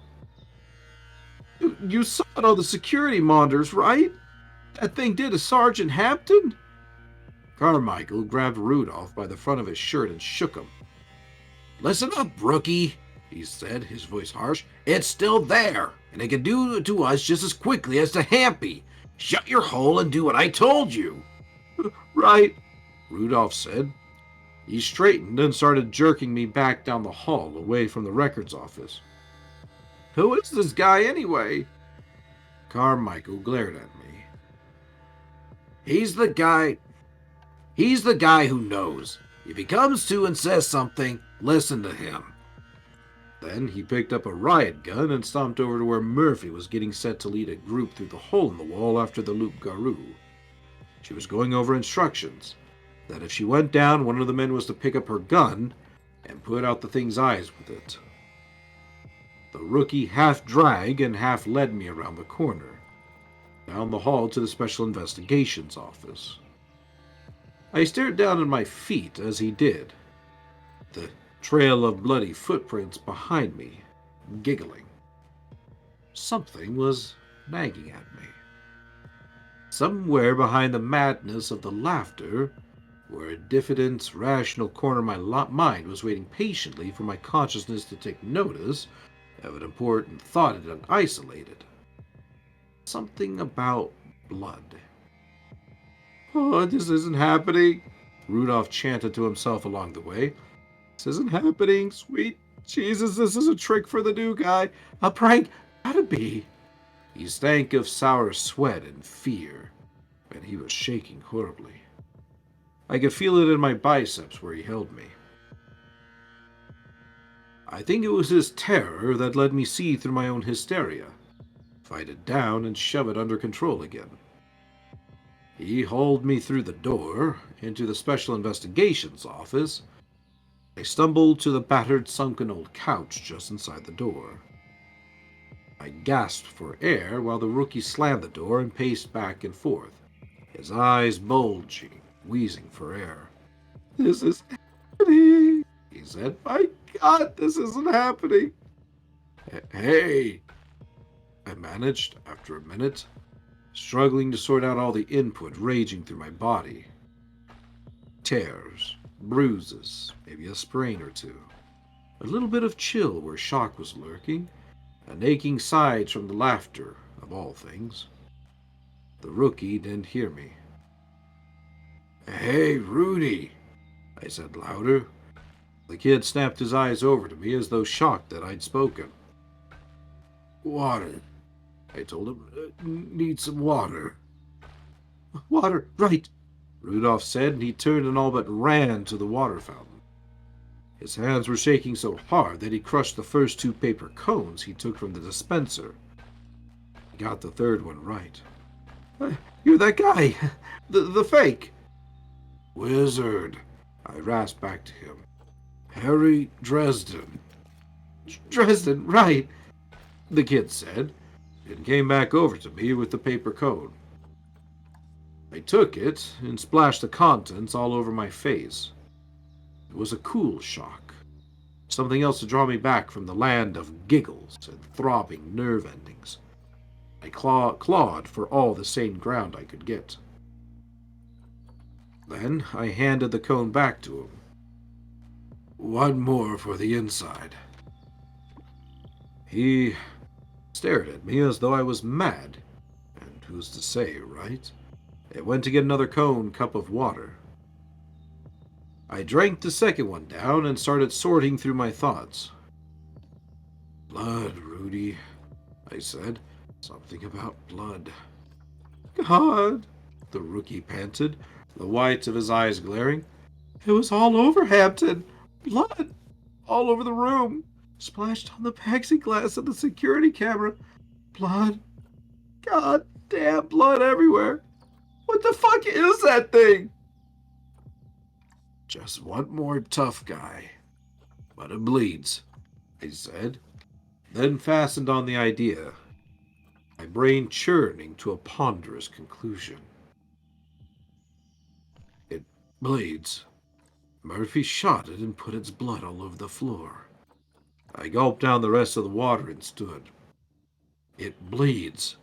"You saw it on the security monitors, right? That thing did to Sergeant Hampton?" Carmichael grabbed Rudolph by the front of his shirt and shook him. "Listen up, rookie," he said, his voice harsh. "It's still there, and it can do it to us just as quickly as to Hampy. Shut your hole and do what I told you." "Right," Rudolph said. He straightened and started jerking me back down the hall away from the records office. "Who is this guy anyway?" Carmichael glared at me. He's the guy who knows. If he comes to and says something, listen to him." Then he picked up a riot gun and stomped over to where Murphy was getting set to lead a group through the hole in the wall after the loup-garou. She was going over instructions, that if she went down, one of the men was to pick up her gun and put out the thing's eyes with it. The rookie half dragged and half led me around the corner, down the hall to the Special Investigations office. I stared down at my feet as he did, the trail of bloody footprints behind me, giggling. Something was nagging at me. Somewhere behind the madness of the laughter, where a diffident, rational corner of my mind was waiting patiently for my consciousness to take notice of an important thought it had isolated. Something about blood. "Oh, this isn't happening," Rudolph chanted to himself along the way. "This isn't happening, sweet Jesus, this is a trick for the new guy. A prank, gotta be." He stank of sour sweat and fear, and he was shaking horribly. I could feel it in my biceps where he held me. I think it was his terror that let me see through my own hysteria, fight it down and shove it under control again. He hauled me through the door, into the Special Investigations office. I stumbled to the battered, sunken old couch just inside the door. I gasped for air while the rookie slammed the door and paced back and forth, his eyes bulging, wheezing for air. "This is happening," he said. "My God, this isn't happening." "Hey," I managed after a minute, struggling to sort out all the input raging through my body. Tears, bruises, maybe a sprain or two. A little bit of chill where shock was lurking, and aching sides from the laughter, of all things. The rookie didn't hear me. "Hey, Rudy," I said louder. The kid snapped his eyes over to me as though shocked that I'd spoken. "Water," I told him. "Need some water." "Water, right," Rudolph said, and he turned and all but ran to the water fountain. His hands were shaking so hard that he crushed the first 2 paper cones he took from the dispenser. He got the 3rd one right. "You're that guy! The fake!" "Wizard," I rasped back to him. "Harry Dresden." "Dresden, right," the kid said, and came back over to me with the paper cone. I took it and splashed the contents all over my face. It was a cool shock. Something else to draw me back from the land of giggles and throbbing nerve endings. I clawed for all the sane ground I could get. Then I handed the cone back to him. "One more for the inside." He stared at me as though I was mad. And who's to say, right? I went to get another cup of water. I drank the second one down and started sorting through my thoughts. "Blood, Rudy," I said. "Something about blood." "God," the rookie panted, the whites of his eyes glaring. "It was all over Hampton. Blood. All over the room. Splashed on the plexiglass of the security camera. Blood. God damn blood everywhere. What the fuck is that thing?" "Just one more tough guy. But it bleeds," I said, then fastened on the idea, my brain churning to a ponderous conclusion. "It bleeds. Murphy shot it and put its blood all over the floor." I gulped down the rest of the water and stood. "It bleeds.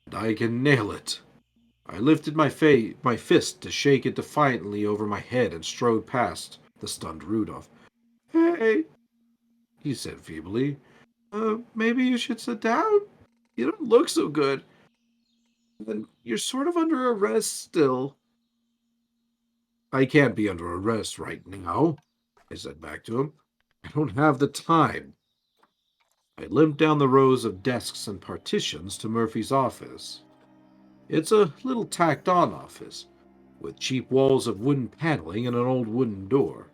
And I can nail it." I lifted my fist to shake it defiantly over my head and strode past the stunned Rudolph. "Hey," he said feebly. Maybe you should sit down? You don't look so good. And you're sort of under arrest still." "I can't be under arrest right now," I said back to him. "I don't have the time." I limped down the rows of desks and partitions to Murphy's office. It's a little tacked-on office, with cheap walls of wooden paneling and an old wooden door.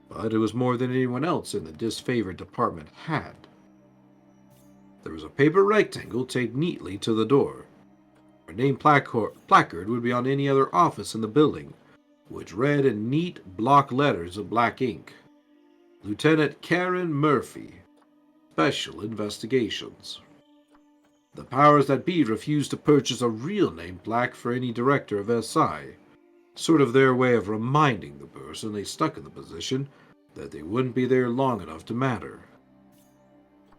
But it was more than anyone else in the disfavored department had. There was a paper rectangle taped neatly to the door. Our name placard would be on any other office in the building, which read in neat block letters of black ink: Lieutenant Karen Murphy, Special Investigations. The powers that be refused to purchase a real name plaque for any director of SI, sort of their way of reminding the person they stuck in the position that they wouldn't be there long enough to matter.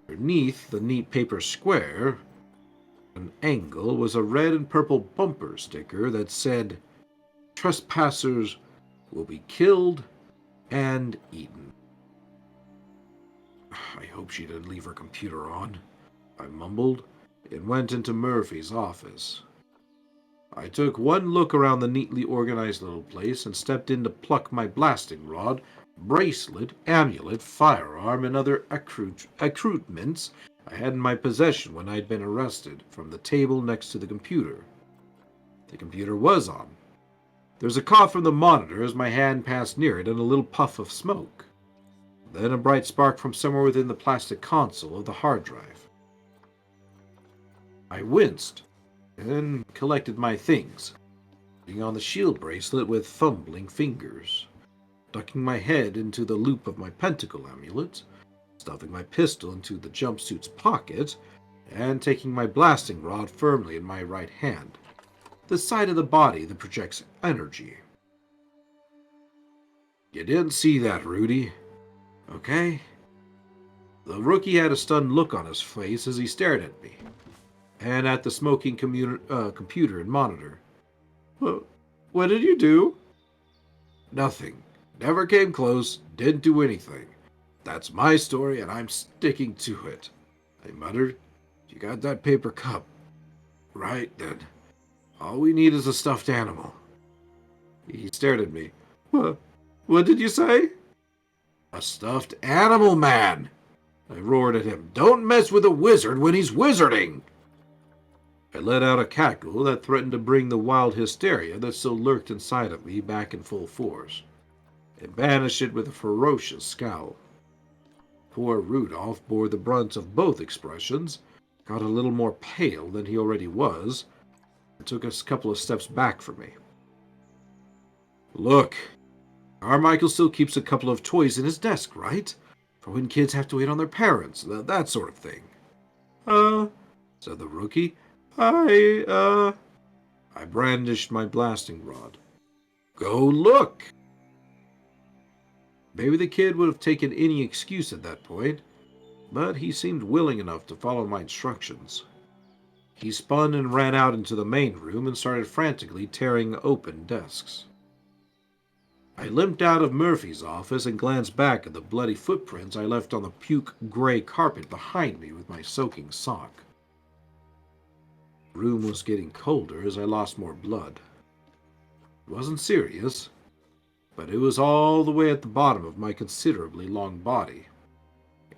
Underneath the neat paper square, an angle, was a red and purple bumper sticker that said, "Trespassers will be killed and eaten." I hope she didn't leave her computer on, I mumbled, and went into Murphy's office. I took one look around the neatly organized little place and stepped in to pluck my blasting rod, bracelet, amulet, firearm, and other accoutrements I had in my possession when I'd been arrested from the table next to the computer. The computer was on. There was a cough from the monitor as my hand passed near it and a little puff of smoke. Then a bright spark from somewhere within the plastic console of the hard drive. I winced and collected my things, putting on the shield bracelet with fumbling fingers. ducking my head into the loop of my pentacle amulet, stuffing my pistol into the jumpsuit's pocket, and taking my blasting rod firmly in my right hand, the side of the body that projects energy. You didn't see that, Rudy. Okay? The rookie had a stunned look on his face as he stared at me, and at the smoking computer and monitor. What did you do? Nothing. Never came close, didn't do anything. That's my story, and I'm sticking to it. I muttered. You got that paper cup. Right, then. All we need is a stuffed animal. He stared at me. What did you say? A stuffed animal, man! I roared at him. Don't mess with a wizard when he's wizarding! I let out a cackle that threatened to bring the wild hysteria that still lurked inside of me back in full force, and banished it with a ferocious scowl. Poor Rudolph bore the brunt of both expressions, got a little more pale than he already was, and took a couple of steps back from me. Look, Carmichael still keeps a couple of toys in his desk, right? For when kids have to wait on their parents, that sort of thing. Said the rookie. I brandished my blasting rod. Go look! Maybe the kid would have taken any excuse at that point, but he seemed willing enough to follow my instructions. He spun and ran out into the main room and started frantically tearing open desks. I limped out of Murphy's office and glanced back at the bloody footprints I left on the puke-gray carpet behind me with my soaking sock. The room was getting colder as I lost more blood. It wasn't serious, but it was all the way at the bottom of my considerably long body,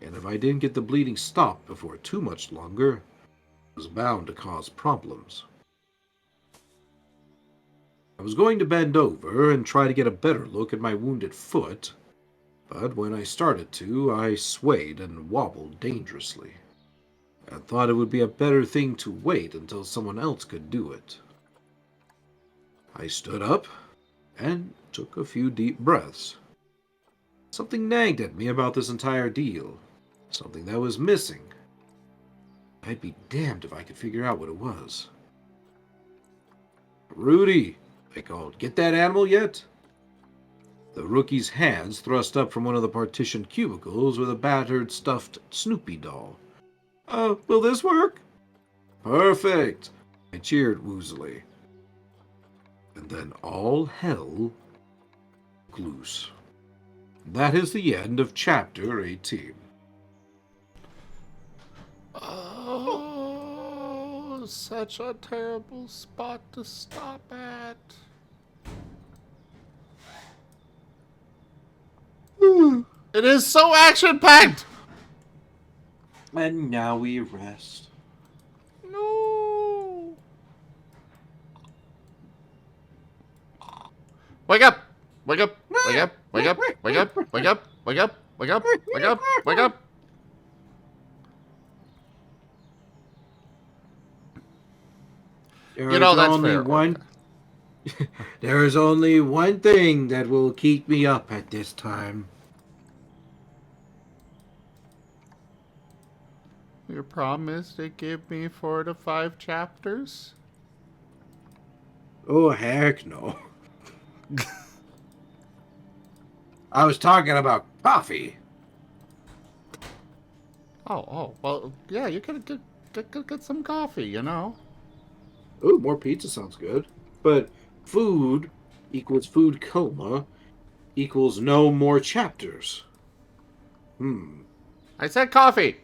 and if I didn't get the bleeding stopped before too much longer, it was bound to cause problems. I was going to bend over and try to get a better look at my wounded foot, but when I started to, I swayed and wobbled dangerously. I thought it would be a better thing to wait until someone else could do it. I stood up and took a few deep breaths. Something nagged at me about this entire deal, something that was missing. I'd be damned if I could figure out what it was. Rudy, I called, get that animal yet? The rookie's hands thrust up from one of the partitioned cubicles with a battered, stuffed Snoopy doll. Will this work? Perfect, I cheered woozily. And then all hell broke loose. That is the end of chapter 18. Oh, such a terrible spot to stop at. It is so action-packed! And now we rest. No. Wake up! Wake up! Wake up! Wake up! Wake up! Wake up! Wake up! Wake up! Wake up! Wake up! You know, that's fair. There is only one thing that will keep me up at this time. Your promise to give me 4 to 5 chapters? Oh, heck no. I was talking about coffee. Oh, well, yeah, you could get some coffee, you know? Ooh, more pizza sounds good. But food equals food coma equals no more chapters. I said coffee!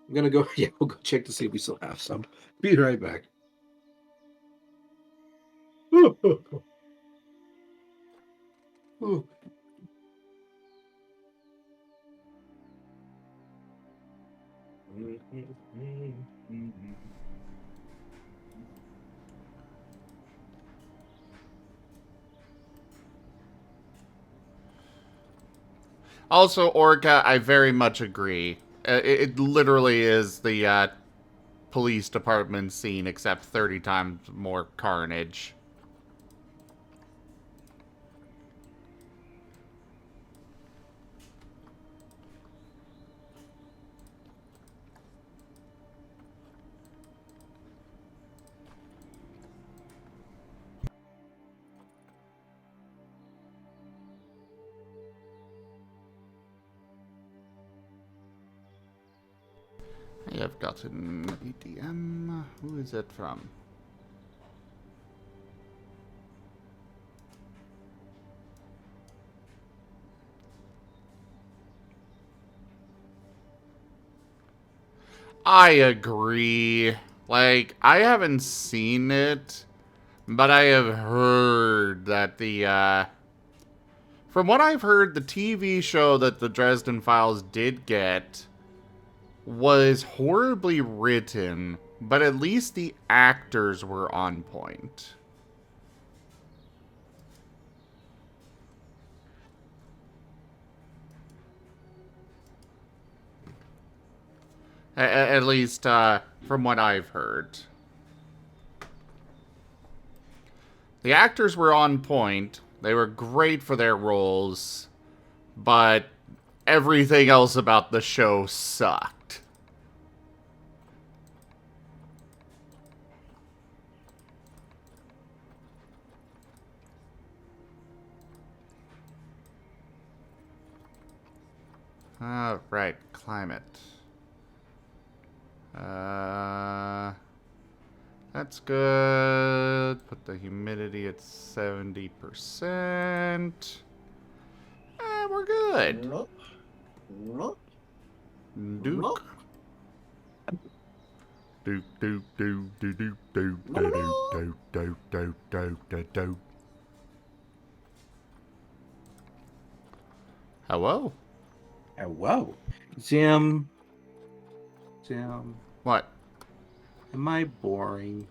I'm gonna go, yeah, we'll go check to see if we still have some. Be right back. Oh. Also, Orca, I very much agree. It literally is the police department scene, except 30 times more carnage. have gotten ATM. Who is it from? I agree. Like, I haven't seen it, but I have heard that from what I've heard, the TV show that the Dresden Files did get was horribly written, but at least the actors were on point. At least, from what I've heard. The actors were on point. They were great for their roles, but everything else about the show sucked. Right, climate. That's good. Put the humidity at 70%. We're good. Duke. Duke, Duke, Duke, Duke, Duke, Duke, Duke, Duke, Duke, Duke, Duke, Duke. Hello? Hello. Zim. What? Am I boring?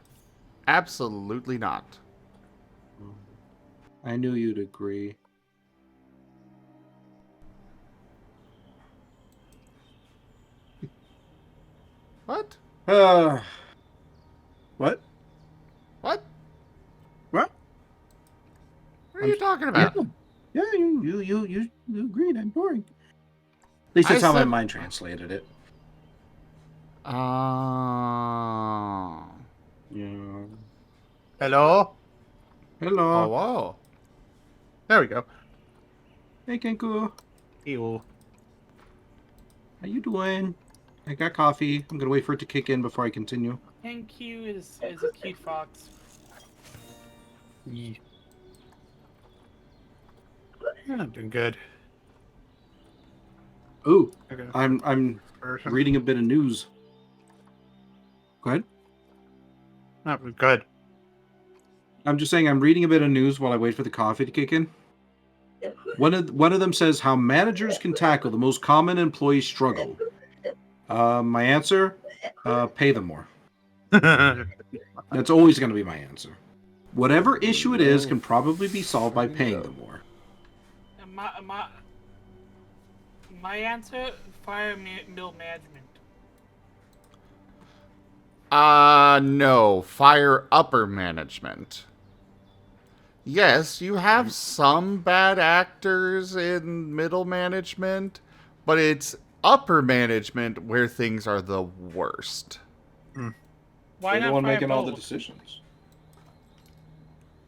Absolutely not. I knew you'd agree. What? What? What? What? What are you talking about? Yeah, you agreed. I'm boring. At least that's how my mind translated it. Oh. Yeah. Hello? Hello. Oh, whoa. There we go. Hey, Kenku. Ew. How you doing? I got coffee. I'm gonna wait for it to kick in before I continue. Thank you is a cute fox. Yeah. I'm doing good. Ooh, Okay. I'm reading a bit of news. Go ahead. That was good. I'm just saying I'm reading a bit of news while I wait for the coffee to kick in. One of them says how managers can tackle the most common employee struggle. My answer, pay them more. That's always going to be my answer. Whatever issue it is can probably be solved by paying them more. My answer, fire middle management. No. Fire upper management. Yes, you have some bad actors in middle management, but it's upper management where things are the worst. Why They're not the one fire making all the both? decisions.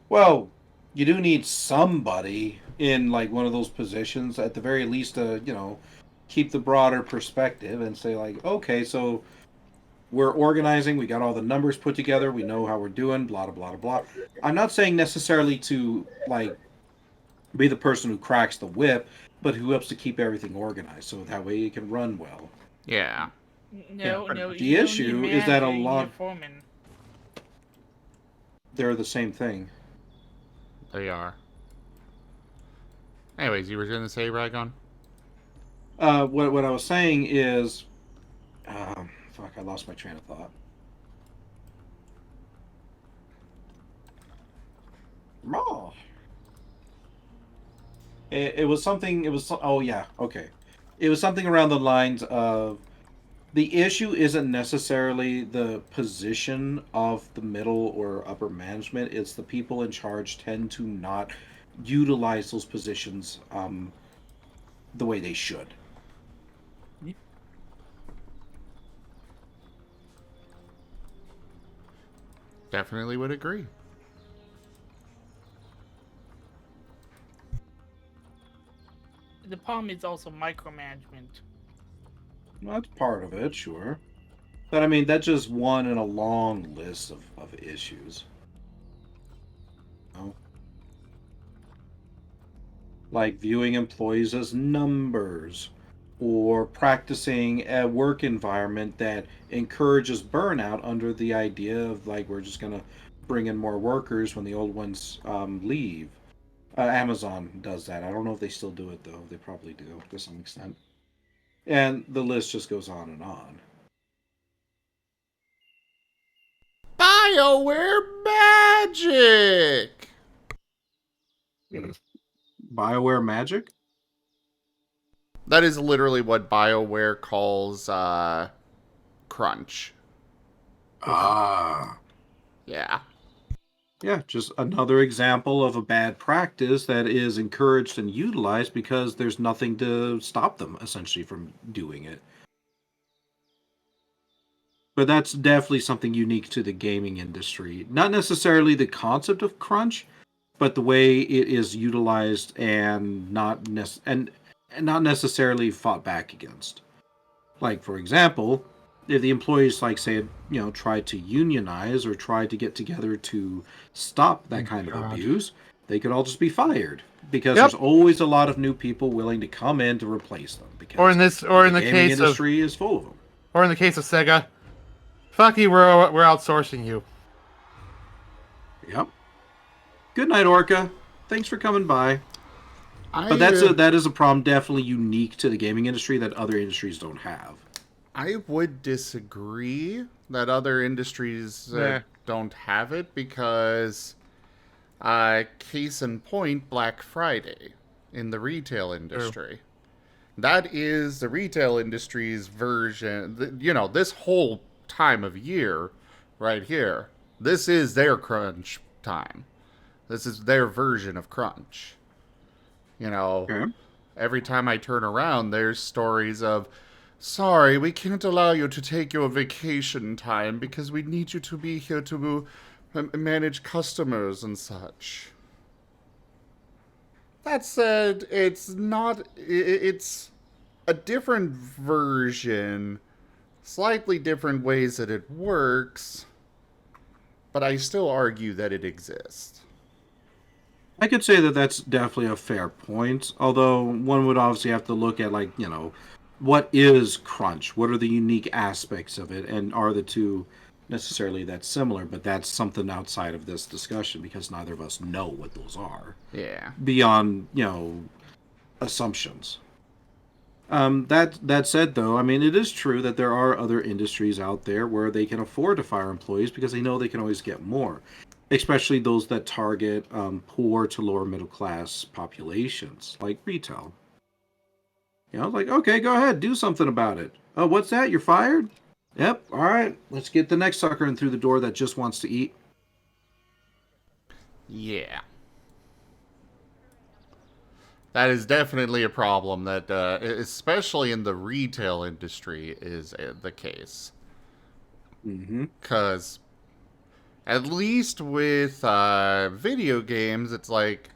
Well, you do need somebody in like one of those positions at the very least to, keep the broader perspective and say like, okay, so we're organizing, we got all the numbers put together, we know how we're doing, blah blah blah blah. I'm not saying necessarily to like be the person who cracks the whip, but who helps to keep everything organized so that way it can run well. Yeah. No. The You don't issue need is that a manager, you need lot foreman. they're the same thing. They are. Anyways, you were going to say, Ragon? What I was saying is, fuck, I lost my train of thought. Oh. It was something. It was. Oh yeah. Okay. It was something around the lines of the issue isn't necessarily the position of the middle or upper management. It's the people in charge tend to not utilize those positions the way they should. Definitely would agree. The problem is also micromanagement. Well, that's part of it, sure. But I mean, that's just one in a long list of issues. You know? Like viewing employees as numbers, or practicing a work environment that encourages burnout under the idea of like we're just gonna bring in more workers when the old ones leave. Amazon does that. I don't know if they still do it though. They probably do to some extent. And the list just goes on and on. BioWare magic! BioWare magic? That is literally what BioWare calls crunch. Ah. Yeah. Yeah, just another example of a bad practice that is encouraged and utilized because there's nothing to stop them, essentially, from doing it. But that's definitely something unique to the gaming industry. Not necessarily the concept of crunch, but the way it is utilized and and not necessarily fought back against. Like, for example, if the employees, like, say, tried to unionize or tried to get together to stop that kind of abuse, they could all just be fired because there's always a lot of new people willing to come in to replace them. Because the gaming industry is full of them. Or in the case of Sega, fuck you, we're outsourcing you. Yep. Good night, Orca. Thanks for coming by. But that is a problem definitely unique to the gaming industry that other industries don't have. I would disagree that other industries don't have it because, case in point, Black Friday in the retail industry. True. That is the retail industry's version. This whole time of year right here, this is their crunch time. This is their version of crunch. Every time I turn around, there's stories of, sorry, we can't allow you to take your vacation time because we need you to be here to manage customers and such. That said, it's a different version, slightly different ways that it works, but I still argue that it exists. I could say that that's definitely a fair point, although one would obviously have to look at, what is crunch? What are the unique aspects of it? And are the two necessarily that similar? But that's something outside of this discussion because neither of us know what those are. Yeah. Beyond, assumptions. That said, though, I mean, it is true that there are other industries out there where they can afford to fire employees because they know they can always get more. Especially those that target poor to lower middle class populations, like retail. Okay, go ahead, do something about it. Oh, what's that? You're fired? Yep, all right. Let's get the next sucker in through the door that just wants to eat. Yeah. That is definitely a problem that, especially in the retail industry, is the case. Because at least with video games, it's like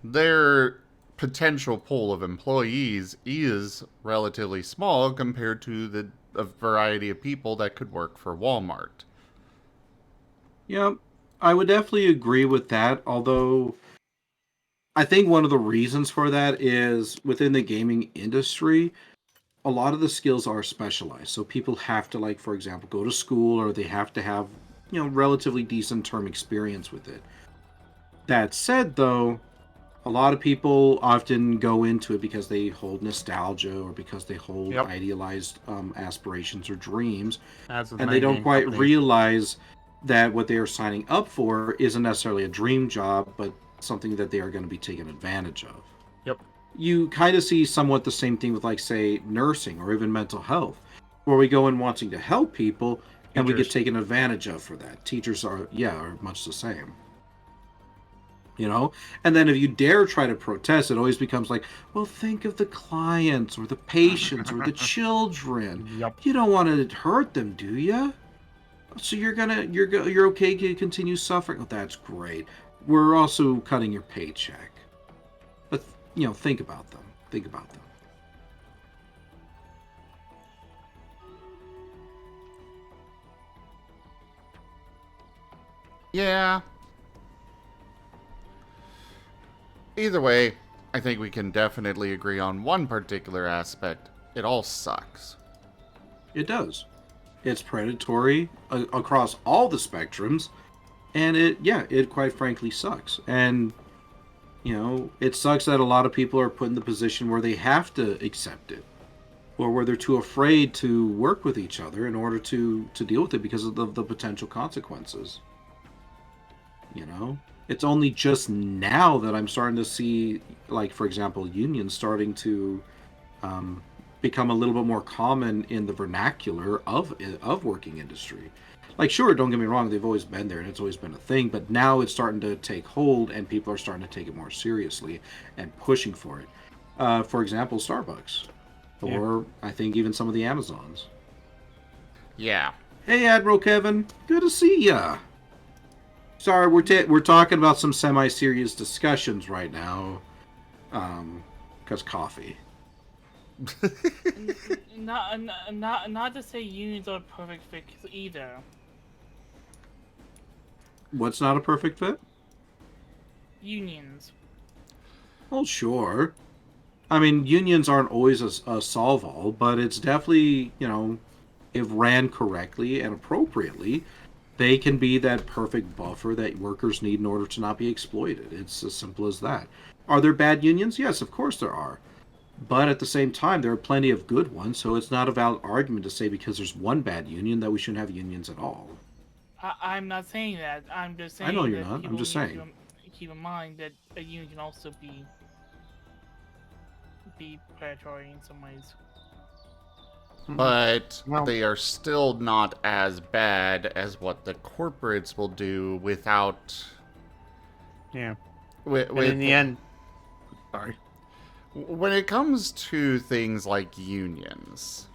their potential pool of employees is relatively small compared to a variety of people that could work for Walmart. Yeah, I would definitely agree with that, although I think one of the reasons for that is within the gaming industry, a lot of the skills are specialized. So people have to, for example, go to school or they have to have, relatively decent term experience with it. That said, though, a lot of people often go into it because they hold nostalgia or because they hold idealized aspirations or dreams. And they don't quite realize that what they are signing up for isn't necessarily a dream job, but something that they are going to be taken advantage of. Yep. You kind of see somewhat the same thing with, say, nursing or even mental health, where we go in wanting to help people and we get taken advantage of for that. Teachers are much the same. And then if you dare try to protest, it always becomes like, well, think of the clients or the patients or the children. Yep. You don't want to hurt them, do you? So you're okay to continue suffering? Oh, that's great. We're also cutting your paycheck. But, think about them. Think about them. Yeah. Either way, I think we can definitely agree on one particular aspect. It all sucks. It does. It's predatory across all the spectrums, and it quite frankly sucks. And it sucks that a lot of people are put in the position where they have to accept it, or where they're too afraid to work with each other in order to deal with it because of the potential consequences. It's only just now that I'm starting to see, like, for example, unions starting to become a little bit more common in the vernacular of working industry. Like, sure, don't get me wrong, they've always been there and it's always been a thing, but now it's starting to take hold and people are starting to take it more seriously and pushing for it. For example, Starbucks, or I think even some of the Amazons. Yeah. Hey, Admiral Kevin, good to see ya. Sorry, we're talking about some semi-serious discussions right now, because coffee. Not to say unions are a perfect fit either. What's not a perfect fit? Unions. Well, sure. I mean, unions aren't always a solve-all, but it's definitely, if ran correctly and appropriately, they can be that perfect buffer that workers need in order to not be exploited. It's as simple as that. Are there bad unions? Yes, of course there are. But at the same time, there are plenty of good ones, so it's not a valid argument to say because there's one bad union that we shouldn't have unions at all. I'm not saying that. I'm just saying I know you're that not. I'm just people need saying. to keep in mind that a union can also be predatory in some ways. But they are still not as bad as what the corporates will do without... Yeah. With in the end... Sorry. When it comes to things like unions,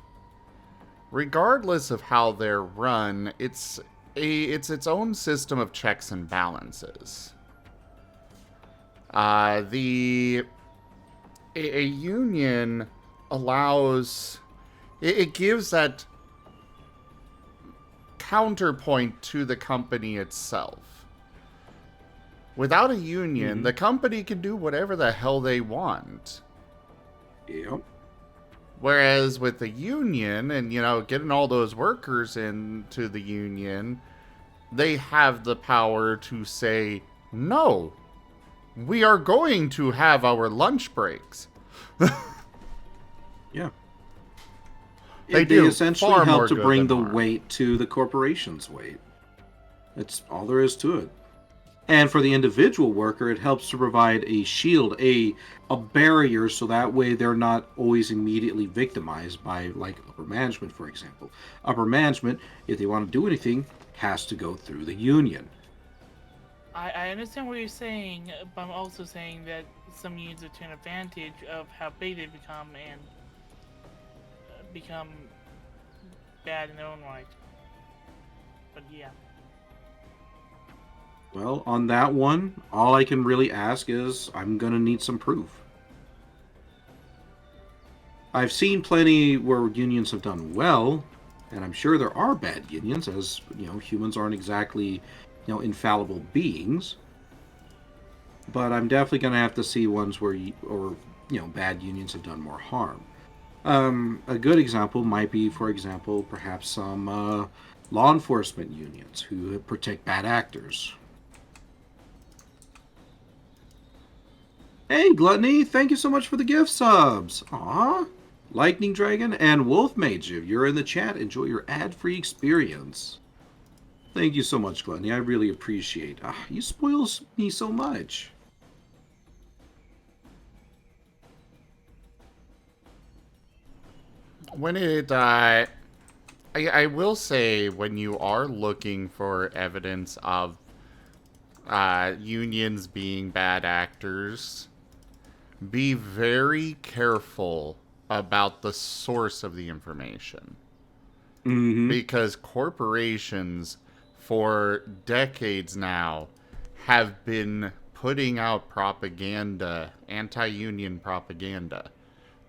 regardless of how they're run, it's its own system of checks and balances. A union allows... It gives that counterpoint to the company itself. Without a union, the company can do whatever the hell they want. Yep. Whereas with the union and, getting all those workers into the union, they have the power to say, no, we are going to have our lunch breaks. Yeah. They essentially help to bring the weight to the corporation's weight. That's all there is to it. And for the individual worker, it helps to provide a shield, a barrier, so that way they're not always immediately victimized by, like, upper management, for example. Upper management, if they want to do anything, has to go through the union. I understand what you're saying, but I'm also saying that some unions have taken advantage of how big they become and become bad in their own right. But yeah. Well, on that one, all I can really ask is I'm going to need some proof. I've seen plenty where unions have done well, and I'm sure there are bad unions, as, humans aren't exactly, infallible beings. But I'm definitely going to have to see ones where, bad unions have done more harm. A good example might be, for example, perhaps some law enforcement unions who protect bad actors. Hey, Gluttony, thank you so much for the gift subs. Aw. Lightning Dragon and Wolf Mage, if you're in the chat, enjoy your ad-free experience. Thank you so much, Gluttony. I really appreciate it. You spoil me so much. When I will say, when you are looking for evidence of unions being bad actors, be very careful about the source of the information. Because corporations, for decades now, have been putting out propaganda, anti-union propaganda.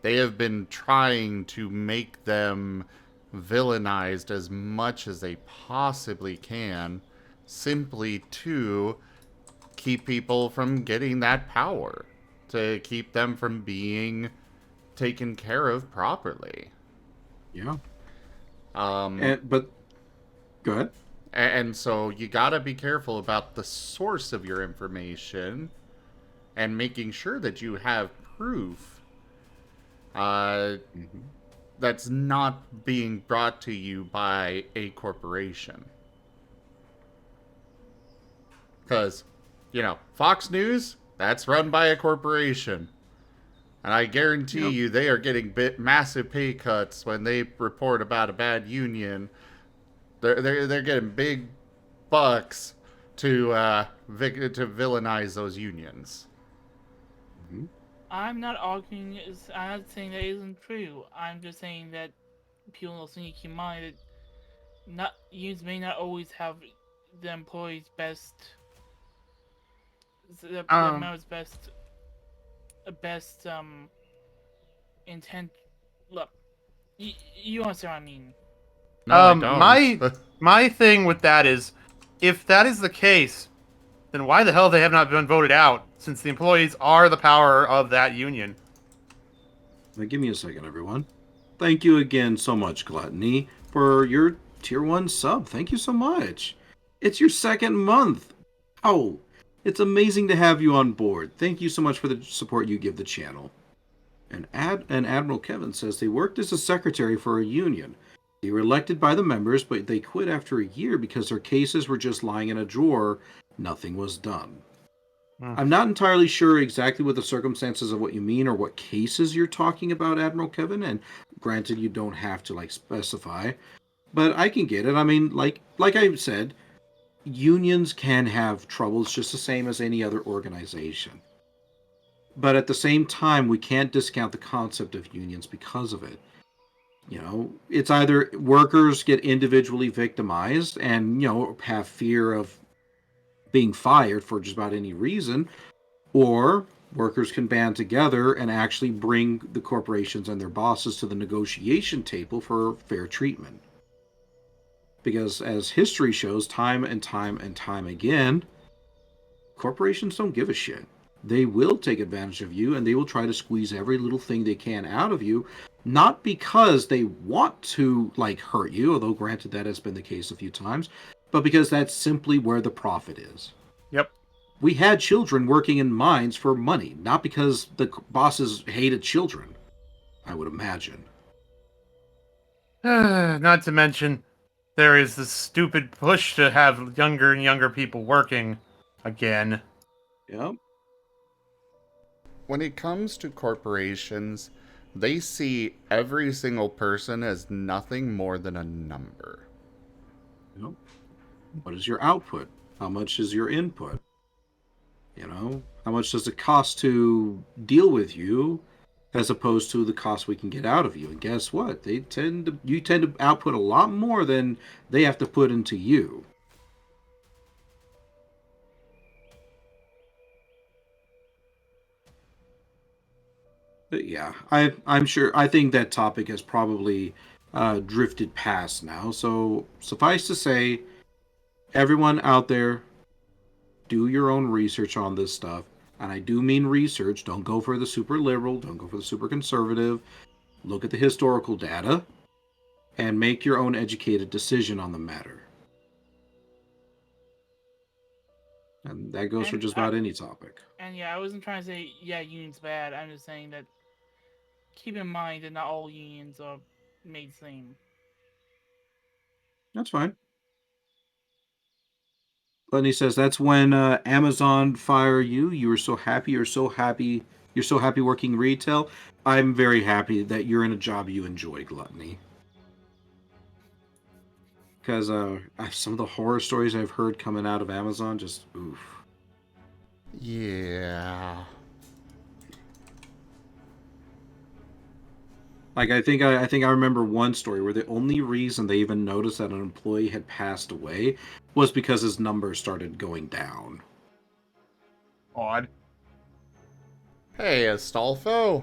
They have been trying to make them villainized as much as they possibly can simply to keep people from getting that power, to keep them from being taken care of properly. Yeah. But go ahead. And so you gotta be careful about the source of your information and making sure that you have proof that's not being brought to you by a corporation. Because, Fox News, that's run by a corporation. And I guarantee you they are getting massive pay cuts when they report about a bad union. They're getting big bucks to villainize those unions. I'm not arguing. I'm not saying that isn't true. I'm just saying that people also need to keep in mind that unions may not always have the employees' best, the members' best intent. Look, you understand what I mean. No, I don't. My thing with that is, if that is the case, then why the hell they have not been voted out, since the employees are the power of that union? Now, give me a second, everyone. Thank you again so much, Gluttony, for your tier 1 sub. Thank you so much. It's your second month. Oh, it's amazing to have you on board. Thank you so much for the support you give the channel. And Admiral Kevin says they worked as a secretary for a union. They were elected by the members, but they quit after a year because their cases were just lying in a drawer. Nothing was done. I'm not entirely sure exactly what the circumstances of what you mean or what cases you're talking about, Admiral Kevin, and granted you don't have to specify, but I can get it. I mean, like I said, unions can have troubles just the same as any other organization. But at the same time, we can't discount the concept of unions because of it. It's either workers get individually victimized and, have fear of being fired for just about any reason, or workers can band together and actually bring the corporations and their bosses to the negotiation table for fair treatment. Because as history shows time and time and time again, corporations don't give a shit. They will take advantage of you and they will try to squeeze every little thing they can out of you, not because they want to hurt you, although granted that has been the case a few times, but because that's simply where the profit is. Yep. We had children working in mines for money, not because the bosses hated children, I would imagine. Not to mention, there is this stupid push to have younger and younger people working again. Yep. When it comes to corporations, they see every single person as nothing more than a number. Yep. What is your output? How much is your input? How much does it cost to deal with you as opposed to the cost we can get out of you? And guess what? You tend to output a lot more than they have to put into you. But yeah, I'm sure. I think that topic has probably drifted past now. So suffice to say, everyone out there, do your own research on this stuff. And I do mean research. Don't go for the super liberal. Don't go for the super conservative. Look at the historical data and make your own educated decision on the matter. And that goes for just about any topic. And yeah, I wasn't trying to say, unions bad. I'm just saying that keep in mind that not all unions are made the same. That's fine. Lenny says that's when Amazon fire you. You were so happy. You're so happy working retail. I'm very happy that you're in a job you enjoy, Gluttony. Because some of the horror stories I've heard coming out of Amazon, just oof. Yeah. I think I remember one story where the only reason they even noticed that an employee had passed away was because his numbers started going down. Odd. Hey, Astolfo.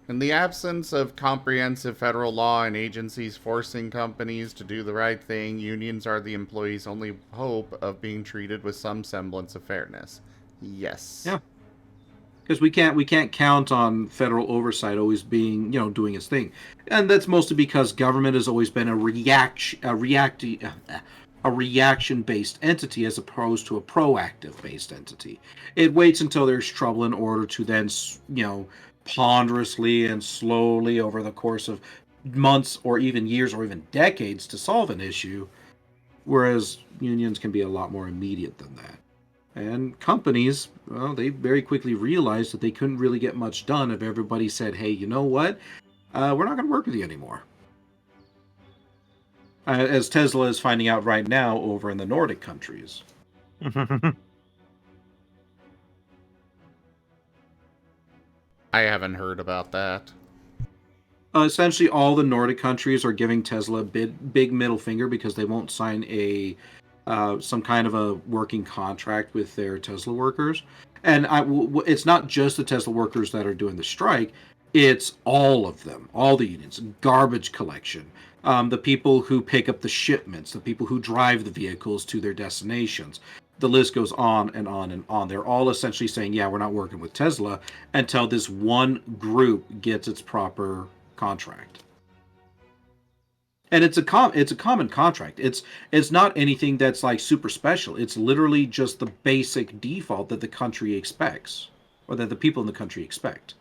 In the absence of comprehensive federal law and agencies forcing companies to do the right thing, unions are the employees' only hope of being treated with some semblance of fairness. Yes. Yeah. Because we can't count on federal oversight always being, doing its thing, and that's mostly because government has always been a reaction-based entity as opposed to a proactive-based entity. It waits until there's trouble in order to then, ponderously and slowly over the course of months or even years or even decades to solve an issue, whereas unions can be a lot more immediate than that. And companies, well, they very quickly realized that they couldn't really get much done if everybody said, hey, you know what? We're not going to work with you anymore. As Tesla is finding out right now over in the Nordic countries. I haven't heard about that. Essentially, all the Nordic countries are giving Tesla a big middle finger because they won't sign some kind of a working contract with their Tesla workers. And it's not just the Tesla workers that are doing the strike. It's all of them, all the unions, garbage collection, the people who pick up the shipments, the people who drive the vehicles to their destinations. The list goes on and on and on. They're all essentially saying, yeah, we're not working with Tesla until this one group gets its proper contract. And it's a common contract. It's not anything that's like super special. It's literally just the basic default that the country expects, or that the people in the country expect.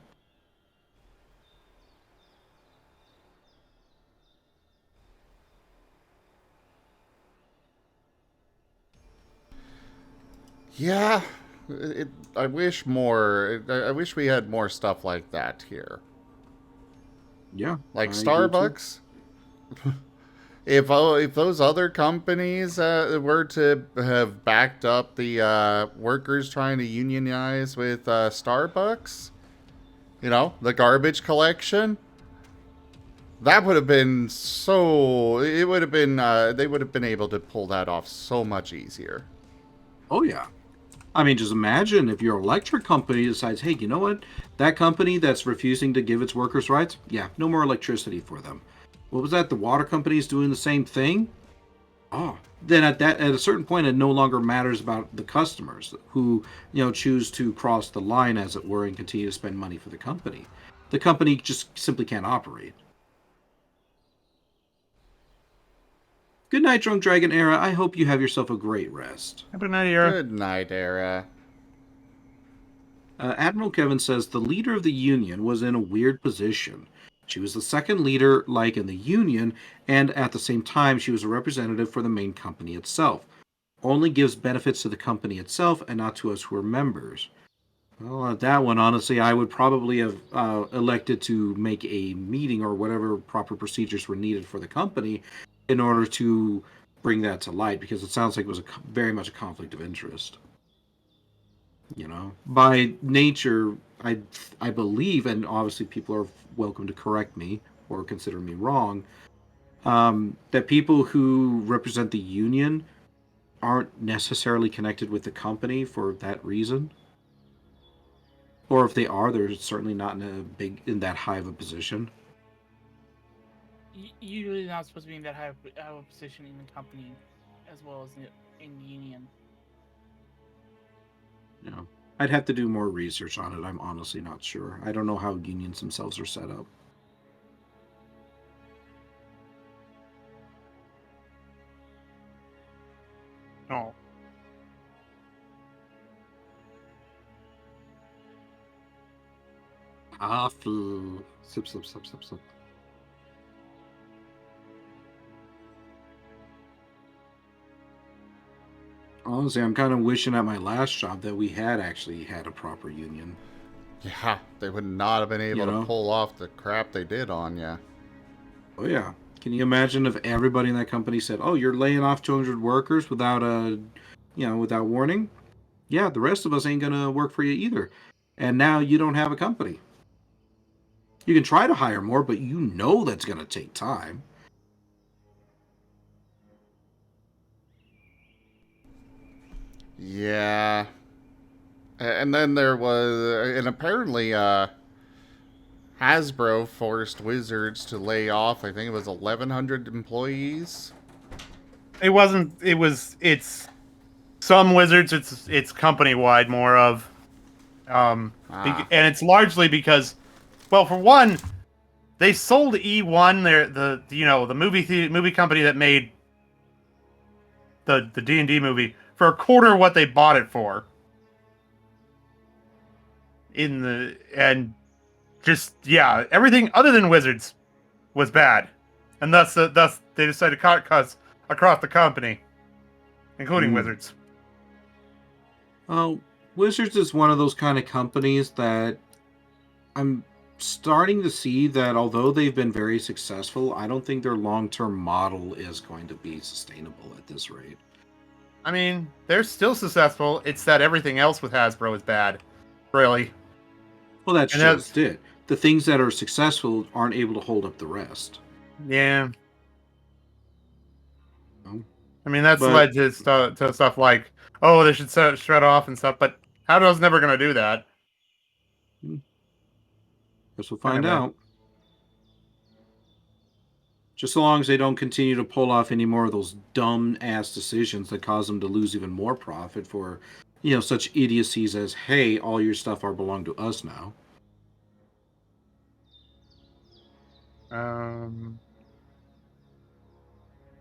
Yeah, I wish more. I wish we had more stuff like that here. Yeah, like Starbucks. If those other companies were to have backed up the workers trying to unionize with Starbucks, the garbage collection, that would have been so. It would have been. They would have been able to pull that off so much easier. Oh yeah. I mean, just imagine if your electric company decides, hey, you know what? That company that's refusing to give its workers rights, yeah, no more electricity for them. What was that? The water company is doing the same thing? Oh, then at a certain point, it no longer matters about the customers who, choose to cross the line, as it were, and continue to spend money for the company. The company just simply can't operate. Good night, Drunk Dragon Era. I hope you have yourself a great rest. Good night, Era. Good night, Era. Admiral Kevin says the leader of the Union was in a weird position. She was the second leader, like in the Union, and at the same time, she was a representative for the main company itself. Only gives benefits to the company itself and not to us who are members. Well, at that one, honestly, I would probably have elected to make a meeting or whatever proper procedures were needed for the company in order to bring that to light, because it sounds like it was very much a conflict of interest. By nature, I believe, and obviously people are welcome to correct me or consider me wrong, that people who represent the union aren't necessarily connected with the company for that reason. Or if they are, they're certainly not in that high of a position. Usually not supposed to be in that high of a position in the company, as well as in the union. Yeah. I'd have to do more research on it. I'm honestly not sure. I don't know how unions themselves are set up. Oh. Sip, sip, sip, sip, sip. Honestly, I'm kind of wishing at my last job that we had actually had a proper union. Yeah, they would not have been able to pull off the crap they did on you. Oh yeah. Can you imagine if everybody in that company said, "Oh, you're laying off 200 workers without without warning? Yeah, the rest of us ain't gonna work for you either." And now you don't have a company. You can try to hire more, but that's gonna take time. Yeah. And then there was, and apparently, Hasbro forced Wizards to lay off, I think it was 1,100 employees. It wasn't. It was. It's some Wizards. It's company wide more of, and it's largely because, well, for one, they sold E1, the movie company that made the D&D movie, for a quarter of what they bought it for. Everything other than Wizards was bad, and thus they decided to cut cuts across the company, including Wizards. Oh, Wizards is one of those kind of companies that I'm starting to see that although they've been very successful, I don't think their long-term model is going to be sustainable at this rate. I mean, they're still successful. It's that everything else with Hasbro is bad, really. Well, that's just it. The things that are successful aren't able to hold up the rest. Yeah. No. I mean, that's led to stuff like, oh, they should shred off and stuff, but Hasbro's never going to do that. Guess we'll find out. Just so long as they don't continue to pull off any more of those dumb-ass decisions that cause them to lose even more profit for, such idiocies as, hey, all your stuff belong to us now.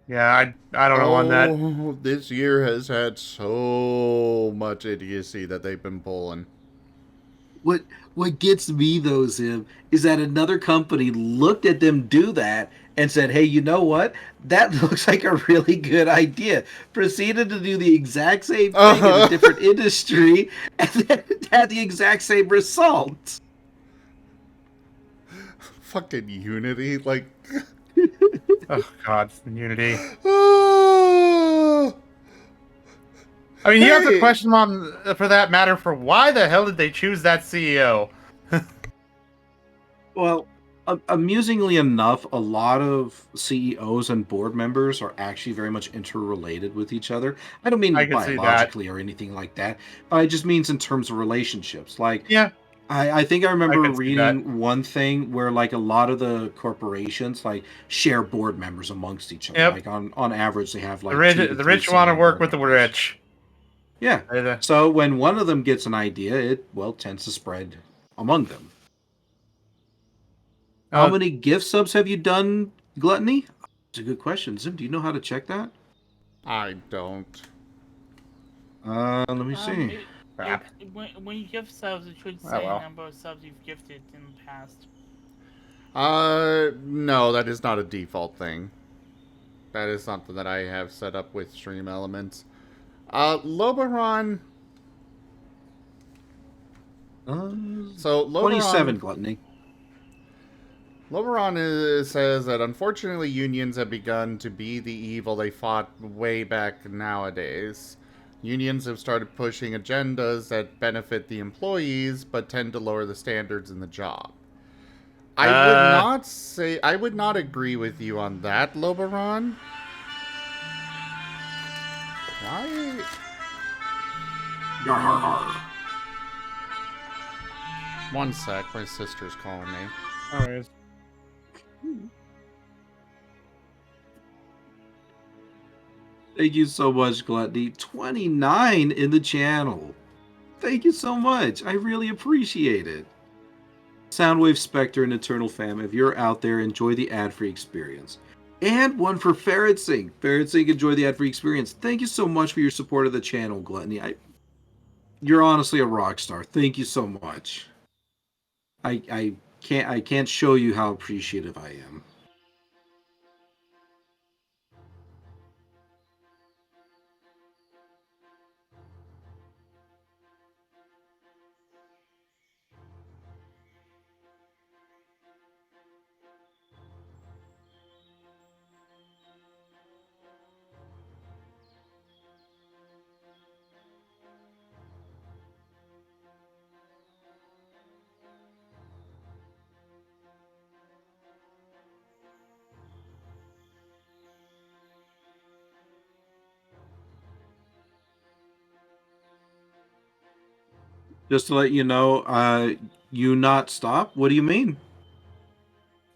Yeah, I don't know on that. This year has had so much idiocy that they've been pulling. What gets me, though, Zim, is that another company looked at them do that and said, hey, you know what? That looks like a really good idea. Proceeded to do the exact same thing in a different industry, and then had the exact same result. Fucking Unity, like... Oh, God, Unity. I mean, you have to question them for that matter for why the hell did they choose that CEO? Well, amusingly enough, a lot of CEOs and board members are actually very much interrelated with each other. I don't mean biologically or anything like that. It just means in terms of relationships. Like, yeah, I think I remember reading one thing where like a lot of the corporations like share board members amongst each other. Yep. Like on average, they have like the rich want to work with the rich. Yeah. So when one of them gets an idea, it tends to spread among them. How many gift subs have you done, Gluttony? It's a good question. Zim, do you know how to check that? I don't. Let me see. When you gift subs, it should say the number of subs you've gifted in the past. No, that is not a default thing. That is something that I have set up with Stream Elements. Lobaron. So Lobaron, 27, Gluttony. Lobaron says that unfortunately unions have begun to be the evil they fought way back nowadays. Unions have started pushing agendas that benefit the employees but tend to lower the standards in the job. I would not agree with you on that, Lobaron. Why? One sec, my sister's calling me. Oh, it is. Thank you so much, Gluttony. 29 in the channel. Thank you so much. I really appreciate it. Soundwave Spectre and Eternal Fam, if you're out there, enjoy the ad-free experience. And one for Ferretsing. Ferretsing, enjoy the ad-free experience. Thank you so much for your support of the channel, Gluttony. You're honestly a rock star. Thank you so much. I can't show you how appreciative I am. Just to let you know, you not stop? What do you mean?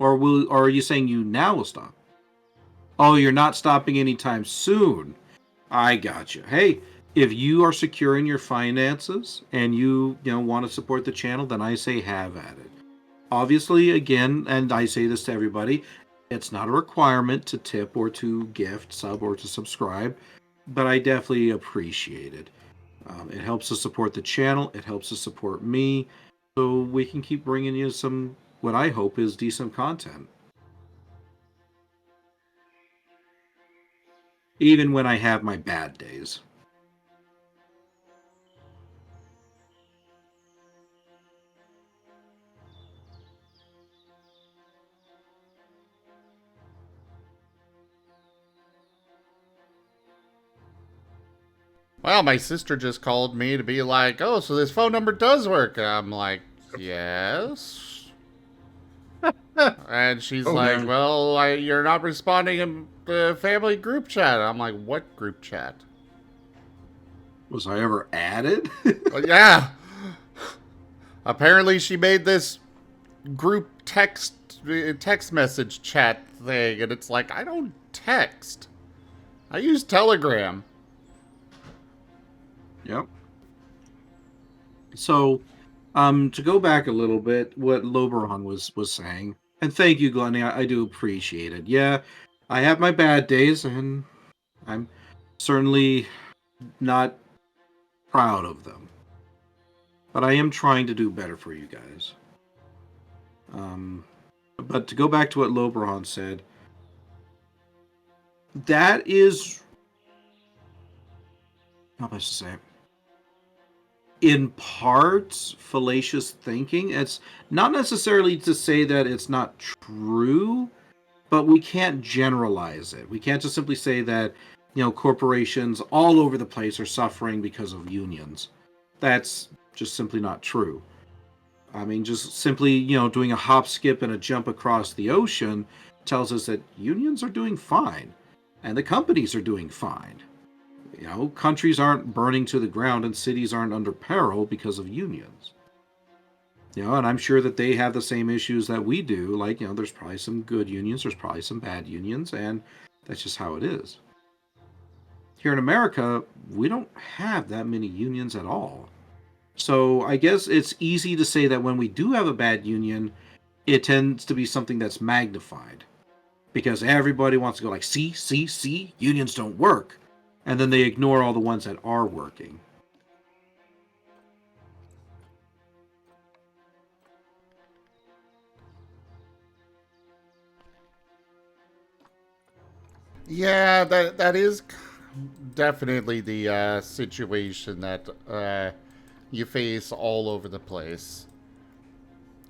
Or are you saying you now will stop? Oh, you're not stopping anytime soon. I got you. Hey, if you are secure in your finances and you want to support the channel, then I say have at it. Obviously, again, and I say this to everybody, it's not a requirement to tip or to gift, sub, or to subscribe, but I definitely appreciate it. It helps to support the channel. It helps to support me, so we can keep bringing you some, what I hope is decent content. Even when I have my bad days. Well, my sister just called me to be like, oh, so this phone number does work. I'm like, yes. And she's like, well, you're not responding in the family group chat. I'm like, what group chat? Was I ever added? Well, yeah. Apparently she made this group text message chat thing, and it's like, I don't text. I use Telegram. Yep. So, to go back a little bit, what Loberon was saying, and thank you, Glennie, I do appreciate it. Yeah, I have my bad days, and I'm certainly not proud of them. But I am trying to do better for you guys. But to go back to what Loberon said, that is, how am I supposed to say it? In parts, fallacious thinking. It's not necessarily to say that it's not true, but we can't generalize it. We can't just simply say that, corporations all over the place are suffering because of unions. That's just simply not true. I mean, just simply, doing a hop, skip, and a jump across the ocean tells us that unions are doing fine, and the companies are doing fine. Countries aren't burning to the ground and cities aren't under peril because of unions. And I'm sure that they have the same issues that we do. Like, there's probably some good unions, there's probably some bad unions, and that's just how it is. Here in America, we don't have that many unions at all. So I guess it's easy to say that when we do have a bad union, it tends to be something that's magnified. Because everybody wants to go like, see, unions don't work. And then they ignore all the ones that are working. Yeah, that is definitely the situation that you face all over the place.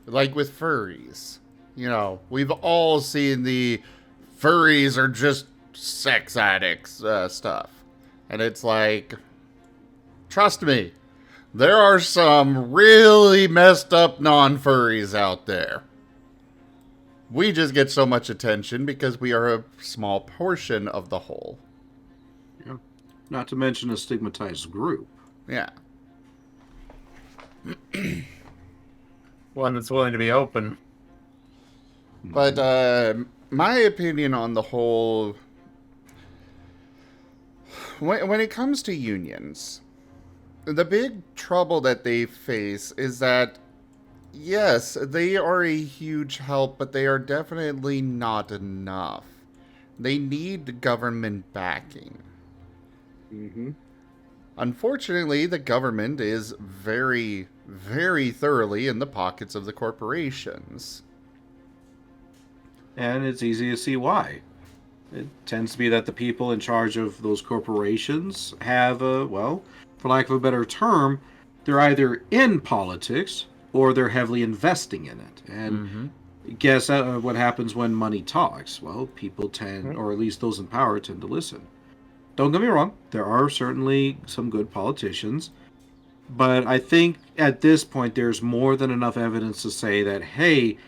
Like with furries. We've all seen the furries are just sex addicts stuff. And it's like, trust me, there are some really messed up non-furries out there. We just get so much attention because we are a small portion of the whole. Yeah. Not to mention a stigmatized group. Yeah. One that's willing to be open. But my opinion on the whole, when it comes to unions, the big trouble that they face is that, yes, they are a huge help, but they are definitely not enough. They need government backing. Mm-hmm. Unfortunately, the government is very, very thoroughly in the pockets of the corporations. And it's easy to see why. It tends to be that the people in charge of those corporations have, for lack of a better term, they're either in politics or they're heavily investing in it. And guess what happens when money talks? Well, people tend, or at least those in power, tend to listen. Don't get me wrong, there are certainly some good politicians, but I think at this point there's more than enough evidence to say that, hey,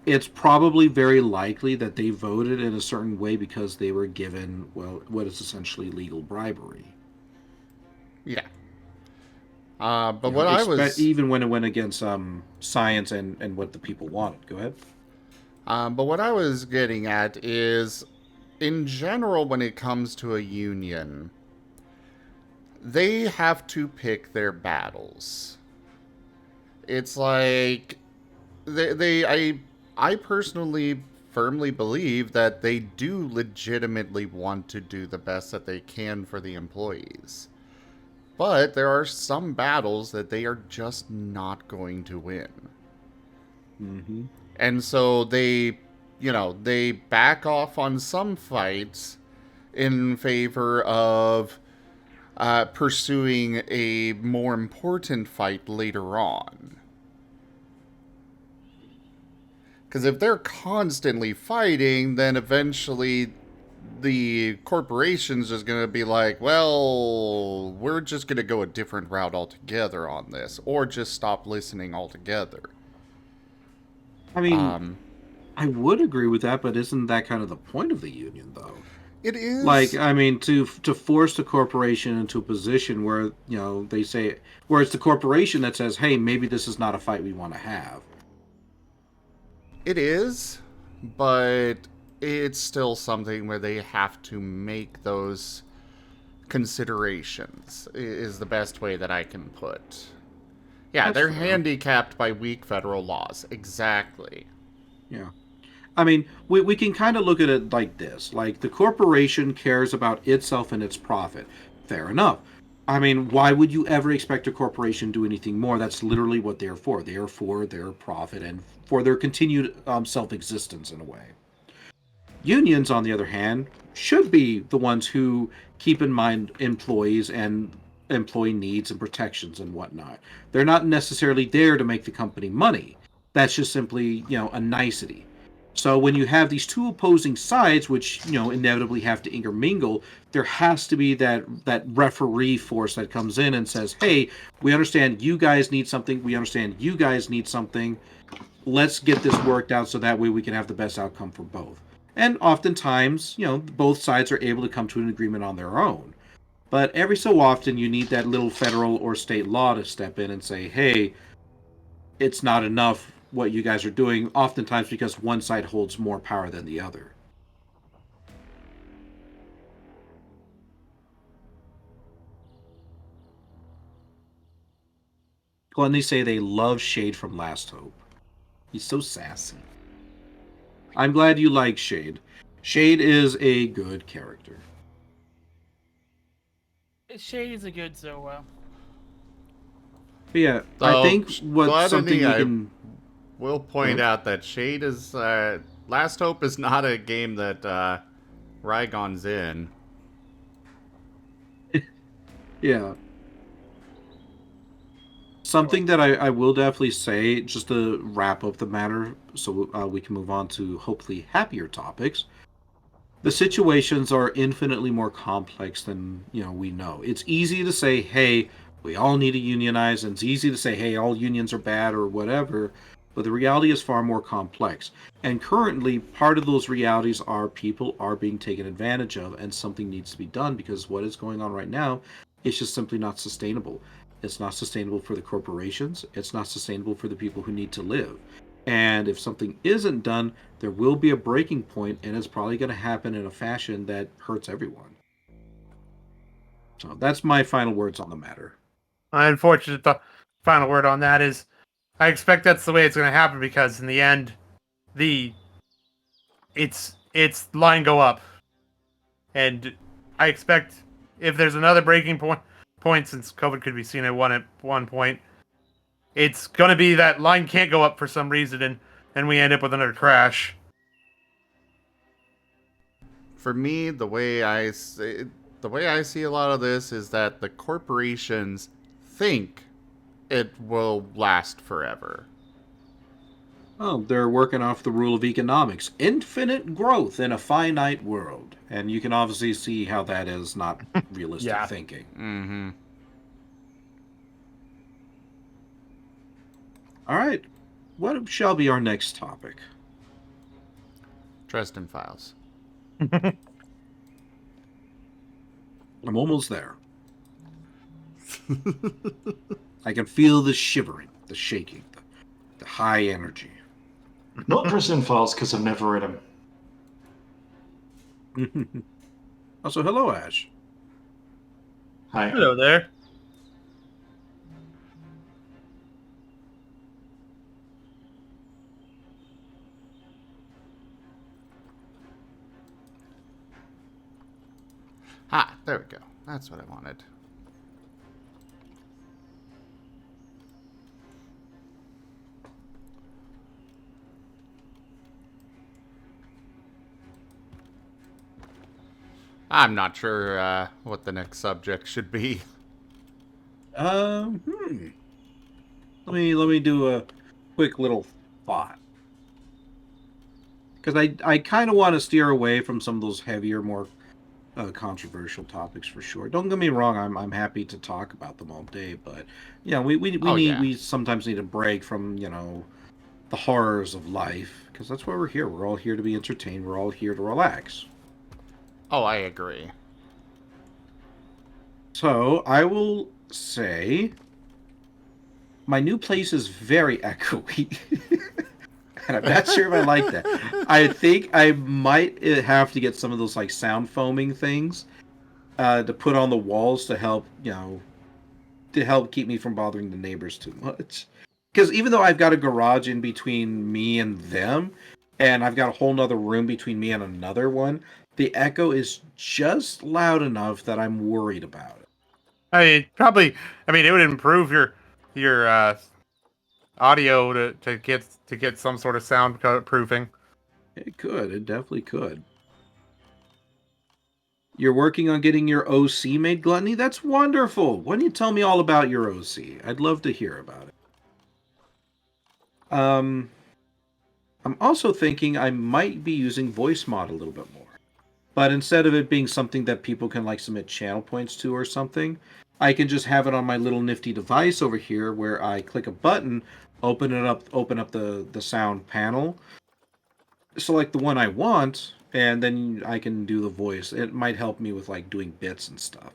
it's probably very likely that they voted in a certain way because they were given, what is essentially legal bribery. Yeah. But what even when it went against science and what the people wanted. Go ahead. But what I was getting at is, in general, when it comes to a union, they have to pick their battles. It's like I personally firmly believe that they do legitimately want to do the best that they can for the employees. But there are some battles that they are just not going to win. Mm-hmm. And so they back off on some fights in favor of pursuing a more important fight later on. Because if they're constantly fighting, then eventually the corporation's just going to be like, well, we're just going to go a different route altogether on this, or just stop listening altogether. I mean, I would agree with that, but isn't that kind of the point of the union, though? It is. Like, I mean, to force the corporation into a position where, they say, where it's the corporation that says, hey, maybe this is not a fight we want to have. It is, but it's still something where they have to make those considerations, is the best way that I can put. Yeah, they're handicapped by weak federal laws. Exactly. Yeah. I mean, we can kind of look at it like this. Like, the corporation cares about itself and its profit. Fair enough. I mean, why would you ever expect a corporation to do anything more? That's literally what they're for. They're for their profit and for their continued self-existence in a way. Unions, on the other hand, should be the ones who keep in mind employees and employee needs and protections and whatnot. They're not necessarily there to make the company money. That's just simply, a nicety. So when you have these two opposing sides, which, inevitably have to intermingle, there has to be that referee force that comes in and says, hey, we understand you guys need something. We understand you guys need something. Let's get this worked out so that way we can have the best outcome for both. And oftentimes, both sides are able to come to an agreement on their own. But every so often, you need that little federal or state law to step in and say, hey, it's not enough what you guys are doing, oftentimes because one side holds more power than the other. Gluttony say they love Shade from Last Hope. He's so sassy. I'm glad you like Shade. Shade is a good character. Shade is a good Zoa. But yeah, I think what's something you can... We'll point out that Shade is... Last Hope is not a game that Rygon's in. Yeah. Something that I will definitely say, just to wrap up the matter, so we can move on to hopefully happier topics. The situations are infinitely more complex than we know. It's easy to say, hey, we all need to unionize, and it's easy to say, hey, all unions are bad or whatever, but the reality is far more complex. And currently, part of those realities are people are being taken advantage of, and something needs to be done, because what is going on right now is just simply not sustainable. It's not sustainable for the corporations. It's not sustainable for the people who need to live. And if something isn't done, there will be a breaking point, and it's probably going to happen in a fashion that hurts everyone. So that's my final words on the matter. Unfortunate, the final word on that is, I expect that's the way it's going to happen, because in the end, it's line go up, and I expect if there's another breaking point, since COVID could be seen at one point, it's going to be that line can't go up for some reason, and we end up with another crash. For me, the way I see a lot of this is that the corporations think it will last forever. Oh, they're working off the rule of economics. Infinite growth in a finite world. And you can obviously see how that is not realistic thinking. Mm-hmm. All right. What shall be our next topic? Dresden Files. I'm almost there. I can feel the shivering, the shaking, the high energy. Not Prison Files, because I've never read them. Also, hello, Ash. Hi. Hello there. Ah, there we go. That's what I wanted. I'm not sure what the next subject should be. Let me do a quick little thought, because I kind of want to steer away from some of those heavier, more controversial topics for sure. Don't get me wrong, I'm happy to talk about them all day, but yeah, we sometimes need a break from the horrors of life, because that's why we're here. We're all here to be entertained. We're all here to relax. Oh, I agree. So I will say my new place is very echoey. And I'm not sure if I like that. I think I might have to get some of those like sound foaming things to put on the walls to help, to help keep me from bothering the neighbors too much. Because even though I've got a garage in between me and them, and I've got a whole nother room between me and another one, the echo is just loud enough that I'm worried about it. I mean, it would improve your audio to get some sort of sound proofing. It could. It definitely could. You're working on getting your OC made, Gluttony? That's wonderful. Why don't you tell me all about your OC? I'd love to hear about it. I'm also thinking I might be using voice mod a little bit more. But instead of it being something that people can like submit channel points to or something, I can just have it on my little nifty device over here where I click a button, open up the sound panel, select the one I want, and then I can do the voice. It might help me with like doing bits and stuff.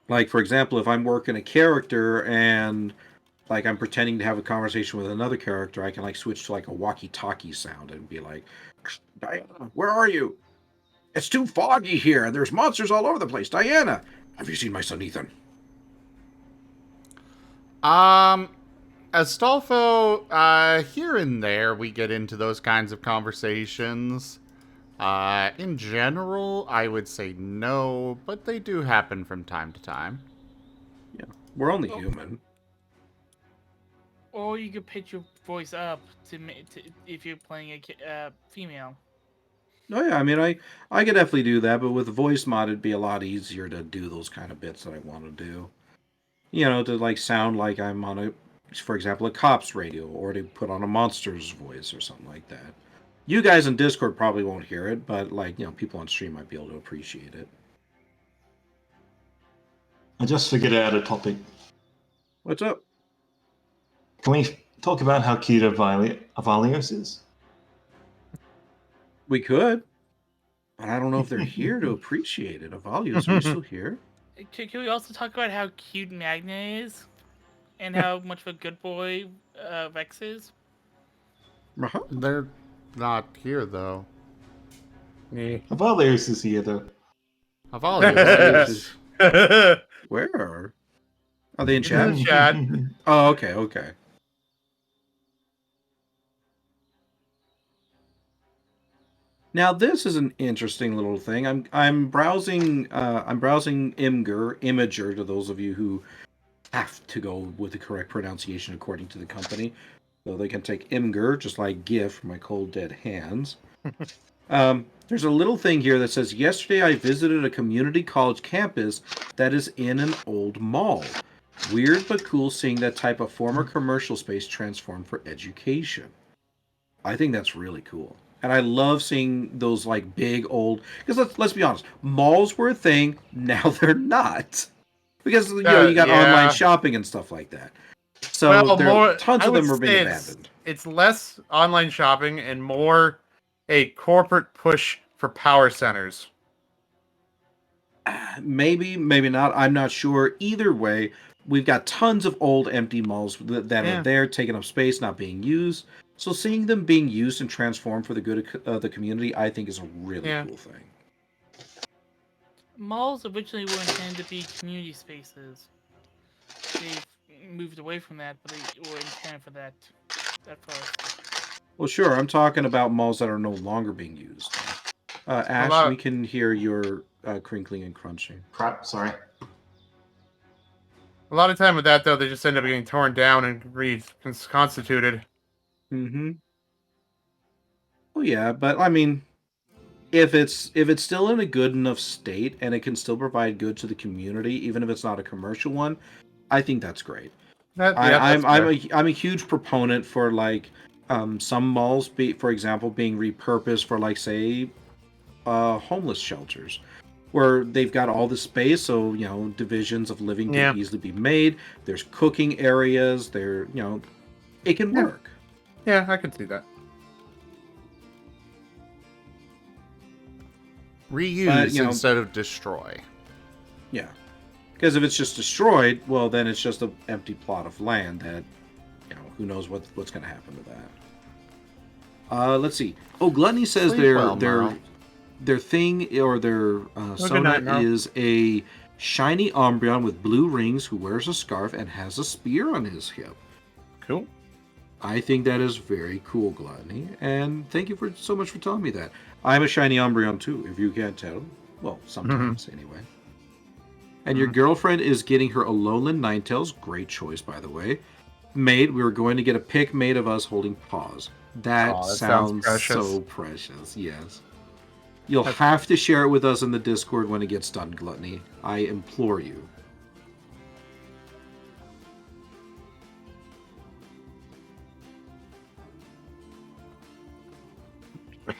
Like, for example, if I'm working a character and like I'm pretending to have a conversation with another character, I can like switch to like a walkie-talkie sound and be like, Diana, where are you? It's too foggy here and there's monsters all over the place. Diana, have you seen my son Ethan? Astolfo, here and there we get into those kinds of conversations. In general, I would say no, but they do happen from time to time. Yeah, we're only human. Or you could pitch your voice up to if you're playing a female. Oh yeah, I mean, I could definitely do that, but with voice mod, it'd be a lot easier to do those kind of bits that I want to do. To like sound like I'm on for example, a cop's radio, or to put on a monster's voice or something like that. You guys in Discord probably won't hear it, but like, people on stream might be able to appreciate it. I just figured out a topic. What's up? Can we talk about how cute Avalios is? We could, but I don't know if they're here to appreciate it. Avalios, are you still here? Can we also talk about how cute Magna is? And how much of a good boy Vex is? They're not here, though. Avalios is here, though. Avalios is... Where? Are they in chat? In chat. Oh, okay. Now this is an interesting little thing. I'm browsing Imager to those of you who have to go with the correct pronunciation according to the company. So they can take Imgur, just like GIF for my cold dead hands. There's a little thing here that says, yesterday I visited a community college campus that is in an old mall. Weird but cool seeing that type of former commercial space transformed for education. I think that's really cool. And I love seeing those like big old, because let's be honest, malls were a thing, now they're not. Because you got online shopping and stuff like that. So tons of them are being abandoned. It's less online shopping and more a corporate push for power centers. Maybe, maybe not. I'm not sure. Either way, we've got tons of old empty malls that are there, taking up space, not being used. So seeing them being used and transformed for the good of the community, I think is a really cool thing. Malls originally were intended to be community spaces. They've moved away from that, but they were intended for that at first. Well, sure. I'm talking about malls that are no longer being used. Ash, we can hear your crinkling and crunching. Crap, sorry. A lot of time with that, though, they just end up getting torn down and reconstituted. Mm-hmm. Well, yeah, but I mean, if it's still in a good enough state and it can still provide good to the community, even if it's not a commercial one, I think that's great. I'm a huge proponent for like some malls, for example, being repurposed for like say homeless shelters, where they've got all the space, so divisions of living can easily be made. There's cooking areas. It can work. Yeah, I can see that. Reuse instead of destroy. Yeah, because if it's just destroyed, well, then it's just an empty plot of land that, who knows what's going to happen to that. Let's see. Oh, Gluttony says their thing or their Sona is a shiny Umbreon with blue rings who wears a scarf and has a spear on his hip. Cool. I think that is very cool, Gluttony, and thank you so much for telling me that. I'm a shiny Umbreon too, if you can't tell. Well, sometimes anyway. And your girlfriend is getting her Alolan Ninetales. Great choice, by the way. Made, we were going to get a pic made of us holding paws. That sounds so precious, yes. You'll have to share it with us in the Discord when it gets done, Gluttony. I implore you.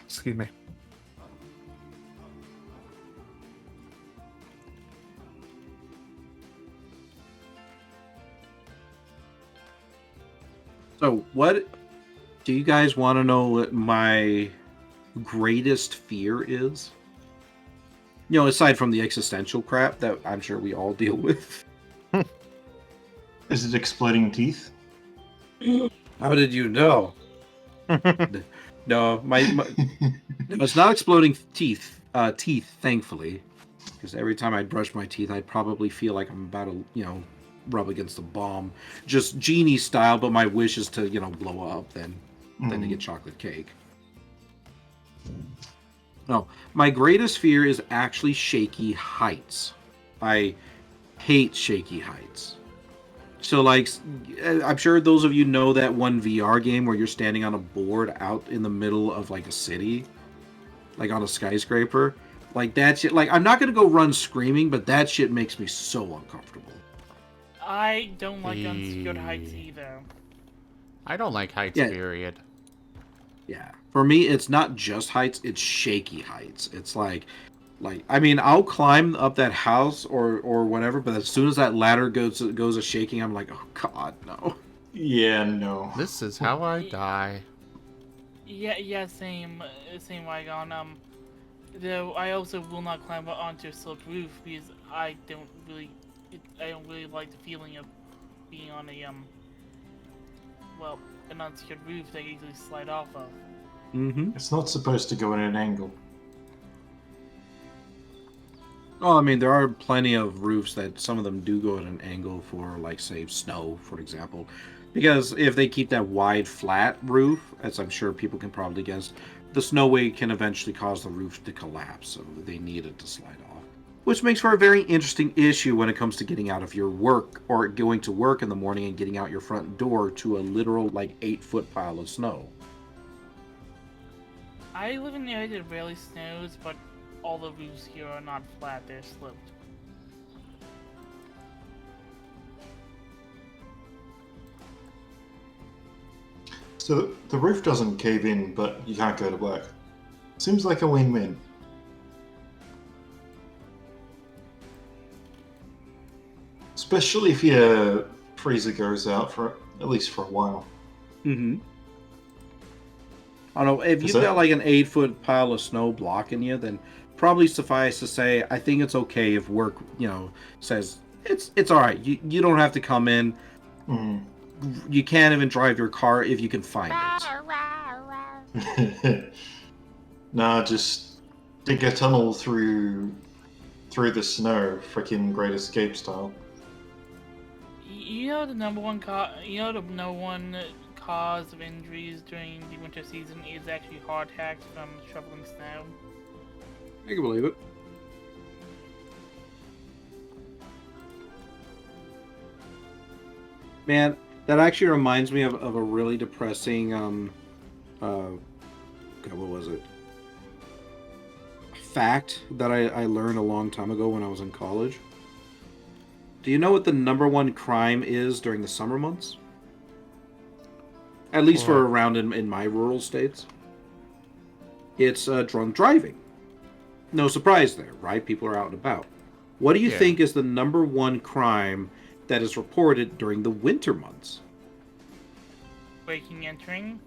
Excuse me. So, what do you guys want to know what my greatest fear is? Aside from the existential crap that I'm sure we all deal with. Is it exploding teeth? How did you know? No, it's not exploding teeth. Thankfully, because every time I brush my teeth, I'd probably feel like I'm about to, rub against a bomb, just genie style. But my wish is to, blow up, then to get chocolate cake. No, my greatest fear is actually shaky heights. I hate shaky heights. So, like, I'm sure those of you know that one VR game where you're standing on a board out in the middle of, like, a city, like on a skyscraper. Like, that shit, like, I'm not going to go run screaming, but that shit makes me so uncomfortable. I don't like unsecured heights either. I don't like heights, period. Yeah. For me, it's not just heights, it's shaky heights. It's like, I mean, I'll climb up that house or whatever, but as soon as that ladder goes a shaking, I'm like, oh god, no. Yeah, no. This is how I die. Yeah, same Wygon. Though I also will not climb onto a sloped roof because I don't really like the feeling of being on a an unsecured roof that you easily slide off of. Mm-hmm. It's not supposed to go at an angle. Oh, I mean, there are plenty of roofs that some of them do go at an angle for, like, say, snow, for example. Because if they keep that wide, flat roof, as I'm sure people can probably guess, the snow wave can eventually cause the roof to collapse, so they need it to slide off. Which makes for a very interesting issue when it comes to getting out of your work, or going to work in the morning and getting out your front door to a literal, like, 8-foot pile of snow. I live in an area that rarely snows, but all the roofs here are not flat, they're sloped. So the roof doesn't cave in, but you can't go to black. Seems like a win-win. Especially if your freezer goes out for at least for a while. Mm-hmm. I don't know, if you've got like an 8-foot pile of snow blocking you, then probably suffice to say, I think it's okay if work, says it's all right. You don't have to come in. Mm. You can't even drive your car if you can find it. Nah, just dig a tunnel through the snow, freaking Great Escape style. You know the number one cause of injuries during the winter season is actually heart attacks from shoveling snow. I can believe it. Man, that actually reminds me of a really depressing God, what was it? Fact that I learned a long time ago when I was in college. Do you know what the number one crime is during the summer months? At least for around in my rural states. It's drunk driving. No surprise there, right? People are out and about. What do you think is the number one crime that is reported during the winter months? Breaking, entering?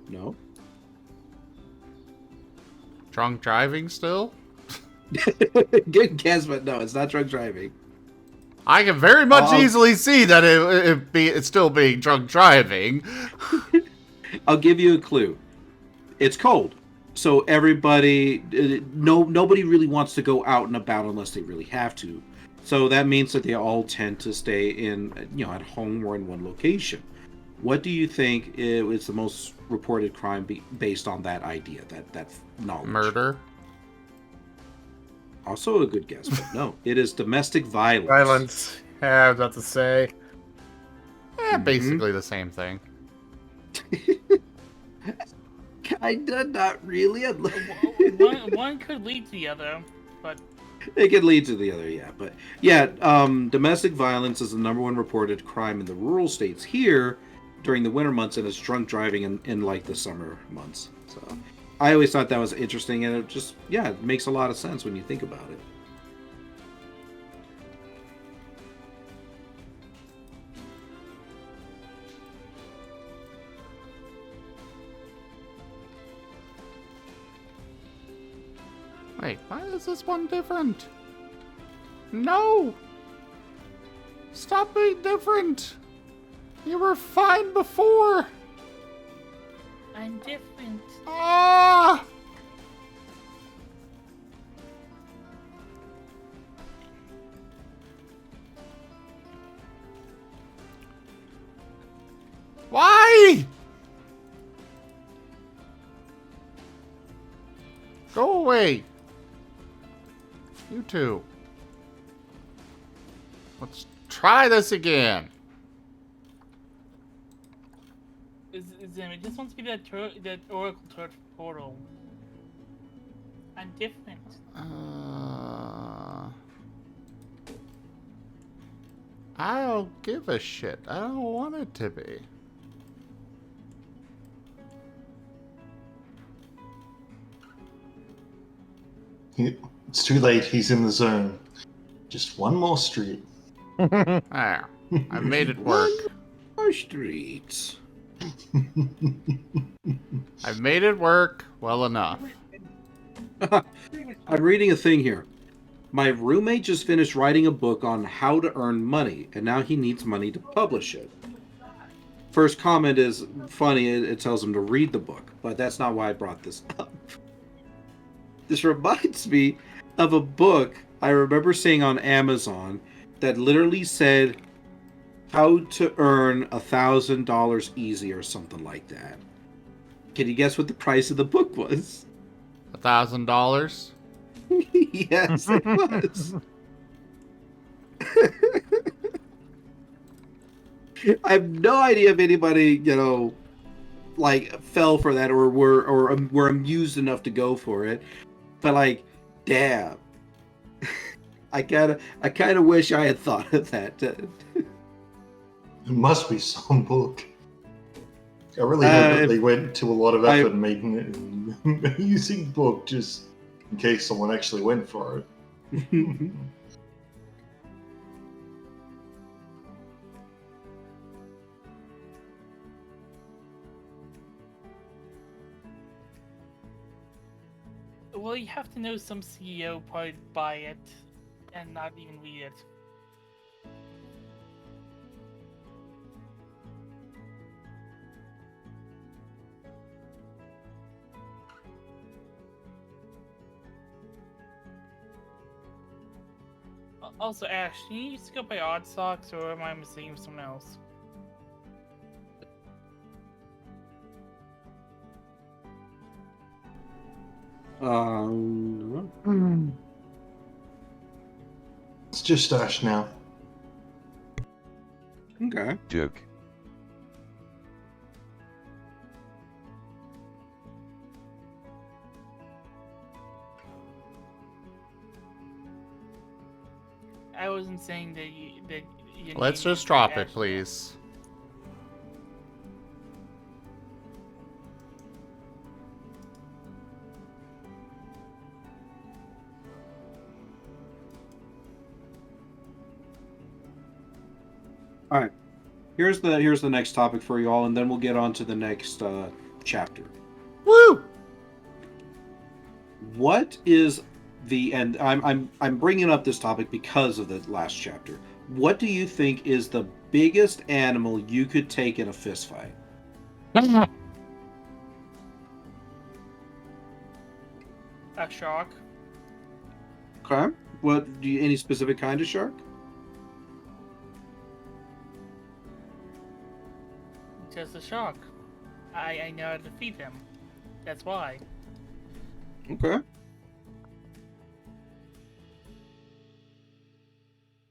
No. Drunk driving still? Good guess, but no, it's not drunk driving. I can very much easily see that it's still being drunk driving. I'll give you a clue. It's cold, so everybody, nobody really wants to go out and about unless they really have to. So that means that they all tend to stay in, at home or in one location. What do you think is the most reported crime based on that idea, that knowledge? Murder. Also a good guess, but no. It is domestic violence. Violence. Yeah, I was about to say. Basically the same thing. Kinda, not really. one could lead to the other, but... It could lead to the other, yeah. But, yeah, domestic violence is the number one reported crime in the rural states here during the winter months, and it's drunk driving in like, the summer months. So, I always thought that was interesting, and it just, it makes a lot of sense when you think about it. Wait, why is this one different? No! Stop being different! You were fine before! I'm different. Ah! Why? Go away. You two. Let's try this again. It just wants to be that Oracle portal. I'm different. I don't give a shit. I don't want it to be. It's too late. He's in the zone. Just one more street. There. I made it work. More streets. I've made it work well enough. I'm reading a thing here. My roommate just finished writing a book on how to earn money, and now he needs money to publish it. First comment is funny. It tells him to read the book, but that's not why I brought this up. This reminds me of a book I remember seeing on Amazon that literally said how to earn $1,000 easy or something like that. Can you guess what the price of the book was? $1,000? Yes, it was. I have no idea if anybody, fell for that or were amused enough to go for it. But damn. I kind of wish I had thought of that. It must be some book. I really hope that they went to a lot of effort making it an amazing book just in case someone actually went for it. Well, you have to know some CEO probably buy it and not even read it. Also, Ash, do you used to go by Odd Socks, or am I mistaken with someone else? It's just Ash now. Okay. Joke. I wasn't saying that you Let's name just drop it, Ash. please. All right. Here's the next topic for you all, and then we'll get on to the next chapter. Woo! What is and I'm bringing up this topic because of the last chapter. What do you think is the biggest animal you could take in a fist fight? A shark? Okay. What do you, any specific kind of shark? Just a shark. I know how to defeat him. That's why. Okay.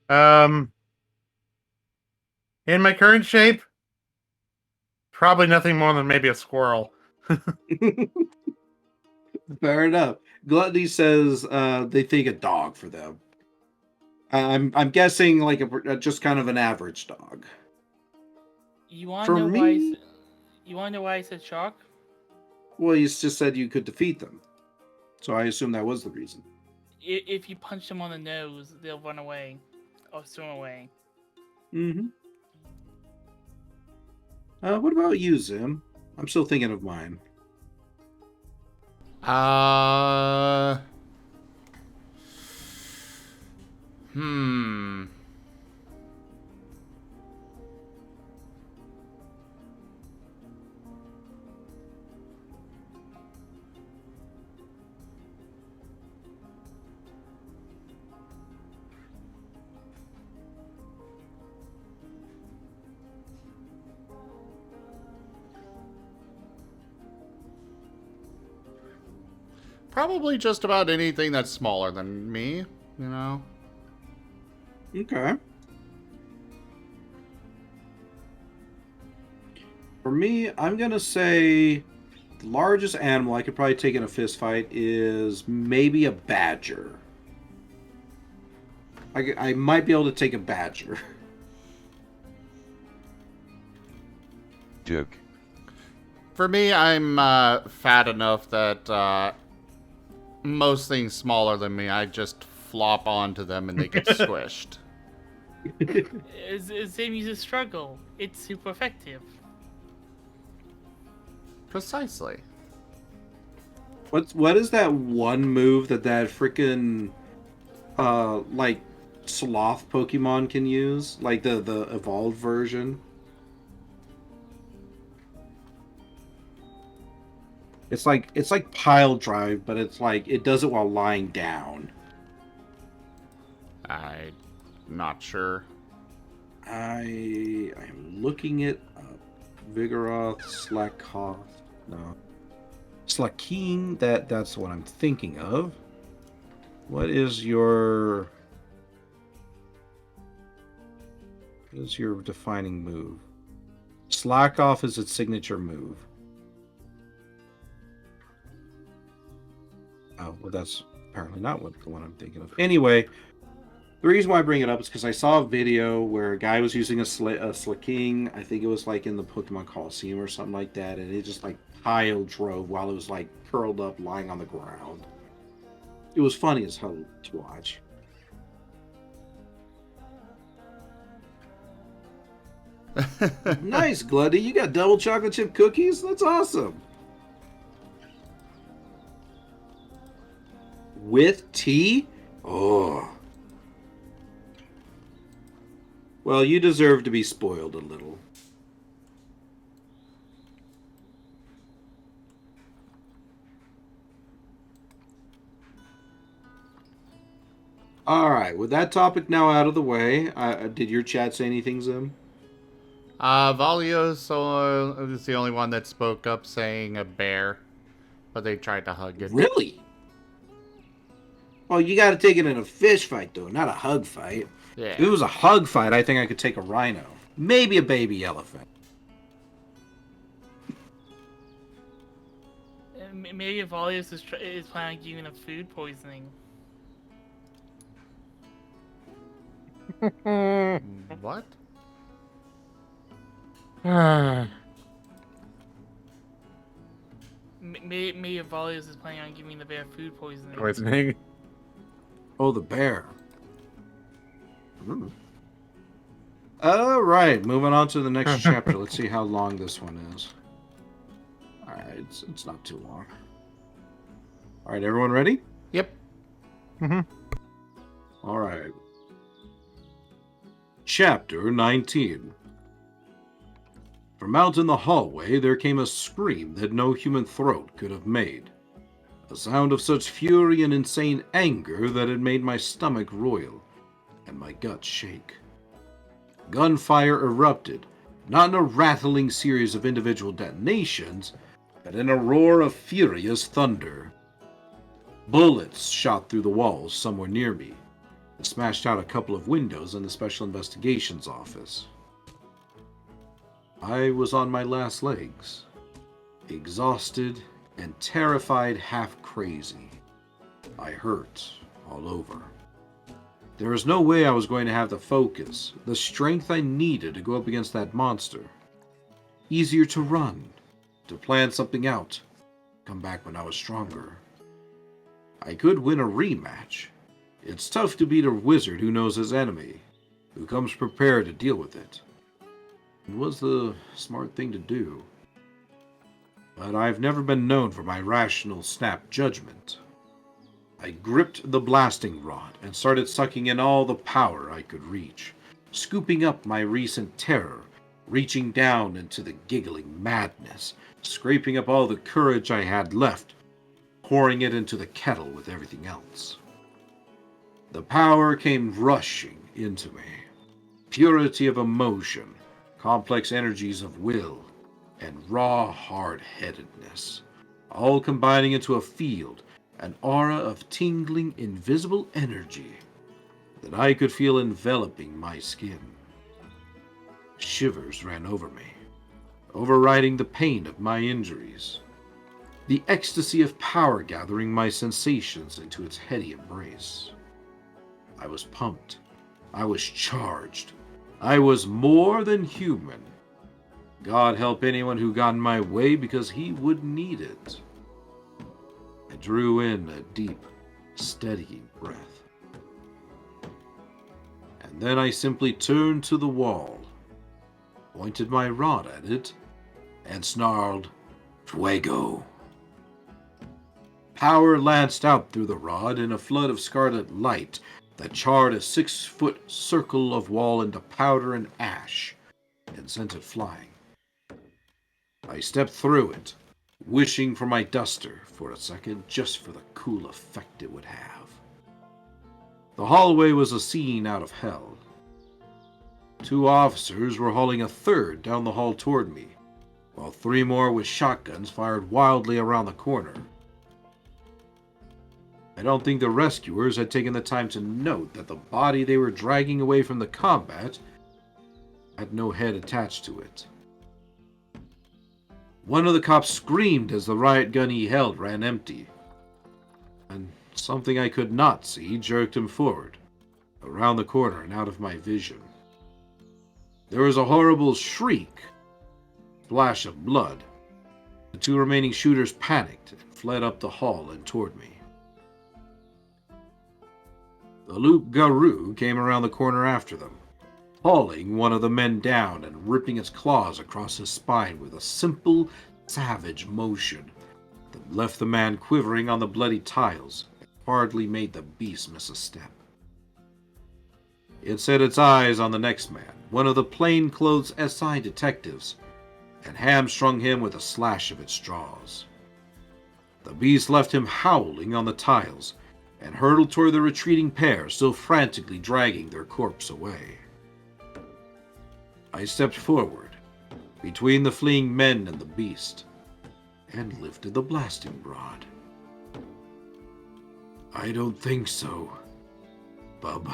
In my current shape, probably nothing more than maybe a squirrel. Fair enough. Gluttony says they think a dog for them. I'm guessing like just kind of an average dog. You want For to know me- you want to know why I said shark? Well, you just said you could defeat them, so I assume that was the reason. If you punch them on the nose, they'll run away or swim away. Mm-hmm. What about you, Zim? I'm still thinking of mine. Probably just about anything that's smaller than me, you know? Okay. For me, I'm gonna say the largest animal I could probably take in a fist fight is maybe a badger. I might be able to take a badger. Joke. For me, I'm fat enough that most things smaller than me, I just flop onto them and they get squished. Same uses struggle. It's super effective. Precisely. What is that one move that freaking like sloth Pokemon can use? Like the evolved version? It's like pile drive, but it's like it does it while lying down. I'm not sure. I am looking it up. Vigoroth, Slakoth, no. Slaking, that's what I'm thinking of. What is your defining move? Slakoth is its signature move. Oh, well, that's apparently not the one I'm thinking of. Anyway, the reason why I bring it up is because I saw a video where a guy was using a Slaking. I think it was like in the Pokemon Coliseum or something like that, and it just like pile drove while it was like curled up, lying on the ground. It was funny as hell to watch. Nice, Glutty. You got double chocolate chip cookies? That's awesome. with tea? Oh. Well, you deserve to be spoiled a little. All right, with that topic now out of the way, did your chat say anything, Zim? Valios was the only one that spoke up saying a bear, but they tried to hug it. Really? Well, you got to take it in a fish fight, though, not a hug fight. Yeah. If it was a hug fight, I think I could take a rhino. Maybe a baby elephant. Maybe Valius is planning on giving him food poisoning. What? Maybe Valius is planning on giving the bear food poisoning. Poisoning. Oh, the bear. All right, moving on to the next chapter. Let's see how long this one is. All right, it's not too long. All right, everyone ready? Yep. All right. Chapter 19. From out in the hallway, there came a scream that no human throat could have made. A sound of such fury and insane anger that it made my stomach roil and my gut shake. Gunfire erupted, not in a rattling series of individual detonations, but in a roar of furious thunder. Bullets shot through the walls somewhere near me and smashed out a couple of windows in the Special Investigations office. I was on my last legs, exhausted and terrified, half crazy. I hurt all over. There was no way I was going to have the focus, the strength I needed to go up against that monster. Easier to run, to plan something out, come back when I was stronger. I could win a rematch. It's tough to beat a wizard who knows his enemy, who comes prepared to deal with it. It was the smart thing to do. But I've never been known for my rational snap judgment. I gripped the blasting rod and started sucking in all the power I could reach, scooping up my recent terror, reaching down into the giggling madness, scraping up all the courage I had left, pouring it into the kettle with everything else. The power came rushing into me. Purity of emotion, complex energies of will, and raw hard-headedness, all combining into a field, an aura of tingling, invisible energy that I could feel enveloping my skin. Shivers ran over me, overriding the pain of my injuries. The ecstasy of power gathering my sensations into its heady embrace. I was pumped. I was charged. I was more than human. God help anyone who got in my way, because he would need it. I drew in a deep, steadying breath. And then I simply turned to the wall, pointed my rod at it, and snarled, "Fuego." Power lanced out through the rod in a flood of scarlet light that charred a 6-foot circle of wall into powder and ash and sent it flying. I stepped through it, wishing for my duster for a second, just for the cool effect it would have. The hallway was a scene out of hell. 2 officers were hauling a third down the hall toward me, while 3 more with shotguns fired wildly around the corner. I don't think the rescuers had taken the time to note that the body they were dragging away from the combat had no head attached to it. One of the cops screamed as the riot gun he held ran empty, and something I could not see jerked him forward, around the corner and out of my vision. There was a horrible shriek, splash of blood. The 2 remaining shooters panicked and fled up the hall and toward me. The loup-garou came around the corner after them, hauling one of the men down and ripping its claws across his spine with a simple, savage motion that left the man quivering on the bloody tiles and hardly made the beast miss a step. It set its eyes on the next man, one of the plainclothes SI detectives, and hamstrung him with a slash of its jaws. The beast left him howling on the tiles and hurtled toward the retreating pair, still frantically dragging their corpse away. I stepped forward, between the fleeing men and the beast, and lifted the blasting rod. I don't think so, bub.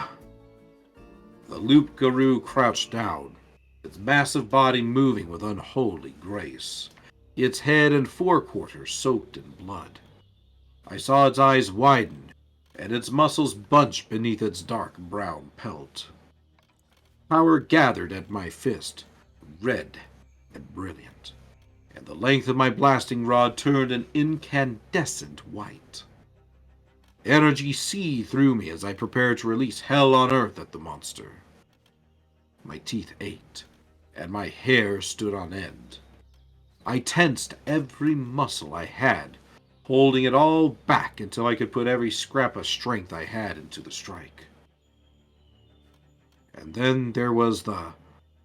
The loup-garou crouched down, its massive body moving with unholy grace, its head and forequarters soaked in blood. I saw its eyes widen, and its muscles bunch beneath its dark brown pelt. Power gathered at my fist, red and brilliant, and the length of my blasting rod turned an incandescent white. Energy seethed through me as I prepared to release hell on earth at the monster. My teeth ached, and my hair stood on end. I tensed every muscle I had, holding it all back until I could put every scrap of strength I had into the strike. And then there was the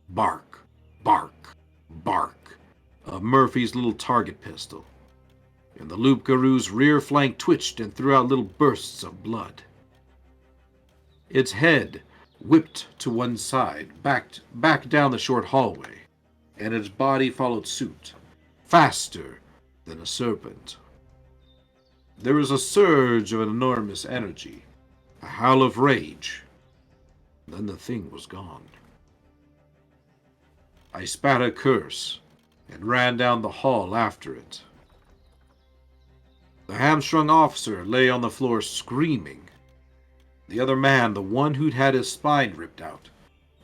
bark, bark, bark of Murphy's little target pistol, and the loup-garou's rear flank twitched and threw out little bursts of blood. Its head whipped to one side, back down the short hallway, and its body followed suit, faster than a serpent. There was a surge of enormous energy, a howl of rage. Then the thing was gone. I spat a curse and ran down the hall after it. The hamstrung officer lay on the floor screaming. The other man, the one who'd had his spine ripped out,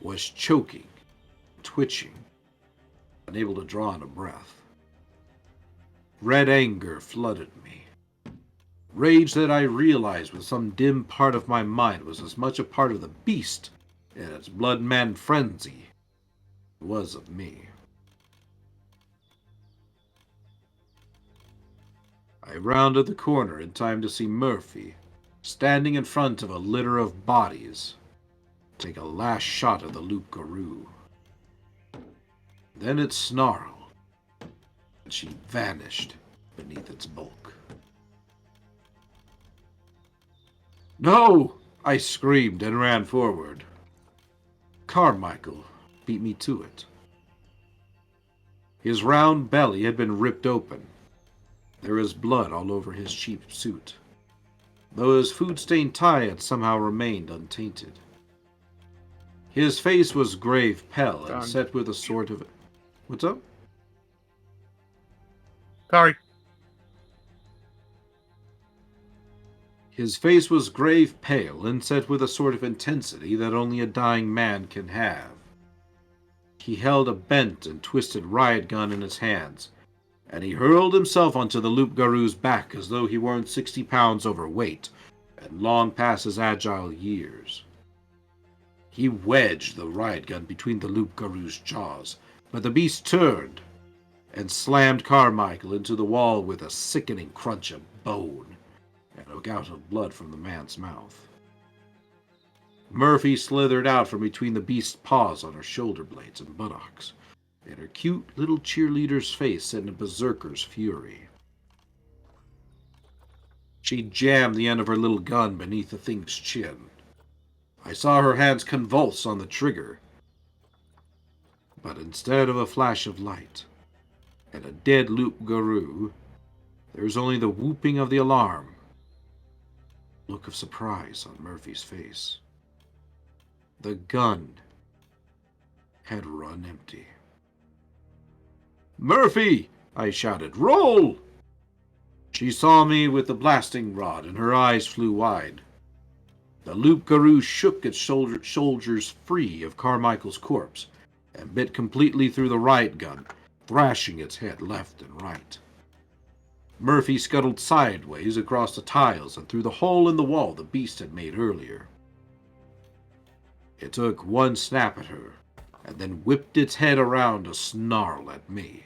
was choking, twitching, unable to draw in a breath. Red anger flooded me. Rage that I realized with some dim part of my mind was as much a part of the beast in its blood-man frenzy was of me. I rounded the corner in time to see Murphy, standing in front of a litter of bodies, take a last shot at the loup-garou. Then it snarled, and she vanished beneath its bulk. "No!" I screamed and ran forward. Carmichael beat me to it. His round belly had been ripped open. There was blood all over his cheap suit, though his food-stained tie had somehow remained untainted. His face was grave pale and set with a sort of... What's up? Sorry. His face was grave pale and set with a sort of intensity that only a dying man can have. He held a bent and twisted riot gun in his hands, and he hurled himself onto the loup-garou's back as though he weren't 60 pounds overweight and long past his agile years. He wedged the riot gun between the loup-garou's jaws, but the beast turned and slammed Carmichael into the wall with a sickening crunch of bone and a gout of blood from the man's mouth. Murphy slithered out from between the beast's paws on her shoulder blades and buttocks, and her cute little cheerleader's face set in a berserker's fury. She jammed the end of her little gun beneath the thing's chin. I saw her hands convulse on the trigger, but instead of a flash of light and a dead loup-garou, there was only the whooping of the alarm, look of surprise on Murphy's face. The gun had run empty. "Murphy!" I shouted. "Roll!" She saw me with the blasting rod, and her eyes flew wide. The loup-garou shook its shoulders free of Carmichael's corpse, and bit completely through the riot gun, thrashing its head left and right. Murphy scuttled sideways across the tiles and through the hole in the wall the beast had made earlier. It took one snap at her, and then whipped its head around to snarl at me.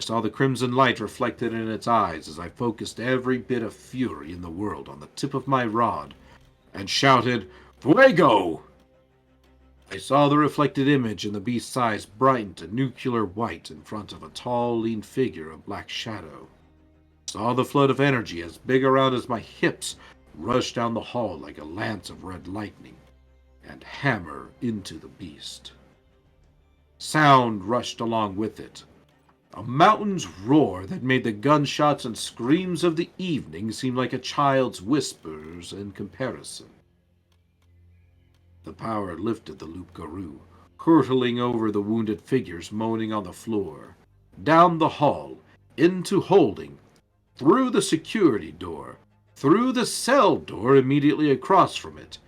I saw the crimson light reflected in its eyes as I focused every bit of fury in the world on the tip of my rod and shouted, "Fuego!" I saw the reflected image in the beast's eyes brighten to nuclear white in front of a tall, lean figure of black shadow. Saw the flood of energy as big around as my hips rush down the hall like a lance of red lightning and hammer into the beast. Sound rushed along with it. A mountain's roar that made the gunshots and screams of the evening seem like a child's whispers in comparison. The power lifted the loup-garou, hurtling over the wounded figures moaning on the floor, down the hall, into holding, through the security door, through the cell door immediately across from it,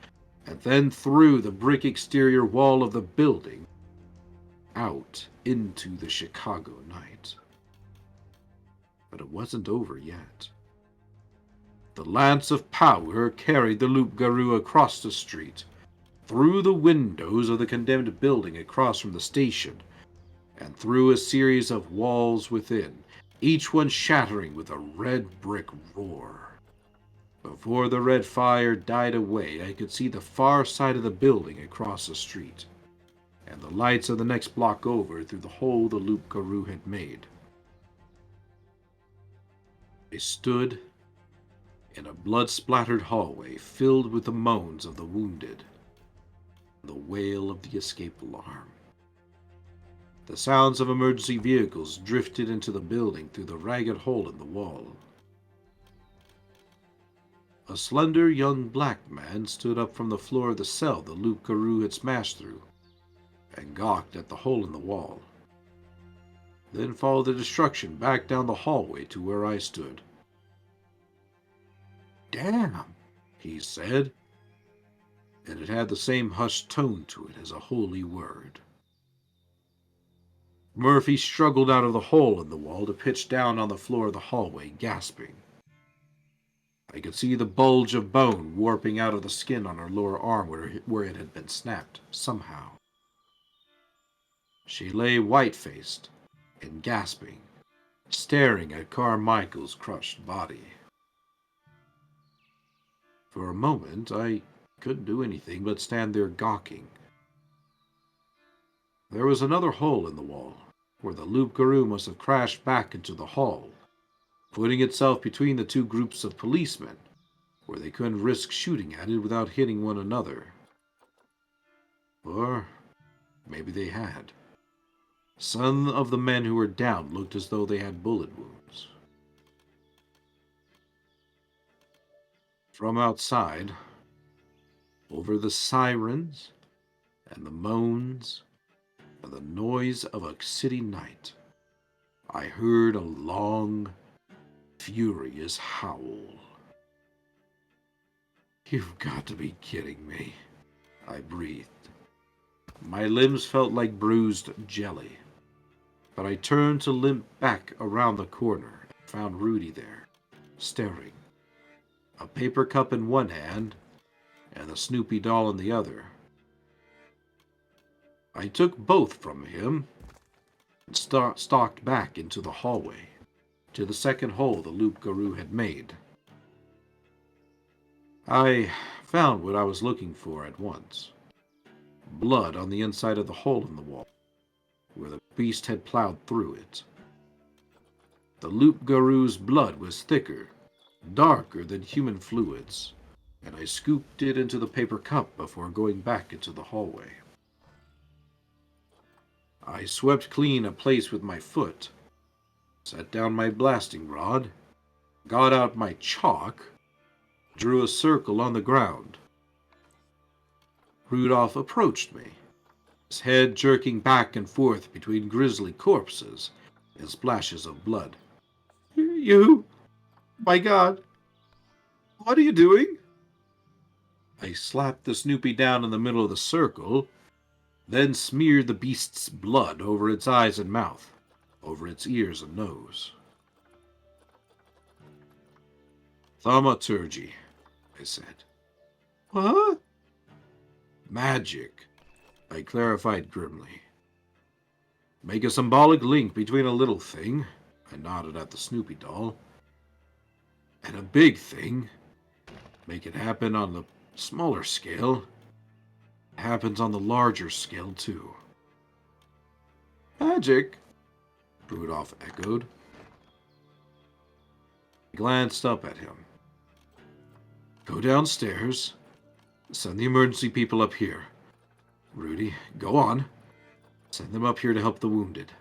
and then through the brick exterior wall of the building, out into the Chicago night. But it wasn't over yet. The lance of power carried the loup-garou across the street, through the windows of the condemned building across from the station, and through a series of walls within, each one shattering with a red brick roar. Before the red fire died away, I could see the far side of the building across the street, and the lights of the next block over through the hole the loup-garou had made. I stood in a blood-splattered hallway filled with the moans of the wounded, the wail of the escape alarm. The sounds of emergency vehicles drifted into the building through the ragged hole in the wall. A slender young black man stood up from the floor of the cell the loup-garou had smashed through and gawked at the hole in the wall, then followed the destruction back down the hallway to where I stood. "Damn," he said, and it had the same hushed tone to it as a holy word. Murphy struggled out of the hole in the wall to pitch down on the floor of the hallway, gasping. I could see the bulge of bone warping out of the skin on her lower arm where it had been snapped, somehow. She lay white-faced and gasping, staring at Carmichael's crushed body. For a moment, I couldn't do anything but stand there gawking. There was another hole in the wall, where the loup-garou must have crashed back into the hall, putting itself between the two groups of policemen, where they couldn't risk shooting at it without hitting one another. Or maybe they had. Some of the men who were down looked as though they had bullet wounds. From outside, over the sirens and the moans and the noise of a city night, I heard a long, furious howl. "You've got to be kidding me," I breathed. My limbs felt like bruised jelly, but I turned to limp back around the corner and found Rudy there, staring, a paper cup in one hand and the Snoopy doll in the other. I took both from him and stalked back into the hallway, to the second hole the loup-garou had made. I found what I was looking for at once. Blood on the inside of the hole in the wall, where the beast had plowed through it. The loup-garou's blood was thicker, darker than human fluids, and I scooped it into the paper cup before going back into the hallway. I swept clean a place with my foot, set down my blasting rod, got out my chalk, drew a circle on the ground. Rudolph approached me, his head jerking back and forth between grisly corpses and splashes of blood. "You... My God, what are you doing?" I slapped the Snoopy down in the middle of the circle, then smeared the beast's blood over its eyes and mouth, over its ears and nose. "Thaumaturgy," I said. "What?" "Magic," I clarified grimly. "Make a symbolic link between a little thing I nodded at the Snoopy doll. And a big thing, make it happen on the smaller scale, happens on the larger scale too. Magic, Rudolph echoed. I glanced up at him. Go downstairs. Send the emergency people up here. Rudy, go on. Send them up here to help the wounded.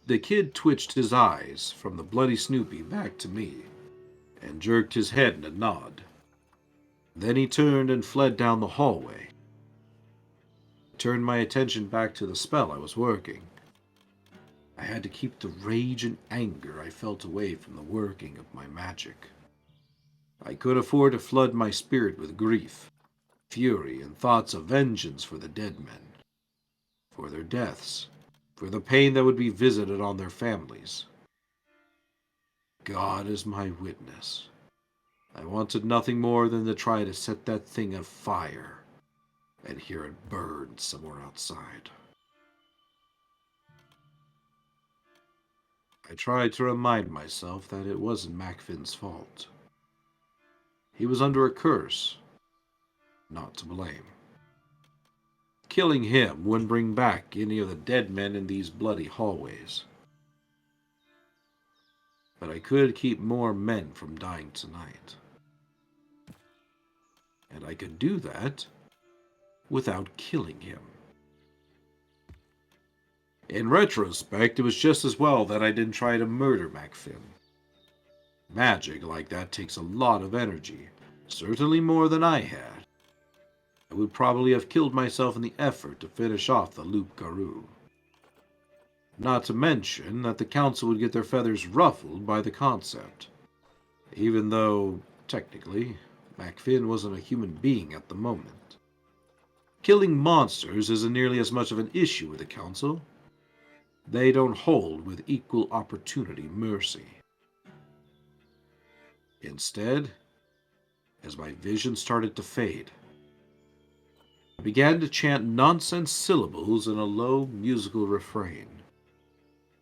The kid twitched his eyes from the bloody Snoopy back to me and jerked his head in a nod. Then he turned and fled down the hallway. I turned my attention back to the spell I was working. I had to keep the rage and anger I felt away from the working of my magic. I could afford to flood my spirit with grief, fury, and thoughts of vengeance for the dead men, for their deaths, for the pain that would be visited on their families. God is my witness. I wanted nothing more than to try to set that thing afire and hear it burn somewhere outside. I tried to remind myself that it wasn't Macfin's fault. He was under a curse, not to blame. Killing him wouldn't bring back any of the dead men in these bloody hallways. But I could keep more men from dying tonight. And I could do that without killing him. In retrospect, it was just as well that I didn't try to murder Macfin. Magic like that takes a lot of energy, certainly more than I had. I would probably have killed myself in the effort to finish off the Loup Garou. Not to mention that the council would get their feathers ruffled by the concept. Even though, technically, Macfin wasn't a human being at the moment. Killing monsters isn't nearly as much of an issue with the council. They don't hold with equal opportunity mercy. Instead, as my vision started to fade, I began to chant nonsense syllables in a low musical refrain,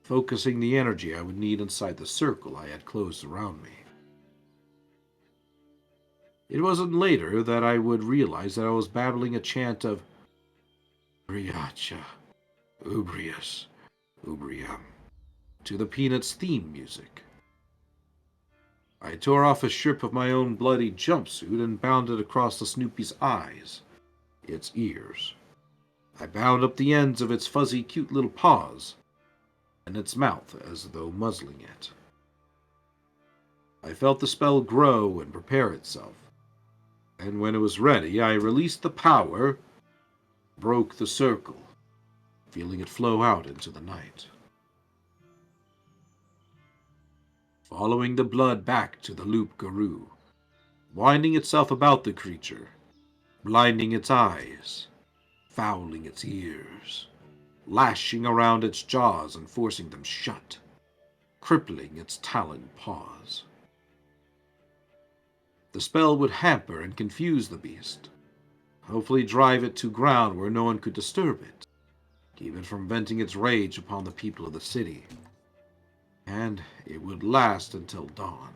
focusing the energy I would need inside the circle I had closed around me. It wasn't later that I would realize that I was babbling a chant of Briacha, Ubrius, Ubrium, to the Peanuts theme music. I tore off a strip of my own bloody jumpsuit and bound it across the Snoopy's eyes, its ears. I bound up the ends of its fuzzy, cute little paws, and its mouth as though muzzling it. I felt the spell grow and prepare itself, and when it was ready, I released the power, broke the circle, feeling it flow out into the night. Following the blood back to the Loup Garou, winding itself about the creature, blinding its eyes, fouling its ears, lashing around its jaws and forcing them shut, crippling its taloned paws. The spell would hamper and confuse the beast, hopefully drive it to ground where no one could disturb it, keep it from venting its rage upon the people of the city. And it would last until dawn.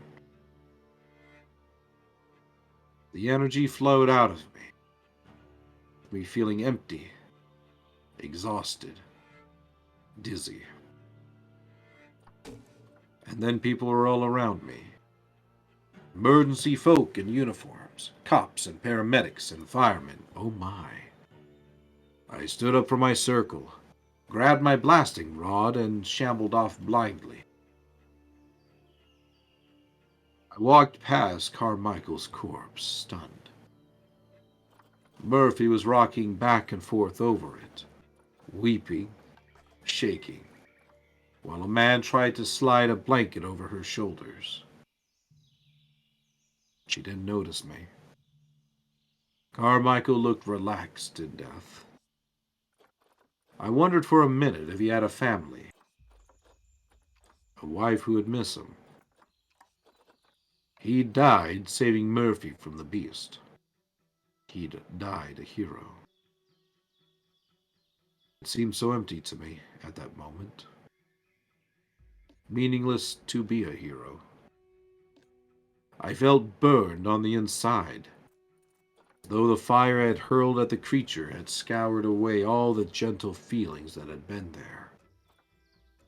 The energy flowed out of me feeling empty, exhausted, dizzy. And then people were all around me. Emergency folk in uniforms, cops and paramedics and firemen, oh my. I stood up from my circle, grabbed my blasting rod, and shambled off blindly. I walked past Carmichael's corpse, stunned. Murphy was rocking back and forth over it, weeping, shaking, while a man tried to slide a blanket over her shoulders. She didn't notice me. Carmichael looked relaxed in death. I wondered for a minute if he had a family, a wife who would miss him. He died saving Murphy from the beast. He'd died a hero. It seemed so empty to me at that moment. Meaningless to be a hero. I felt burned on the inside, though the fire I had hurled at the creature had scoured away all the gentle feelings that had been there,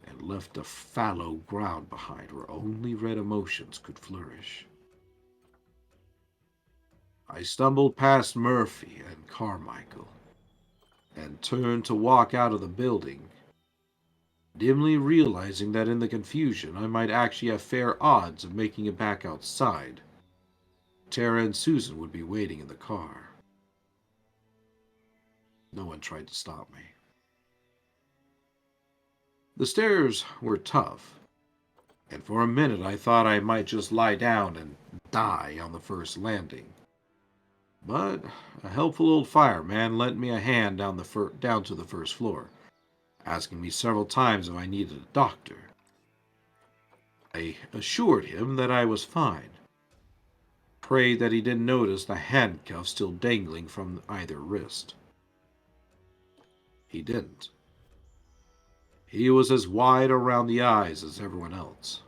and left a fallow ground behind where only red emotions could flourish. I stumbled past Murphy and Carmichael, and turned to walk out of the building, dimly realizing that in the confusion I might actually have fair odds of making it back outside. Tara and Susan would be waiting in the car. No one tried to stop me. The stairs were tough, and for a minute I thought I might just lie down and die on the first landing. But a helpful old fireman lent me a hand down to the first floor, asking me several times if I needed a doctor. I assured him that I was fine, prayed that he didn't notice the handcuffs still dangling from either wrist. He didn't. He was as wide around the eyes as everyone else,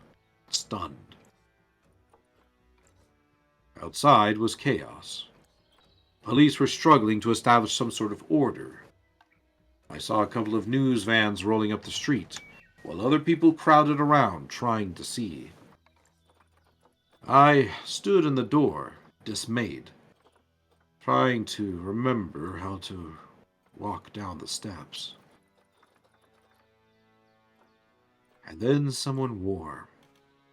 stunned. Outside was chaos. Police were struggling to establish some sort of order. I saw a couple of news vans rolling up the street, while other people crowded around trying to see. I stood in the door, dismayed, trying to remember how to walk down the steps. And then someone warm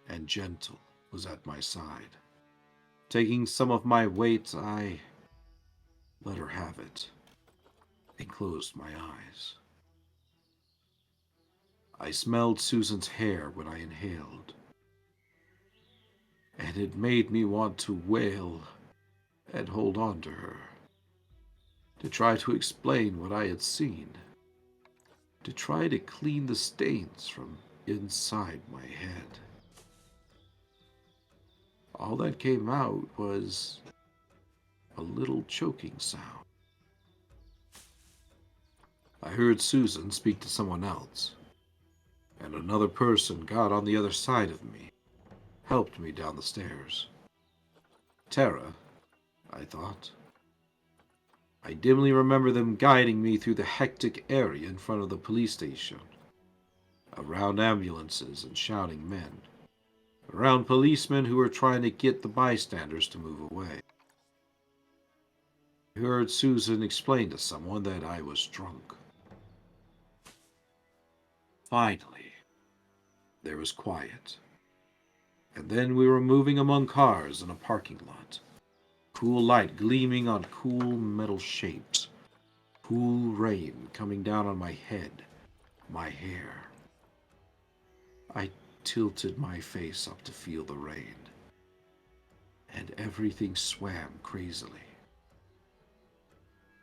and gentle was at my side. Taking some of my weight, I let her have it and closed my eyes. I smelled Susan's hair when I inhaled, and it made me want to wail and hold on to her, to try to explain what I had seen, to try to clean the stains from inside my head. All that came out was a little choking sound. I heard Susan speak to someone else, and another person got on the other side of me, helped me down the stairs. Tara, I thought. I dimly remember them guiding me through the hectic area in front of the police station, around ambulances and shouting men, around policemen who were trying to get the bystanders to move away. I heard Susan explain to someone that I was drunk. Finally, there was quiet. And then we were moving among cars in a parking lot. Cool light gleaming on cool metal shapes. Cool rain coming down on my head, my hair. I tilted my face up to feel the rain. And everything swam crazily.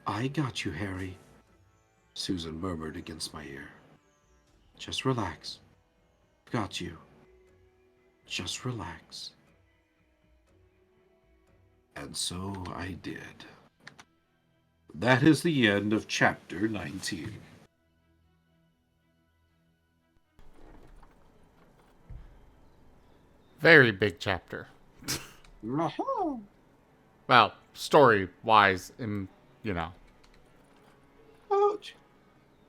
"I got you, Harry," Susan murmured against my ear. "Just relax. Got you. Just relax." And so I did. That is the end of chapter 19. Very big chapter. Well, story-wise, you know. Ouch.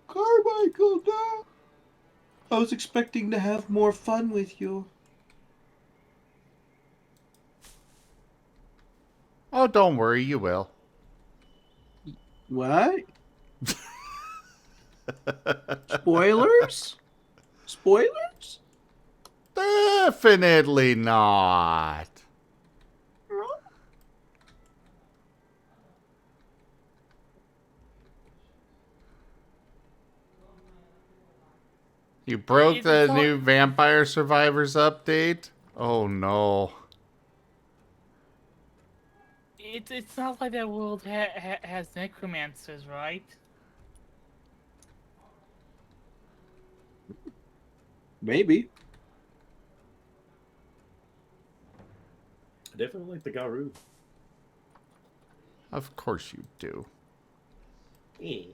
Carmichael, no. I was expecting to have more fun with you. Oh, don't worry, you will. What? Spoilers? Spoilers? Definitely not. You broke the new Vampire Survivors update? Oh no. It's not like that world has necromancers, right? Maybe. I definitely like the Garou. Of course you do. Yeah.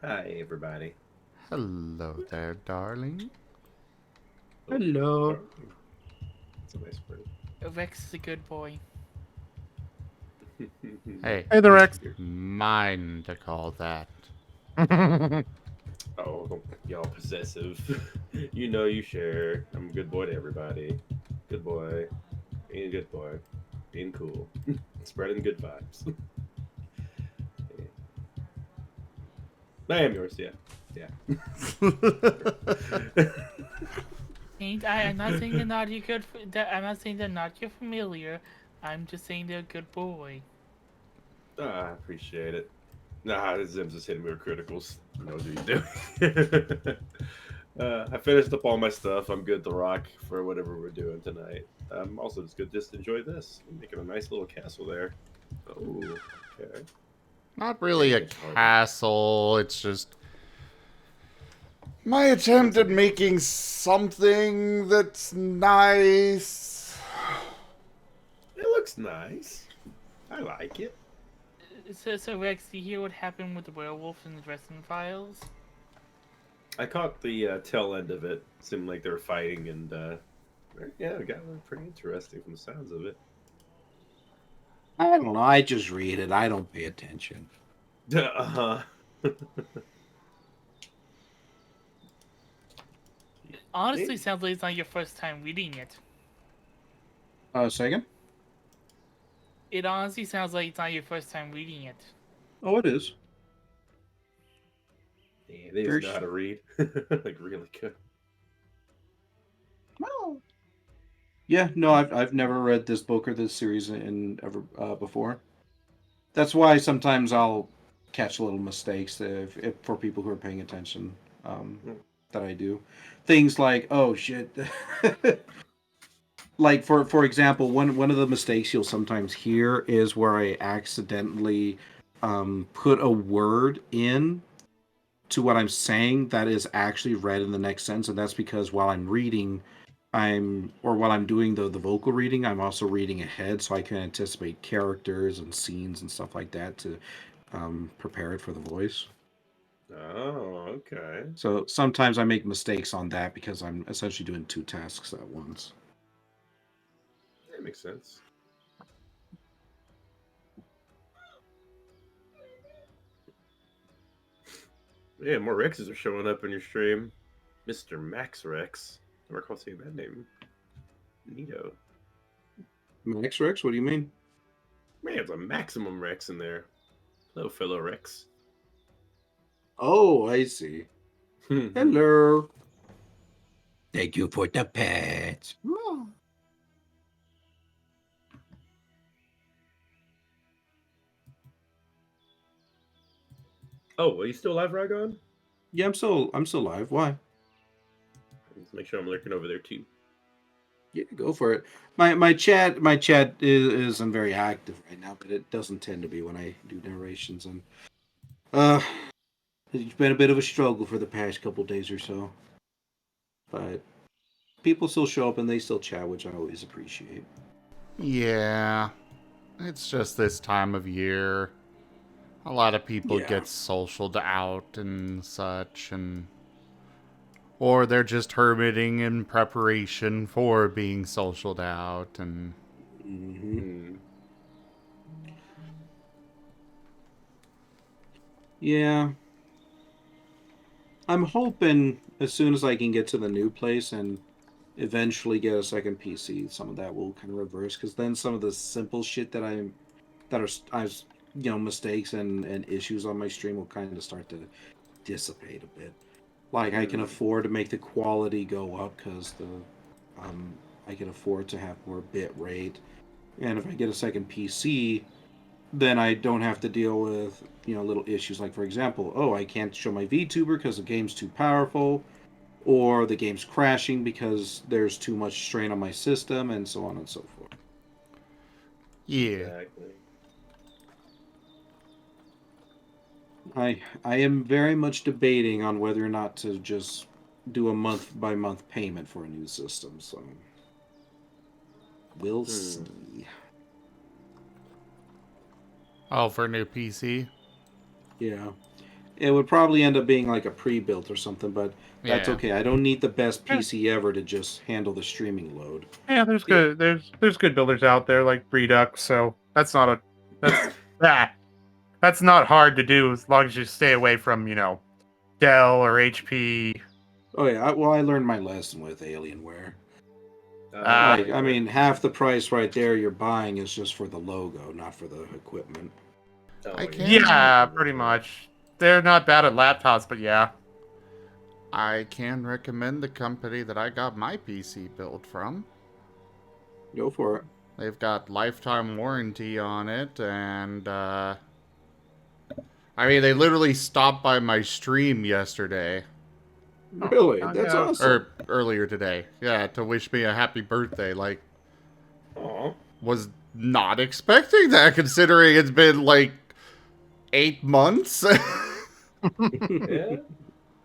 Hi, everybody. Hello there, darling. Hello. That's a nice word. Rex is a good boy. Hey, Hey there, Rex. mine to call that. Oh, y'all possessive. You know you share. I'm a good boy to everybody. Good boy. Being a good boy. Being cool. Spreading good vibes. I am yours, yeah. Yeah. I'm not saying they're not your good. I'm not saying they're not your familiar. I'm just saying they're a good boy. I appreciate it. Nah, Zim's just hitting me with criticals. He knows what he's doing. I finished up all my stuff. I'm good to rock for whatever we're doing tonight. I'm also just good just to enjoy this. I'm making a nice little castle there. Oh, okay. Not really a castle, it's just my attempt at making something that's nice. It looks nice. I like it. So Rex, do you hear what happened with the werewolf in the Dresden Files? I caught the tail end of it. Seemed like they were fighting, and yeah, it got pretty interesting from the sounds of it. I don't know. I just read it. I don't pay attention. Uh-huh. Honestly, sounds like it's not your first time reading it. Second? It honestly sounds like it's not your first time reading it. Oh, it is. Yeah, they just know how to read. Like, really good. Well, yeah, no, I've never read this book or this series in ever before. That's why sometimes I'll catch little mistakes if for people who are paying attention that I do. Things like, oh shit. Like for example, one of the mistakes you'll sometimes hear is where I accidentally put a word in to what I'm saying that is actually read in the next sentence, and that's because while I'm reading, while I'm doing the vocal reading, I'm also reading ahead, so I can anticipate characters and scenes and stuff like that to prepare it for the voice. Oh, okay. So sometimes I make mistakes on that because I'm essentially doing two tasks at once. That makes sense. Yeah, more Rexes are showing up in your stream. Mr. Max Rex. I recall seeing that name. Neato. Max Rex? What do you mean? Man, there's a maximum Rex in there. Hello, fellow Rex. Oh, I see. Hello. Thank you for the pets. Oh, are you still live, Ragon? Yeah, I'm still live. Why? Let's make sure I'm lurking over there too. Yeah, go for it. My chat isn't very active right now, but it doesn't tend to be when I do narrations, and it's been a bit of a struggle for the past couple days or so. But people still show up and they still chat, which I always appreciate. Yeah, it's just this time of year. A lot of people get socialed out and such, or they're just hermiting in preparation for being socialed out, and Yeah. I'm hoping as soon as I can get to the new place and eventually get a second PC, some of that will kind of reverse, because then some of the simple shit that I mistakes and issues on my stream will kind of start to dissipate a bit. Like I can afford to make the quality go up because I can afford to have more bit rate, and if I get a second PC, then I don't have to deal with little issues like, for example, oh, I can't show my VTuber because the game's too powerful, or the game's crashing because there's too much strain on my system, and so on and so forth. Yeah. Exactly. I am very much debating on whether or not to just do a month by month payment for a new system, so we'll see. Oh, for a new PC? Yeah. It would probably end up being like a pre-built or something, but that's Yeah. okay. I don't need the best PC ever to just handle the streaming load. Yeah, there's good builders out there like Redux, so that's not that's not hard to do as long as you stay away from, Dell or HP. Oh yeah, I learned my lesson with Alienware. I mean, half the price right there you're buying is just for the logo, not for the equipment. Yeah, pretty much. They're not bad at laptops, but yeah. I can recommend the company that I got my PC built from. Go for it. They've got lifetime warranty on it, and I mean, they literally stopped by my stream yesterday. Really? That's awesome. Or earlier today. Yeah, to wish me a happy birthday. Like, was not expecting that, considering it's been like 8 months. Yeah,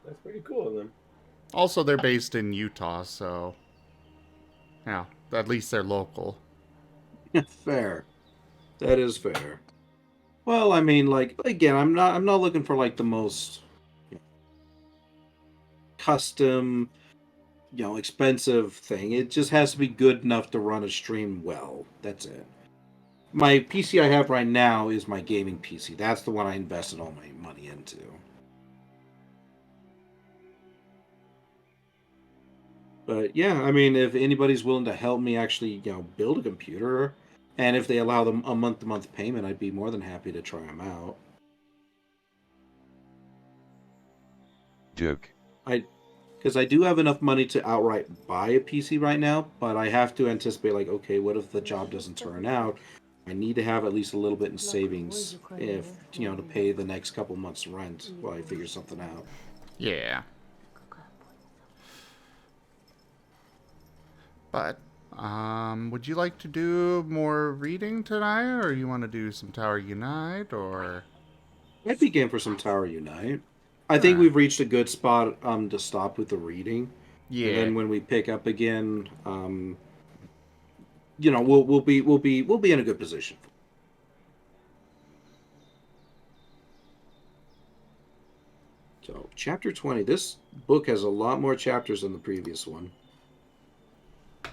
that's pretty cool of them. Also, they're based in Utah, so yeah, at least they're local. Fair. That is fair. Well, I mean, like, again, I'm not looking for like the most custom, expensive thing. It just has to be good enough to run a stream well. That's it. My PC I have right now is my gaming PC. That's the one I invested all my money into. But yeah, I mean, if anybody's willing to help me actually, build a computer, and if they allow them a month-to-month payment, I'd be more than happy to try them out. Duke. Because I do have enough money to outright buy a PC right now, but I have to anticipate, like, okay, what if the job doesn't turn out? I need to have at least a little bit in savings to pay the next couple months' rent while I figure something out. Yeah. But, would you like to do more reading tonight, or you want to do some Tower Unite, or? I'd be game for some Tower Unite. I think we've reached a good spot to stop with the reading. Yeah. And then when we pick up again, we'll be in a good position. So, chapter 20. This book has a lot more chapters than the previous one.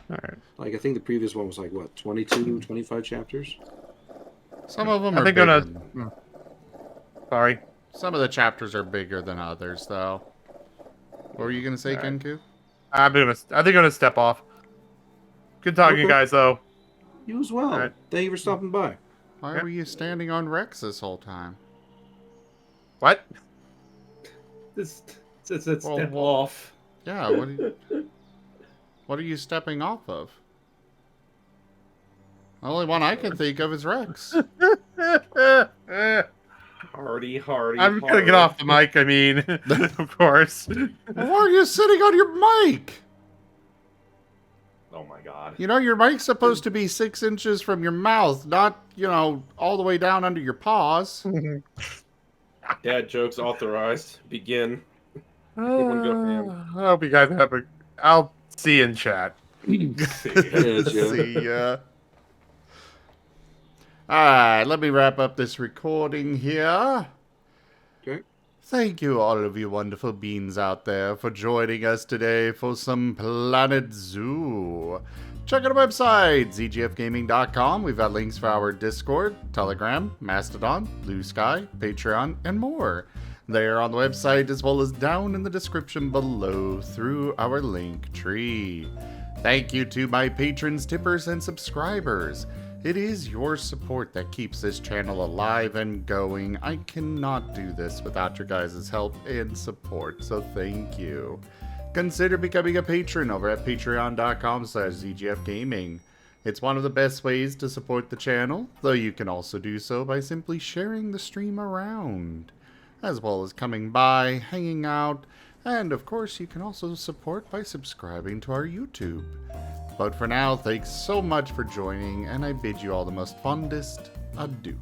All right. Like, I think the previous one was like, what, 22, 25 chapters? Some of them are bigger. Sorry. Some of the chapters are bigger than others, though. What were you going to say, Kenku? I think I'm going to step off. Good talking to you guys, though. You as well. Right. Thank you for stopping by. Why were you standing on Rex this whole time? What? Step off. Yeah, what are you stepping off of? The only one I can think of is Rex. Hardy. I'm going to get off the mic, I mean, of course. Why are you sitting on your mic? Oh my god. Your mic's supposed to be 6 inches from your mouth, not, all the way down under your paws. Dad jokes authorized. Begin. I hope you guys have I'll see you in chat. See ya. Alright, let me wrap up this recording here. Okay. Thank you, all of you wonderful beings out there, for joining us today for some Planet Zoo. Check out our website, zgfgaming.com. We've got links for our Discord, Telegram, Mastodon, Blue Sky, Patreon, and more. They are on the website as well as down in the description below through our link tree. Thank you to my patrons, tippers, and subscribers. It is your support that keeps this channel alive and going. I cannot do this without your guys' help and support, so thank you. Consider becoming a patron over at patreon.com/zgfgaming. It's one of the best ways to support the channel, though you can also do so by simply sharing the stream around, as well as coming by, hanging out, and of course you can also support by subscribing to our YouTube. But for now, thanks so much for joining, and I bid you all the most fondest adieu.